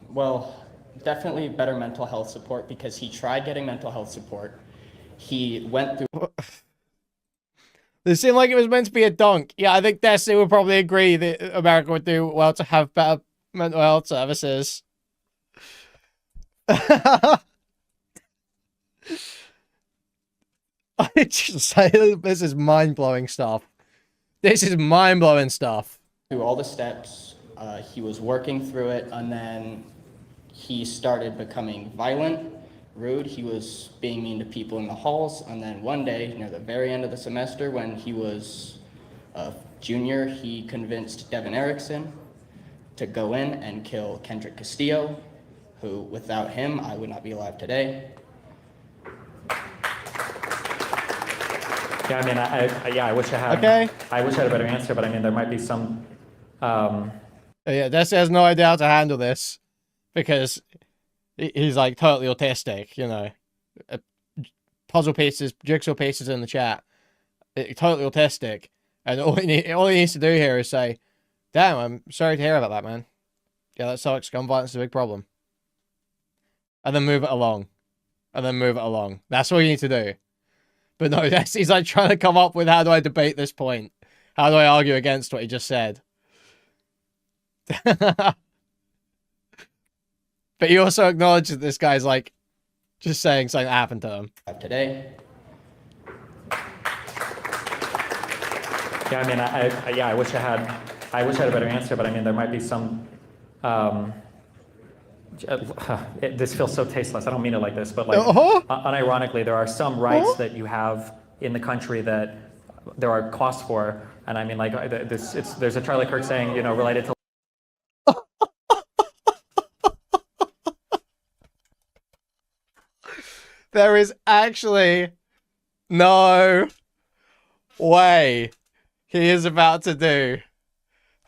Well, definitely better mental health support, because he tried getting mental health support. He went through. It seemed like it was meant to be a dunk. Yeah, I think Destiny would probably agree that America would do well to have better mental health services. I just say this is mind-blowing stuff. This is mind-blowing stuff. Through all the steps, he was working through it, and then he started becoming violent, rude. He was being mean to people in the halls, and then one day, near the very end of the semester, when he was a junior, he convinced Devin Erickson to go in and kill Kendrick Castillo, who, without him, I would not be alive today. Yeah, I mean, I wish I had. Okay. I wish I had a better answer, but I mean, there might be some. Yeah, Destiny has no idea how to handle this because he's like totally autistic, you know. Puzzle pieces, jigsaw pieces in the chat. Totally autistic, and all he needs to do here is say, "Damn, I'm sorry to hear about that, man. Yeah, that sucks. Gun violence is a big problem." And then move it along, and then move it along. That's all you need to do. But no, he's like trying to come up with, how do I debate this point? How do I argue against what he just said? But he also acknowledges that this guy's like just saying something that happened to him. Today. Yeah, I mean, I wish I had a better answer, but I mean, there might be some. This feels so tasteless. I don't mean it like this, but like, unironically, there are some rights that you have in the country that there are costs for, and I mean, like, there's a Charlie Kirk saying, you know, related to. There is actually no way he is about to do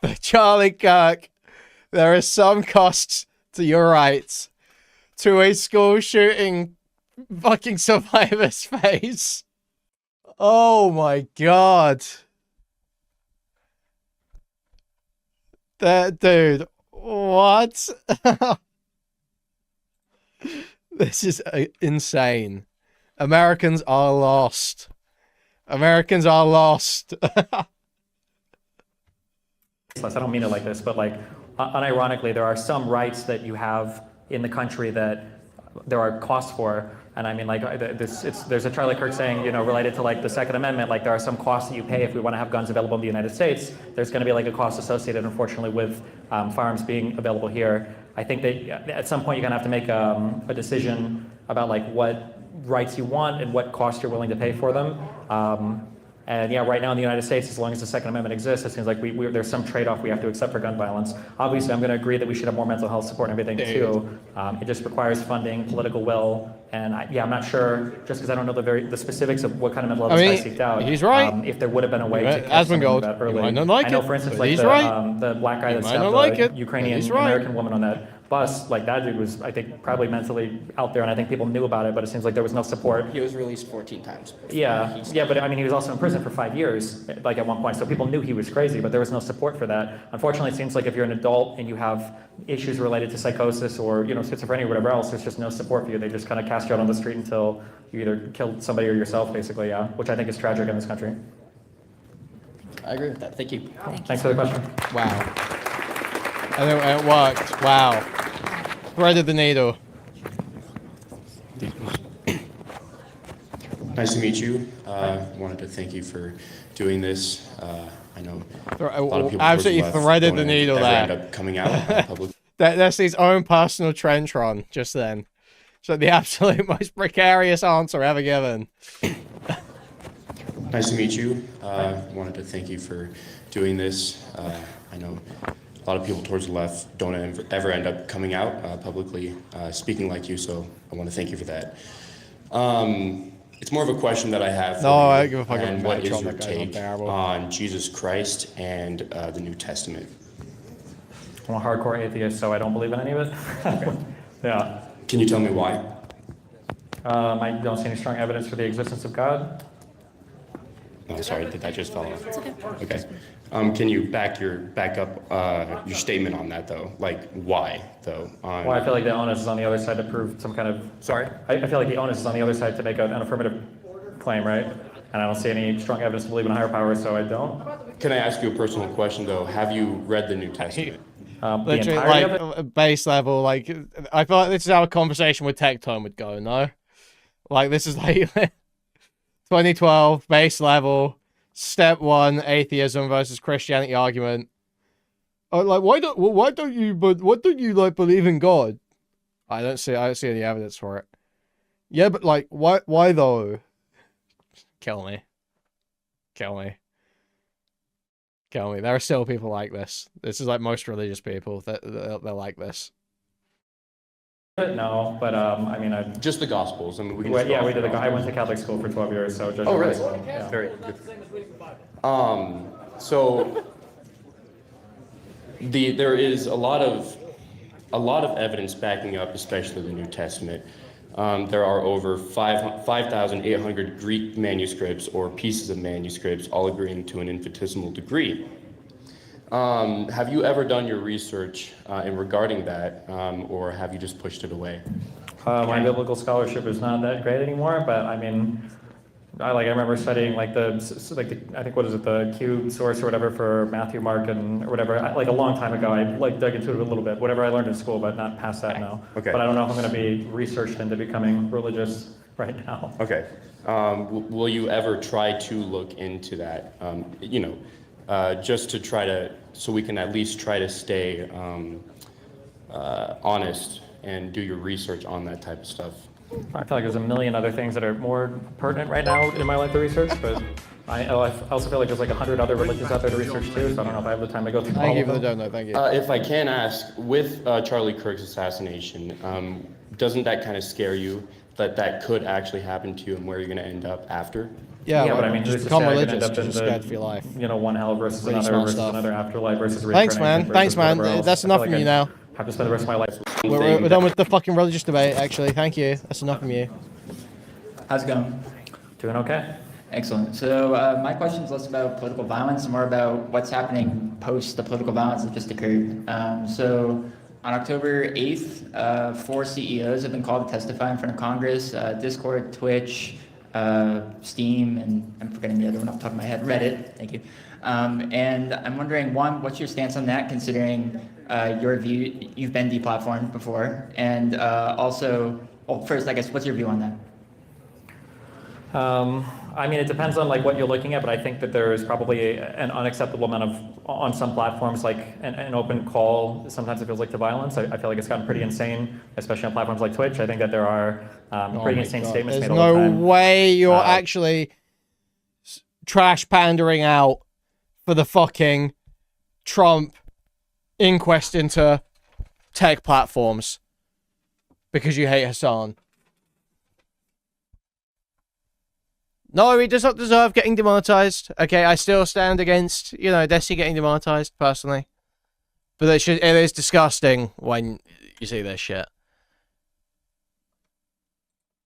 the Charlie Kirk. There are some costs to your rights to a school shooting fucking survivor's face. Oh my god. That dude, what? This is insane. Americans are lost. Americans are lost. I don't mean it like this, but like, unironically, there are some rights that you have in the country that there are costs for. And I mean, like there's a Charlie Kirk saying, related to like the Second Amendment, like there are some costs that you pay if we want to have guns available in the United States. There's going to be like a cost associated, unfortunately, with firearms being available here. I think that at some point you're going to have to make a decision about like what rights you want and what cost you're willing to pay for them. And yeah, right now in the United States, as long as the Second Amendment exists, it seems like there's some trade-off we have to accept for gun violence. Obviously, I'm going to agree that we should have more mental health support and everything too. It just requires funding, political will, and I'm not sure, just because I don't know the specifics of what kind of mental health this guy seeked out. He's right. If there would have been a way to catch someone that early. Might not like I know, it, for instance, but like he's the, right. The black guy that Might stabbed not like the it, but Ukrainian he's right. American woman on that bus, like that dude was, I think, probably mentally out there, and I think people knew about it, but it seems like there was no support. He was released 14 times. Yeah, but I mean, he was also in prison for 5 years, like at one point, so people knew he was crazy, but there was no support for that. Unfortunately, it seems like if you're an adult and you have issues related to psychosis or, schizophrenia or whatever else, there's just no support for you. They just kind of cast you out on the street until you either killed somebody or yourself, basically, yeah, which I think is tragic in this country. I agree with that. Thank you. Thanks for the question. Wow. And it worked. Wow. Threaded the needle. Nice to meet you. Wanted to thank you for doing this. I know a lot of people absolutely threaded the don't needle ever there. end up coming out public. That's his own personal trench run just then. So the absolute most precarious answer ever given. Nice to meet you. Wanted to thank you for doing this. I know a lot of people towards the left don't ever end up coming out publicly speaking like you, so I want to thank you for that. It's more of a question that I have for you. I don't give a fuck and about what is Trump. your That guy's take unbearable. on Jesus Christ and the New Testament? I'm a hardcore atheist, so I don't believe in any of it. Yeah. Can you tell me why? I don't see any strong evidence for the existence of God. Oh, sorry, did that just fall off? It's okay. Okay. Can you back up your statement on that though? Like why though? Well, I feel like the onus is on the other side to prove some kind of. Sorry. I feel like the onus is on the other side to make an affirmative claim, right? And I don't see any strong evidence to believe in a higher power, so I don't. Can I ask you a personal question though? Have you read the New Testament? Literally, like base level, like I feel like this is how a conversation with Tectone would go, no? Like this is like 2012 base level, step one, atheism versus Christianity argument. Like why don't you like believe in God? I don't see any evidence for it. Yeah, but like why though? Kill me. There are still people like this. This is like most religious people that they're like this. No, but I mean, just the Gospels. I mean, we can. Yeah, we did. I went to Catholic school for 12 years, so. Oh, really? Yeah. Very good. So there is a lot of evidence backing up, especially the New Testament. There are over 5,800 Greek manuscripts or pieces of manuscripts, all agreeing to an infinitesimal degree. Have you ever done your research in regarding that, or have you just pushed it away? My biblical scholarship is not that great anymore, but I mean, I remember studying I think what is it, the Q source or whatever for Matthew, Mark, and or whatever. Like a long time ago, I dug into it a little bit, whatever I learned in school, but not past that now. Okay. But I don't know if I'm going to be researched into becoming religious right now. Okay. Will you ever try to look into that? Just to try to, so we can at least try to stay honest and do your research on that type of stuff. I feel like there's a million other things that are more pertinent right now in my life to research, but I also feel like there's like 100 other religions out there to research too, so I don't know if I have the time to go through all of them. Thank you for the donut, thank you. If I can ask, with Charlie Kirk's assassination, doesn't that kind of scare you that could actually happen to you and where you're going to end up after? Yeah, but I mean, just who's to become say I could religious, end up just in scared for your life. One hell versus Really another smart versus stuff. another afterlife versus Thanks, man. reincarnation Thanks, versus man. whatever else. That's I enough feel from like you I now. have to spend the rest of my life. We're done with the fucking religious debate, actually. Thank you. That's enough from you. How's it going? Doing okay. Excellent. So my question is less about political violence and more about what's happening post the political violence that just occurred. So on October 8th, 4 CEOs have been called to testify in front of Congress, Discord, Twitch, Steam, and I'm forgetting the other one off the top of my head, Reddit. Thank you. And I'm wondering, one, what's your stance on that, considering your view, you've been deplatformed before, and also well, first, I guess, what's your view on that? I mean, it depends on like what you're looking at, but I think that there is probably an unacceptable amount of, on some platforms, like an open call. Sometimes it feels like to violence. I feel like it's gotten pretty insane, especially on platforms like Twitch. I think that there are pretty insane statements There's made all the time. no way you're actually trash pandering out for the fucking Trump inquest into tech platforms because you hate Hassan. No, he does not deserve getting demonetized. Okay, I still stand against, you know, Destiny getting demonetized, personally. But it is disgusting when you see this shit.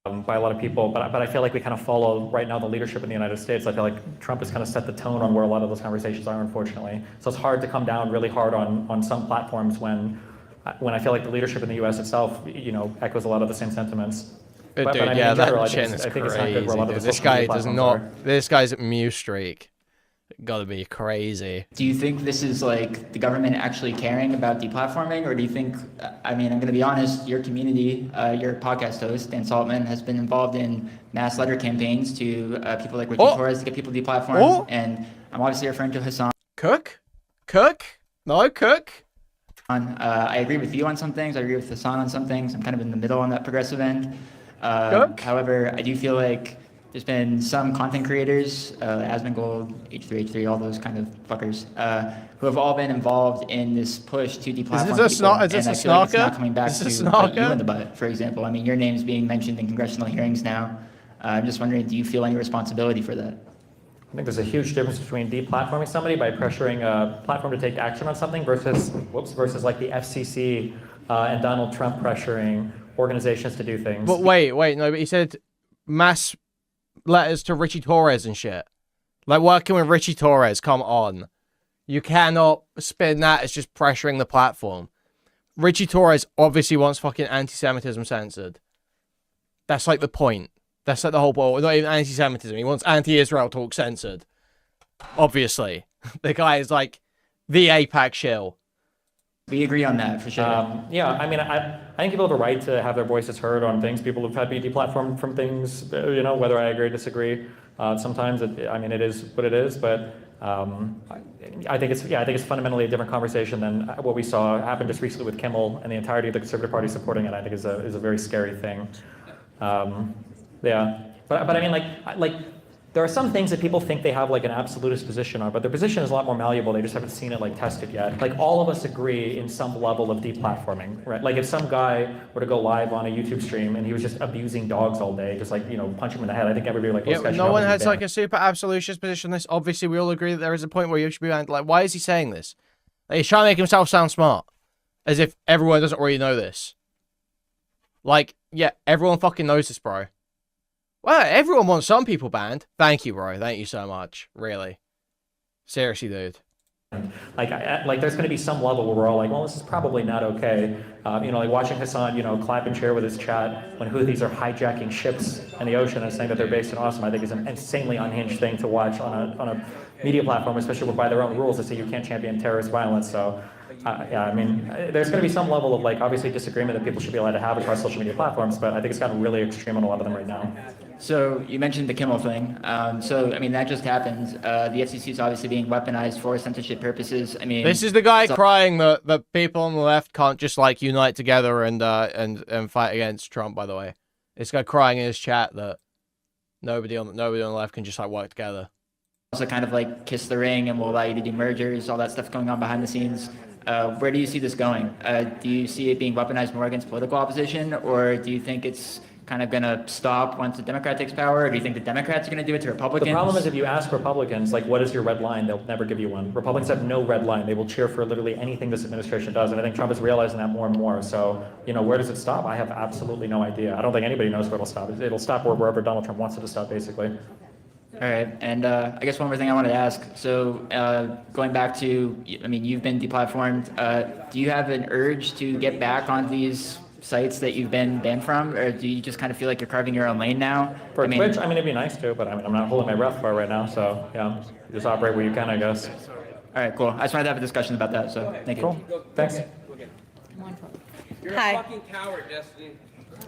By a lot of people, but I feel like we kind of follow right now the leadership in the United States. I feel like Trump has kind of set the tone on where a lot of those conversations are, unfortunately. So it's hard to come down really hard on some platforms when I feel like the leadership in the U.S. itself, you know, echoes a lot of the same sentiments. But But dude, I mean, yeah, in general, that I shit think is it's not good where a lot of crazy. the This social media guy does platforms not. are. This guy's at Mew streak. Gotta be crazy. Do you think this is like the government actually caring about deplatforming, or do you think, I mean, I'm going to be honest, your community, your podcast host, Dan Saltman, has been involved in mass letter campaigns to people like Ricky Torres to get people deplatformed, and I'm obviously referring to Hassan. Cook? No, Cook? I agree with you on some things, I agree with Hassan on some things, I'm kind of in the middle on that progressive end. However, I do feel like there's been some content creators, Asmongold, H3H3, all those kind of fuckers, who have all been involved in this push to deplatform people. Is this a and I feel like it's snarker? not coming back Is to this a bite you snarker? in the butt, for example. I mean, your name's being mentioned in congressional hearings now. I'm just wondering, do you feel any responsibility for that? I think there's a huge difference between deplatforming somebody by pressuring a platform to take action on something versus like the FCC and Donald Trump pressuring organizations to do things. But wait, no, but he said mass letters to Richie Torres and shit. Like working with Richie Torres, come on. You cannot spin that as just pressuring the platform. Richie Torres obviously wants fucking anti-Semitism censored. That's like the point. That's like the whole point. Not even anti-Semitism. He wants anti-Israel talk censored. Obviously. The guy is like the AIPAC shill. We agree on that, for sure. Yeah, I mean, I think people have a right to have their voices heard on things. People have had to be deplatformed from things, you know, whether I agree or disagree. Sometimes, it is what it is, but I think it's fundamentally a different conversation than what we saw happen just recently with Kimmel and the entirety of the Conservative Party supporting it. I think is a very scary thing. Yeah, but I mean, like there are some things that people think they have like an absolutist position on, but their position is a lot more malleable. They just haven't seen it like tested yet. Like all of us agree in some level of deplatforming, right? Like if some guy were to go live on a YouTube stream and he was just abusing dogs all day, just like, you know, punch him in the head, I think everybody would like, Yeah, no one has like a super absolutist position on this. Obviously, we all agree that there is a point where you should be banned. Like, why is he saying this? Like, he's trying to make himself sound smart, as if everyone doesn't already know this. Like, yeah, everyone fucking knows this, bro. Well, everyone wants some people banned. Thank you, bro. Thank you so much. Really. Seriously, dude. Like there's going to be some level where we're all like, well, this is probably not okay. You know, like watching Hassan, you know, clap and cheer with his chat when Houthis are hijacking ships in the ocean and saying that they're based in Awesome, I think is an insanely unhinged thing to watch on a media platform, especially by their own rules to say you can't champion terrorist violence. So, yeah, I mean, there's going to be some level of like obviously disagreement that people should be allowed to have across social media platforms, but I think it's gotten really extreme on a lot of them right now. So you mentioned the Kimmel thing. So I mean that just happened. The FCC is obviously being weaponized for censorship purposes. I mean, this is the guy crying that people on the left can't just like unite together and fight against Trump. By the way, this guy crying in his chat that nobody on the left can just like work together. Also, kind of like kiss the ring and will allow you to do mergers, all that stuff going on behind the scenes. Where do you see this going? Do you see it being weaponized more against political opposition, or do you think it's kind of going to stop once the Democrat takes power, or do you think the Democrats are going to do it to Republicans? The problem is if you ask Republicans, like, what is your red line, they'll never give you one. Republicans have no red line. They will cheer for literally anything this administration does, and I think Trump is realizing that more and more. So, you know, where does it stop? I have absolutely no idea. I don't think anybody knows where it'll stop. It'll stop wherever Donald Trump wants it to stop, basically. All right, and I guess one more thing I wanted to ask. So going back to, I mean, you've been deplatformed. Do you have an urge to get back on these sites that you've been banned from, or do you just kind of feel like you're carving your own lane now? For Twitch, I mean, it'd be nice to, but I mean, I'm not holding my breath for it right now, so yeah, you just operate where you can, I guess. All right, cool. I just wanted to have a discussion about that, so thank you. Cool, thanks. You're Hi. a fucking coward, Destiny.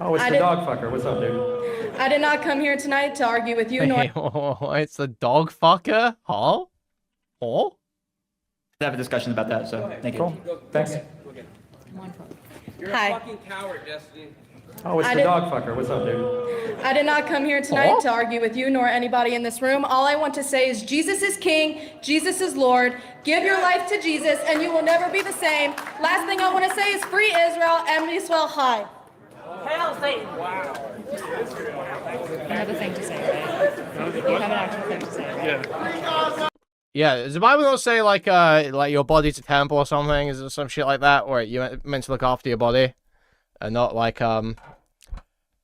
Oh, it's the dog fucker. What's up, dude? I did not come here tonight to argue with you, nor It's the dog fucker? Huh? Huh? Have a discussion about that, so thank you. Cool. Thanks. You're Hi. a fucking coward, Destiny. Oh, it's I the did- dog fucker. What's up, dude? I did not come here tonight to argue with you nor anybody in this room. All I want to say is Jesus is King, Jesus is Lord. Give your life to Jesus and you will never be the same. Last thing I want to say is free Israel and Israel high. Hail Satan! Wow. You have a thing to say, right? You have an actual thing to say, right? Yeah, does the Bible not say like your body's a temple or something? Is there some shit like that? Or you're meant to look after your body and not like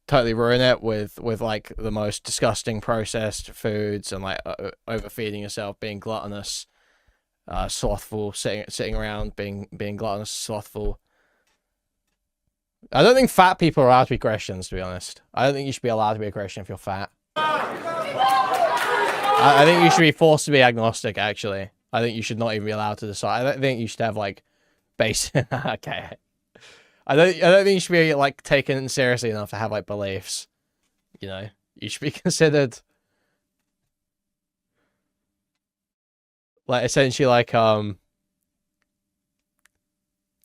totally ruin it with like the most disgusting processed foods and like overfeeding yourself, being gluttonous, slothful, sitting around being gluttonous, slothful. I don't think fat people are allowed to be Christians, to be honest. I don't think you should be allowed to be a Christian if you're fat. I think you should be forced to be agnostic, actually. I think you should not even be allowed to decide. I don't think you should have, like, basic... okay. I don't think you should be, like, taken seriously enough to have, like, beliefs. You know? You should be considered... like, essentially, like,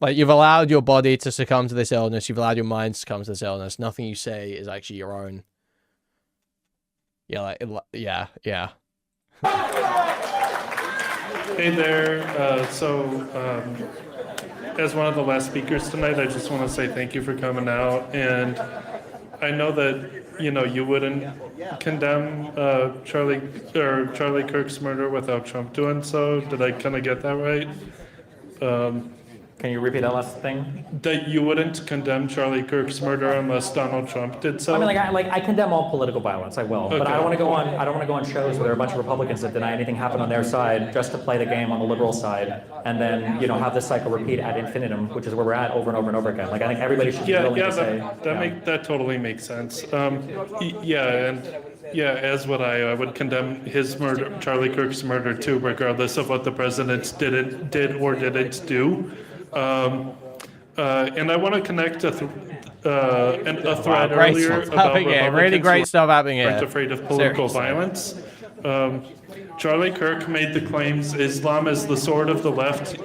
you've allowed your body to succumb to this illness. You've allowed your mind to succumb to this illness. Nothing you say is actually your own. Yeah, yeah. Hey there. As one of the last speakers tonight, I just want to say thank you for coming out. And I know that, you wouldn't condemn Charlie Kirk's murder without Trump doing so. Did I kind of get that right? Can you repeat that last thing? That you wouldn't condemn Charlie Kirk's murder unless Donald Trump did so. I mean, I condemn all political violence. I will, but I don't want to go on. I don't want to go on shows where there are a bunch of Republicans that deny anything happened on their side just to play the game on the liberal side, and then have this cycle repeat ad infinitum, which is where we're at over and over and over again. Like I think everybody should be willing to say. That totally makes sense. As would I would condemn his murder, Charlie Kirk's murder too, regardless of what the president did or didn't do. And I want to connect a thread earlier about really great stuff happening here. Aren't afraid of political violence. Charlie Kirk made the claims Islam is the sword of the left.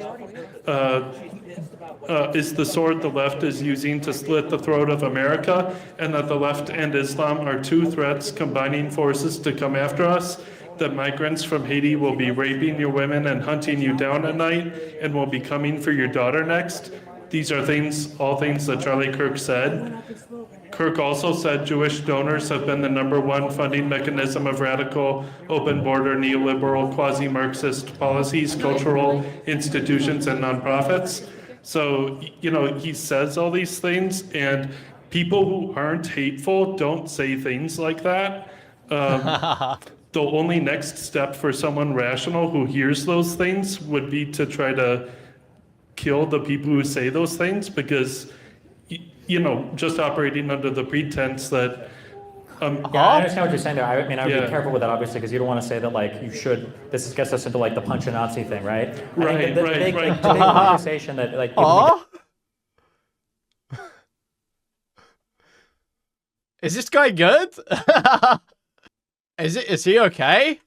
Is the sword the left is using to slit the throat of America, and that the left and Islam are two threats combining forces to come after us. That migrants from Haiti will be raping your women and hunting you down at night and will be coming for your daughter next. These are all things that Charlie Kirk said. Kirk also said Jewish donors have been the #1 funding mechanism of radical, open border, neoliberal, quasi-Marxist policies, cultural institutions, and nonprofits. So, he says all these things, and people who aren't hateful don't say things like that. The only next step for someone rational who hears those things would be to try to kill the people who say those things, because, just operating under the pretense that... I understand what you're saying there. I mean, I would be careful with that, obviously, because you don't want to say that, like, you should... This gets us into, like, the punch a Nazi thing, right? Right. The big conversation that, like... Is this guy good? Is he okay?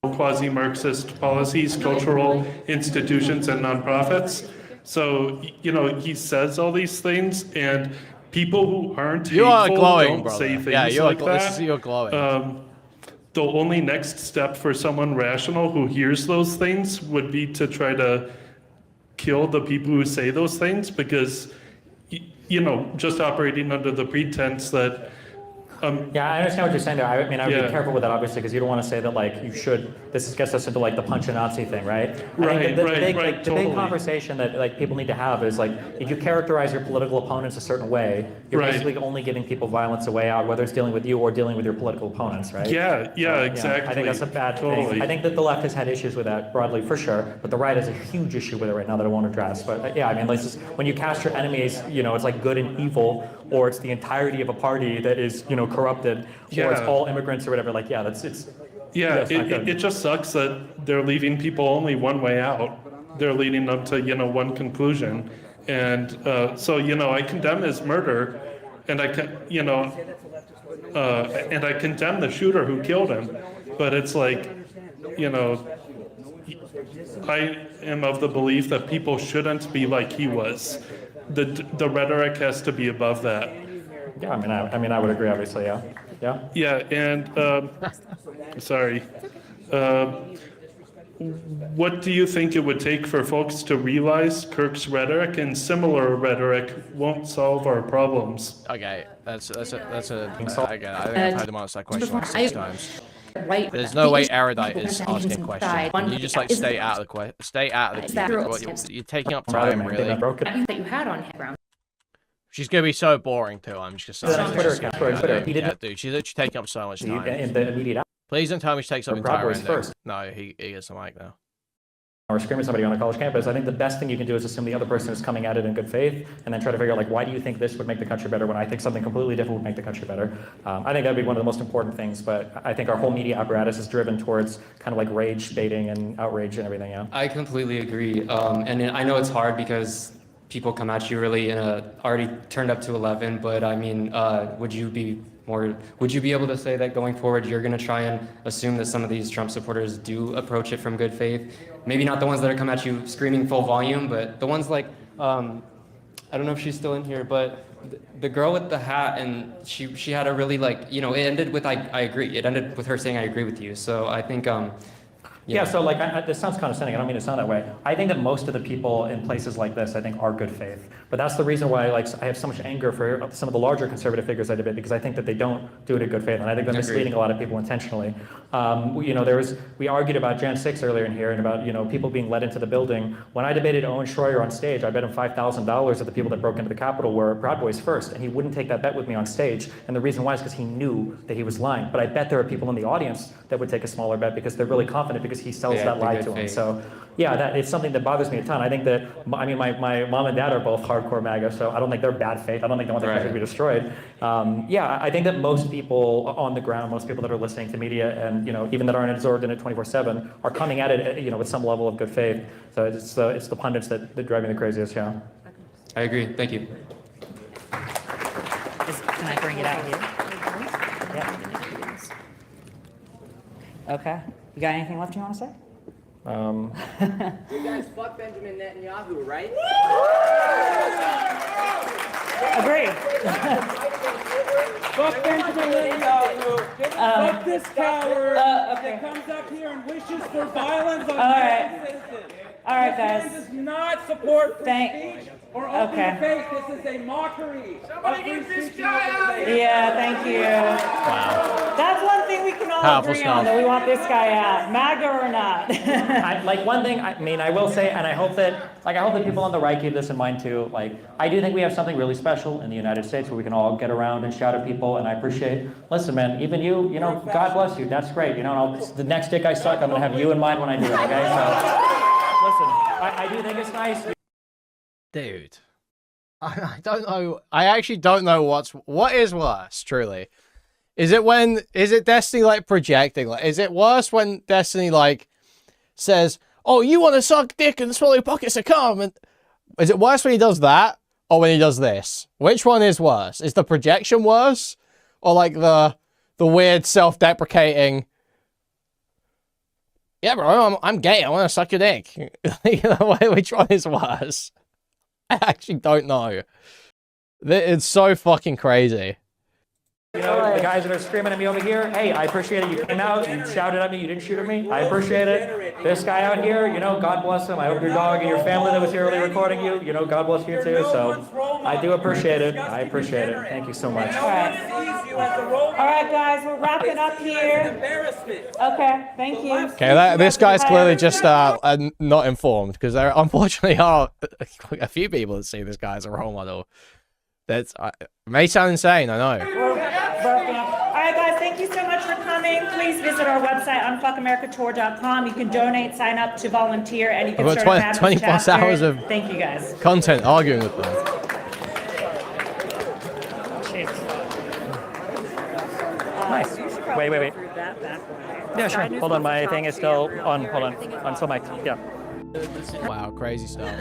Quasi-Marxist policies, cultural institutions, and nonprofits. So, he says all these things, and people who aren't hateful don't say things like that. You're glowing. The only next step for someone rational who hears those things would be to try to kill the people who say those things, because, just operating under the pretense that... I understand what you're saying there. I mean, I would be careful with that, obviously, because you don't want to say that, like, you should... This gets us into, like, the punch a Nazi thing, right? The big conversation that, like, people need to have is, like, if you characterize your political opponents a certain way, you're basically only giving people violence a way out, whether it's dealing with you or dealing with your political opponents, right? Exactly. I think that's a bad thing. I think that the left has had issues with that broadly, for sure, but the right has a huge issue with it right now that I won't address. But, I mean, like, just, when you cast your enemies, it's like good and evil, or it's the entirety of a party that is, corrupted, or it's all immigrants or whatever. Like, it just sucks that they're leaving people only one way out. They're leading them to, one conclusion. And so, I condemn his murder. and I can, and I condemn the shooter who killed him, but it's like, I am of the belief that people shouldn't be like he was. The rhetoric has to be above that. Yeah, I mean, I would agree, obviously, yeah. Yeah? Yeah, and, sorry. What do you think it would take for folks to realize Kirk's rhetoric and similar rhetoric won't solve our problems? Okay, that's a again, I think I've had him answer that question like 6 times. There's no way erudite is asking a question. Can you just like stay out of the question? Stay out of the you're taking up time, really. That you had on him. She's gonna be so boring too. I'm just gonna say. Twitter. Yeah, dude, she's literally taking up so much time. In the immediate Please don't tell me she takes up Or entire Broadway's ending. first. No, he gets the mic now. or scream at somebody on a college campus, I think the best thing you can do is assume the other person is coming at it in good faith, and then try to figure out, like, why do you think this would make the country better when I think something completely different would make the country better? I think that'd be one of the most important things, but I think our whole media apparatus is driven towards kind of like rage baiting and outrage and everything, yeah? I completely agree. And I know it's hard because people come at you really in a already turned up to 11, but I mean, would you be able to say that going forward you're going to try and assume that some of these Trump supporters do approach it from good faith? Maybe not the ones that are come at you screaming full volume, but the ones like, I don't know if she's still in here, but the girl with the hat, and she had a really, like, you know, it ended with I agree. It ended with her saying I agree with you. So I think yeah, so like, this sounds condescending, I don't mean to sound that way. I think that most of the people in places like this, I think, are good faith. But that's the reason why I have so much anger for some of the larger conservative figures I debate, because I think that they don't do it in good faith, and I think they're misleading a lot of people intentionally. You know, we argued about Jan 6 earlier in here, and about, you know, people being led into the building. When I debated Owen Schroyer on stage, I bet him $5,000 that the people that broke into the Capitol were Proud Boys first, and he wouldn't take that bet with me on stage. And the reason why is because he knew that he was lying. But I bet there are people in the audience that would take a smaller bet because they're really confident because he sells that lie to them. So yeah, it's something that bothers me a ton. I think that, I mean, my mom and dad are both hardcore MAGA, so I don't think they're bad faith. I don't think they want the country to be destroyed. Yeah, I think that most people on the ground, most people that are listening to media, and, you know, even that aren't absorbed in it 24/7, are coming at it, you know, with some level of good faith. So it's the pundits that drive me the craziest. Yeah. I agree. Thank you. Can I bring it out here? Yeah. Okay. You got anything left you want to say? You guys fuck Benjamin Netanyahu, right? Agree. Fuck Benjamin Netanyahu. Fuck this coward that comes up here and wishes for violence on citizens. All right, this guys. man does not support free speech or open debate. This is a mockery. Somebody get this guy out of here. Yeah, thank you. Wow. That's one thing we can all Powerful agree stuff. on, that we want this guy out, MAGA or not. Like one thing, I mean, I will say, and I hope that people on the right keep this in mind too. Like, I do think we have something really special in the United States where we can all get around and shout at people, and I appreciate. Listen, man, even you know, God bless you. That's great. You know, the next dick I suck, I'm gonna have you in mind when I do it. Okay, so listen, I do think it's nice. Dude, I don't know. I actually don't know what is worse. Truly, is it Destiny like projecting? Like, is it worse when Destiny like says, "Oh, you want to suck dick and swallow pockets of cum"? And is it worse when he does that, or when he does this? Which one is worse? Is the projection worse, or like the weird self-deprecating? Yeah, bro, I'm gay. I want to suck your dick. You know, which one is worse? I actually don't know. It's so fucking crazy. You know, the guys that are screaming at me over here, hey, I appreciate it. You came out, you shouted at me, you didn't shoot at me. I appreciate it. This guy out here, you know, God bless him. I hope your dog and your family that was here early recording you, you know, God bless you too. So I do appreciate it. I appreciate it. Thank you so much. All right, guys, we're wrapping up here. Okay, thank you. Okay, this guy's clearly just not informed, because there unfortunately are a few people that see this guy as a role model. That's may sound insane, I know. All right, guys, thank you so much for coming. Please visit our website, unfuckamericatour.com. You can donate, sign up to volunteer, and you can I've start got a 20 plus chapter. hours of Thank you, guys. content arguing with them. Nice. Wait. Yeah, sure. Hold on, my thing is still on. Hold on. I'm still mic'd. Yeah. Wow, crazy stuff.